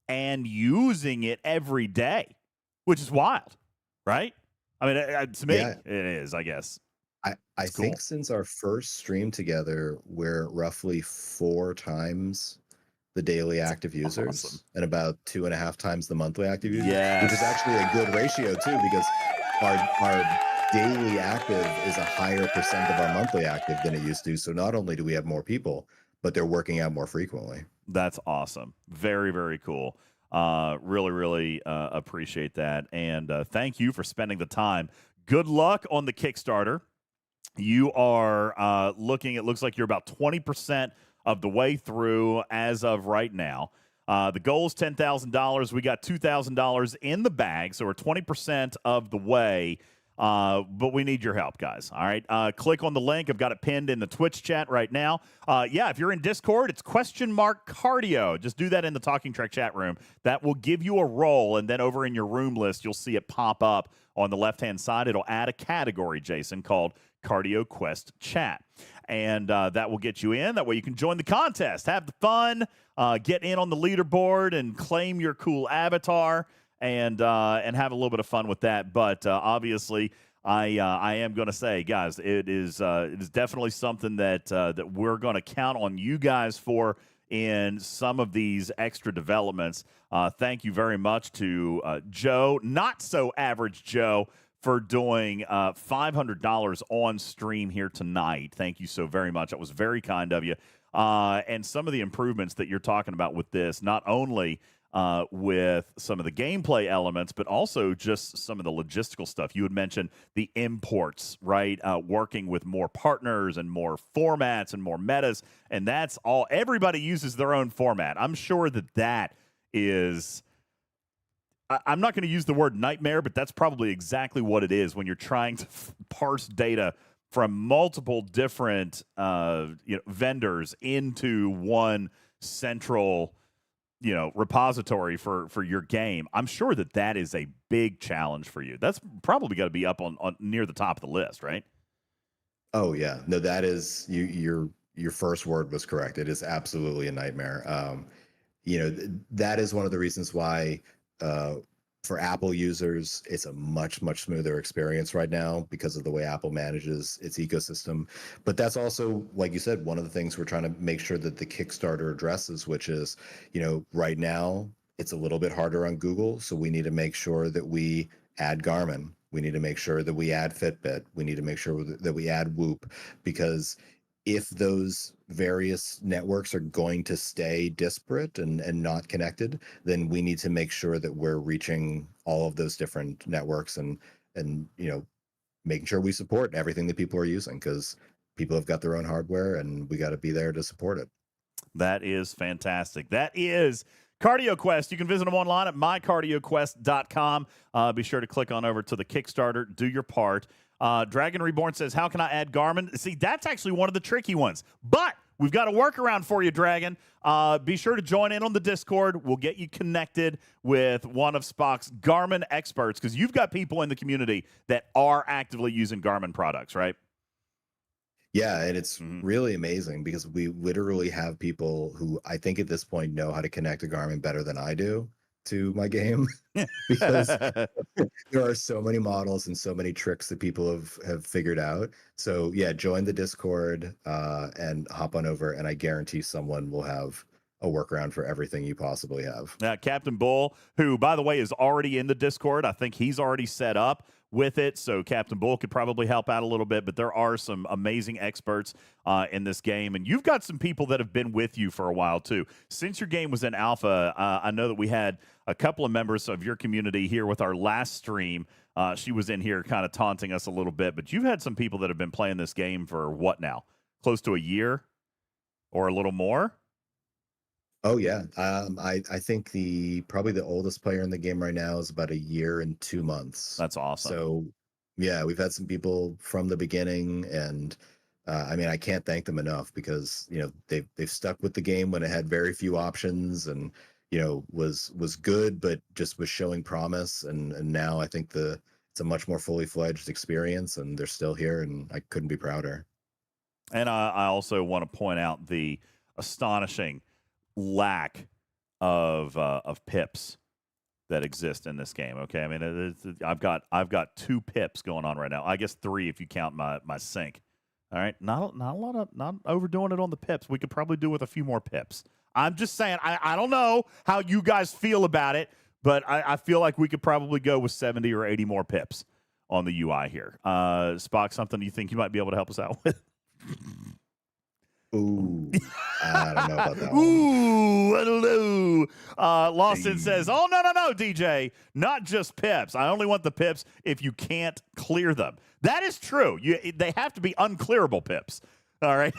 Speaker 1: and using it every day, which is wild, right? I mean, to me,
Speaker 2: Yeah,
Speaker 1: it is, I guess.
Speaker 2: I
Speaker 1: It's cool.
Speaker 2: think since our first stream together, we're roughly 4 times the daily active
Speaker 1: Awesome.
Speaker 2: users and about 2.5 times the monthly active users, which is
Speaker 1: Yes.
Speaker 2: actually a good ratio too, because our daily active is a higher percent of our monthly active than it used to. So not only do we have more people, but they're working out more frequently.
Speaker 1: That's awesome. Very, very cool. Really, really appreciate that. And thank you for spending the time. Good luck on the Kickstarter. You are looking, it looks like you're about 20% of the way through as of right now. The goal is $10,000. We got $2,000 in the bag, so we're 20% of the way. But we need your help, guys. All right. Click on the link. I've got it pinned in the Twitch chat right now. Yeah, if you're in Discord, it's !cardio. Just do that in the Talking Track chat room. That will give you a role, and then over in your room list, you'll see it pop up on the left-hand side. It'll add a category, Jason, called Cardio Quest Chat. And that will get you in. That way you can join the contest, have the fun, get in on the leaderboard, and claim your cool avatar. And have a little bit of fun with that. But obviously, I am going to say, guys, it is definitely something that that we're going to count on you guys for in some of these extra developments. Thank you very much to Joe, not so average Joe, for doing $500 on stream here tonight. Thank you so very much. That was very kind of you. And some of the improvements that you're talking about with this, not only with some of the gameplay elements, but also just some of the logistical stuff. You had mentioned the imports, right? Working with more partners and more formats and more metas. And that's all. Everybody uses their own format. I'm sure that is, I'm not going to use the word nightmare, but that's probably exactly what it is when you're trying to parse data from multiple different vendors into one central repository for your game. I'm sure that is a big challenge for you. That's probably got to be up on near the top of the list, right?
Speaker 2: Oh yeah, no, that is your first word was correct. It is absolutely a nightmare. That is one of the reasons why for Apple users, it's a much smoother experience right now because of the way Apple manages its ecosystem. But that's also, like you said, one of the things we're trying to make sure that the Kickstarter addresses, which is, right now it's a little bit harder on Google. So we need to make sure that we add Garmin. We need to make sure that we add Fitbit. We need to make sure that we add Whoop, because if those various networks are going to stay disparate and not connected, then we need to make sure that we're reaching all of those different networks and making sure we support everything that people are using, because people have got their own hardware and we got to be there to support it.
Speaker 1: That is fantastic. That is Cardio Quest. You can visit them online at mycardioquest.com. Be sure to click on over to the Kickstarter. Do your part. Dragon Reborn says, how can I add Garmin? See, that's actually one of the tricky ones. But we've got a workaround for you, Dragon. Be sure to join in on the Discord. We'll get you connected with one of Spock's Garmin experts, because you've got people in the community that are actively using Garmin products, right?
Speaker 2: Yeah, and it's really amazing because we literally have people who I think at this point know how to connect to Garmin better than I do to my game, because there are so many models and so many tricks that people have figured out. So yeah, join the Discord and hop on over, and I guarantee someone will have a workaround for everything you possibly have.
Speaker 1: Captain Bull, who, by the way, is already in the Discord. I think he's already set up with it, so Captain Bull could probably help out a little bit, but there are some amazing experts in this game, and you've got some people that have been with you for a while, too. Since your game was in alpha, I know that we had a couple of members of your community here with our last stream. She was in here kind of taunting us a little bit, but you've had some people that have been playing this game for what now? Close to a year or a little more?
Speaker 2: Oh yeah, I think probably the oldest player in the game right now is about 1 year and 2 months.
Speaker 1: That's awesome.
Speaker 2: So yeah, we've had some people from the beginning, and I mean, I can't thank them enough, because they've stuck with the game when it had very few options, and was good, but just was showing promise. And now I think the it's a much more fully fledged experience, and they're still here, and I couldn't be prouder.
Speaker 1: And I also want to point out the astonishing lack of pips that exist in this game. Okay, I mean, I've got 2 pips going on right now. I guess 3 if you count my sync. All right, not a lot of, not overdoing it on the pips. We could probably do with a few more pips. I'm just saying, I don't know how you guys feel about it, but I feel like we could probably go with 70 or 80 more pips on the UI here. Spock, something you think you might be able to help us out with?
Speaker 2: Ooh, I don't know about that one.
Speaker 1: Ooh, I don't know. Lawson says, oh, no, DJ. Not just pips. I only want the pips if you can't clear them. That is true. They have to be unclearable pips. All right.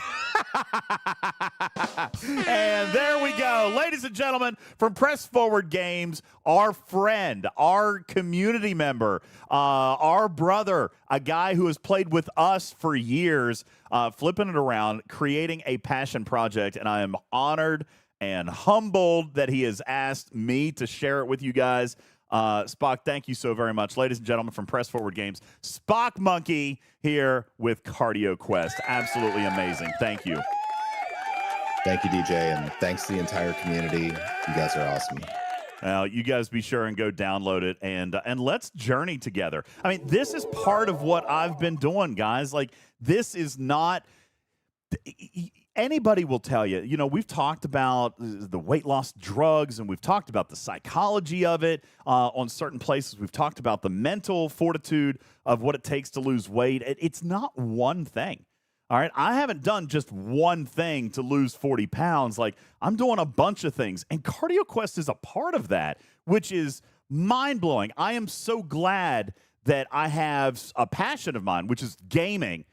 Speaker 1: And there we go. Ladies and gentlemen, from Press Forward Games, our friend, our community member, our brother, a guy who has played with us for years, flipping it around, creating a passion project. And I am honored and humbled that he has asked me to share it with you guys. Spock, thank you so very much. Ladies and gentlemen, from Press Forward Games, Spock Monkey here with Cardio Quest. Absolutely amazing. Thank you.
Speaker 2: Thank you, DJ, and thanks to the entire community. You guys are awesome.
Speaker 1: Now, you guys be sure and go download it, and let's journey together. I mean, this is part of what I've been doing, guys. Like, this is not... Anybody will tell you, you know, we've talked about the weight loss drugs, and we've talked about the psychology of it on certain places. We've talked about the mental fortitude of what it takes to lose weight. It's not one thing. All right. I haven't done just one thing to lose 40 pounds. Like, I'm doing a bunch of things, and Cardio Quest is a part of that, which is mind blowing. I am so glad that I have a passion of mine, which is gaming,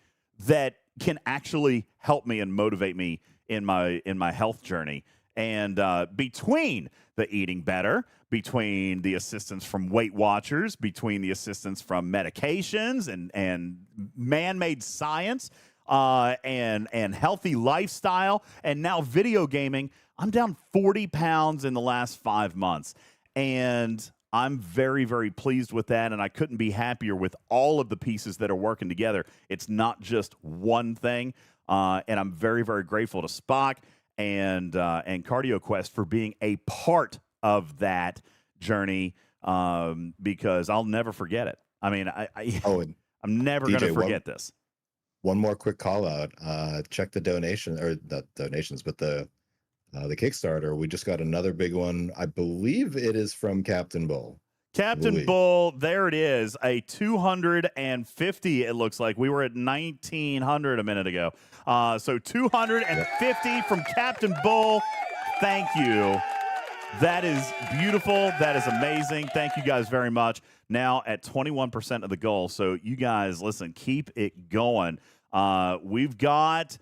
Speaker 1: that can actually help me and motivate me in my health journey. And between the eating better, between the assistance from Weight Watchers, between the assistance from medications and man-made science, and healthy lifestyle, and now video gaming, I'm down 40 pounds in the last 5 months. And I'm very, very pleased with that, and I couldn't be happier with all of the pieces that are working together. It's not just one thing, and I'm very, very grateful to Spock and Cardio Quest for being a part of that journey, because I'll never forget it. I mean, I'm never going to forget this.
Speaker 2: One more quick call out. Check the donation, or the donations, but the Kickstarter. We just got another big one. I believe it is from Captain Bull.
Speaker 1: Captain Bull, there it is. A 250, it looks like. We were at 1,900 a minute ago. So 250 from Captain Bull. Thank you. That is beautiful. That is amazing. Thank you guys very much. Now at 21% of the goal. So you guys, listen, keep it going. We've got...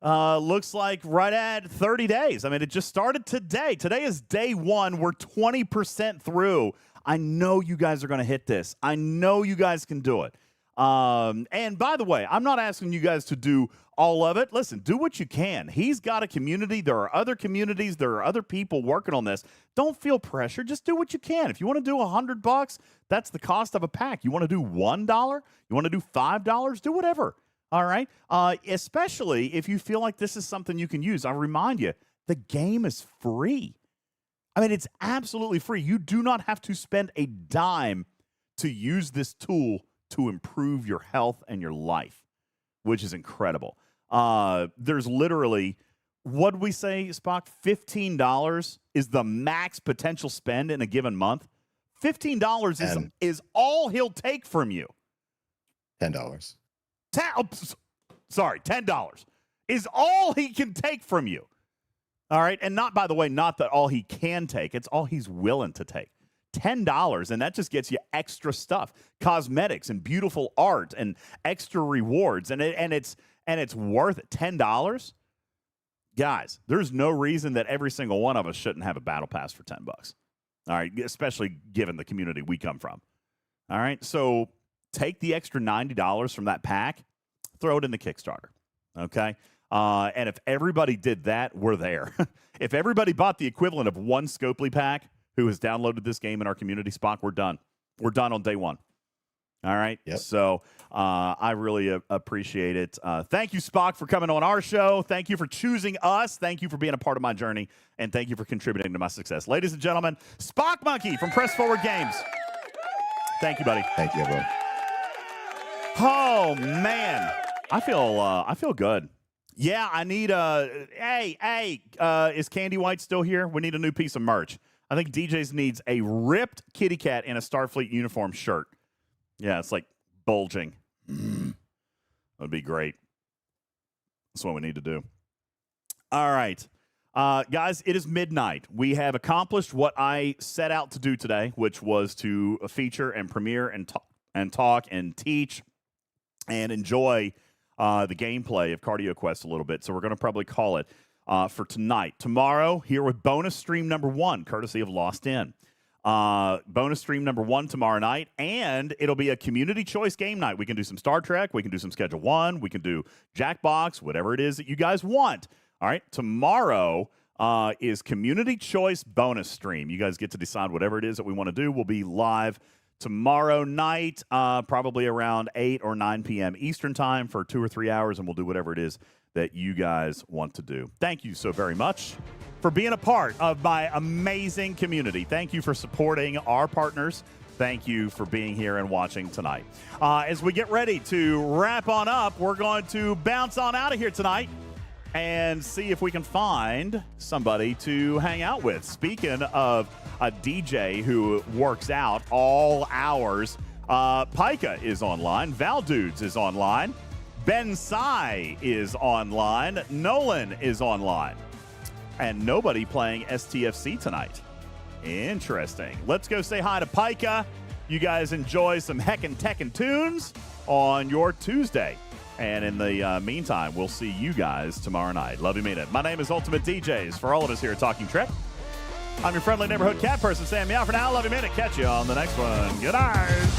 Speaker 1: looks like right at 30 days. I mean, it just started today. Today is day 1. We're 20% through. I know you guys are going to hit this. I know you guys can do it. And by the way, I'm not asking you guys to do all of it. Listen, do what you can. He's got a community. There are other communities. There are other people working on this. Don't feel pressure. Just do what you can. If you want to do $100, that's the cost of a pack. You want to do $1? You want to do $5? Do whatever. All right. Especially if you feel like this is something you can use. I remind you, the game is free. I mean, it's absolutely free. You do not have to spend a dime to use this tool to improve your health and your life, which is incredible. There's literally, what we say, Spock? $15 is the max potential spend in a given month. $15 is all he'll take from you.
Speaker 2: $10.
Speaker 1: $10 is all he can take from you. All right. And not, by the way, not that all he can take, it's all he's willing to take. $10, and that just gets you extra stuff, cosmetics and beautiful art and extra rewards, and it's worth it. $10, guys. There's no reason that every single one of us shouldn't have a battle pass for $10. All right, especially given the community we come from. All right, so take the extra $90 from that pack, throw it in the Kickstarter. Okay. And if everybody did that, we're there. If everybody bought the equivalent of one Scopely pack who has downloaded this game in our community, Spock, we're done. We're done on day 1. All right.
Speaker 2: Yep.
Speaker 1: So I really appreciate it. Thank you, Spock, for coming on our show. Thank you for choosing us. Thank you for being a part of my journey. And thank you for contributing to my success. Ladies and gentlemen, Spock Monkey from Press Forward Games. Thank you, buddy.
Speaker 2: Thank you, everyone.
Speaker 1: Oh, man. I feel good. Yeah, I need is Candy White still here? We need a new piece of merch. I think DJz needs a ripped kitty cat in a Starfleet uniform shirt. Yeah, it's like bulging. That'd be great. That's what we need to do. All right. Guys, it is midnight. We have accomplished what I set out to do today, which was to feature and premiere and talk and teach and enjoy the gameplay of Cardio Quest a little bit. So we're going to probably call it for tonight. Tomorrow, here with bonus stream number 1, courtesy of Lost In. Bonus stream number 1 tomorrow night, and it'll be a community choice game night. We can do some Star Trek, we can do some Schedule 1, we can do Jackbox, whatever it is that you guys want. All right, tomorrow is community choice bonus stream. You guys get to decide whatever it is that we want to do. We'll be live tomorrow night, probably around 8 or 9 p.m. Eastern time for 2 or 3 hours, and we'll do whatever it is that you guys want to do. Thank you so very much for being a part of my amazing community. Thank you for supporting our partners. Thank you for being here and watching tonight. As we get ready to wrap on up, we're going to bounce on out of here tonight and see if we can find somebody to hang out with. Speaking of a DJ who works out all hours, Pika is online. Valdudes is online. Ben Sai is online. Nolan is online. And nobody playing STFC tonight. Interesting. Let's go say hi to Pika. You guys enjoy some heckin' techin' tunes on your Tuesday. And in the meantime, we'll see you guys tomorrow night. Love you, mean it. My name is UltimatDJz. For all of us here at Talking Trek, I'm your friendly neighborhood cat person, Sam. Meow for now. Love you, mean it. Catch you on the next one. Good night.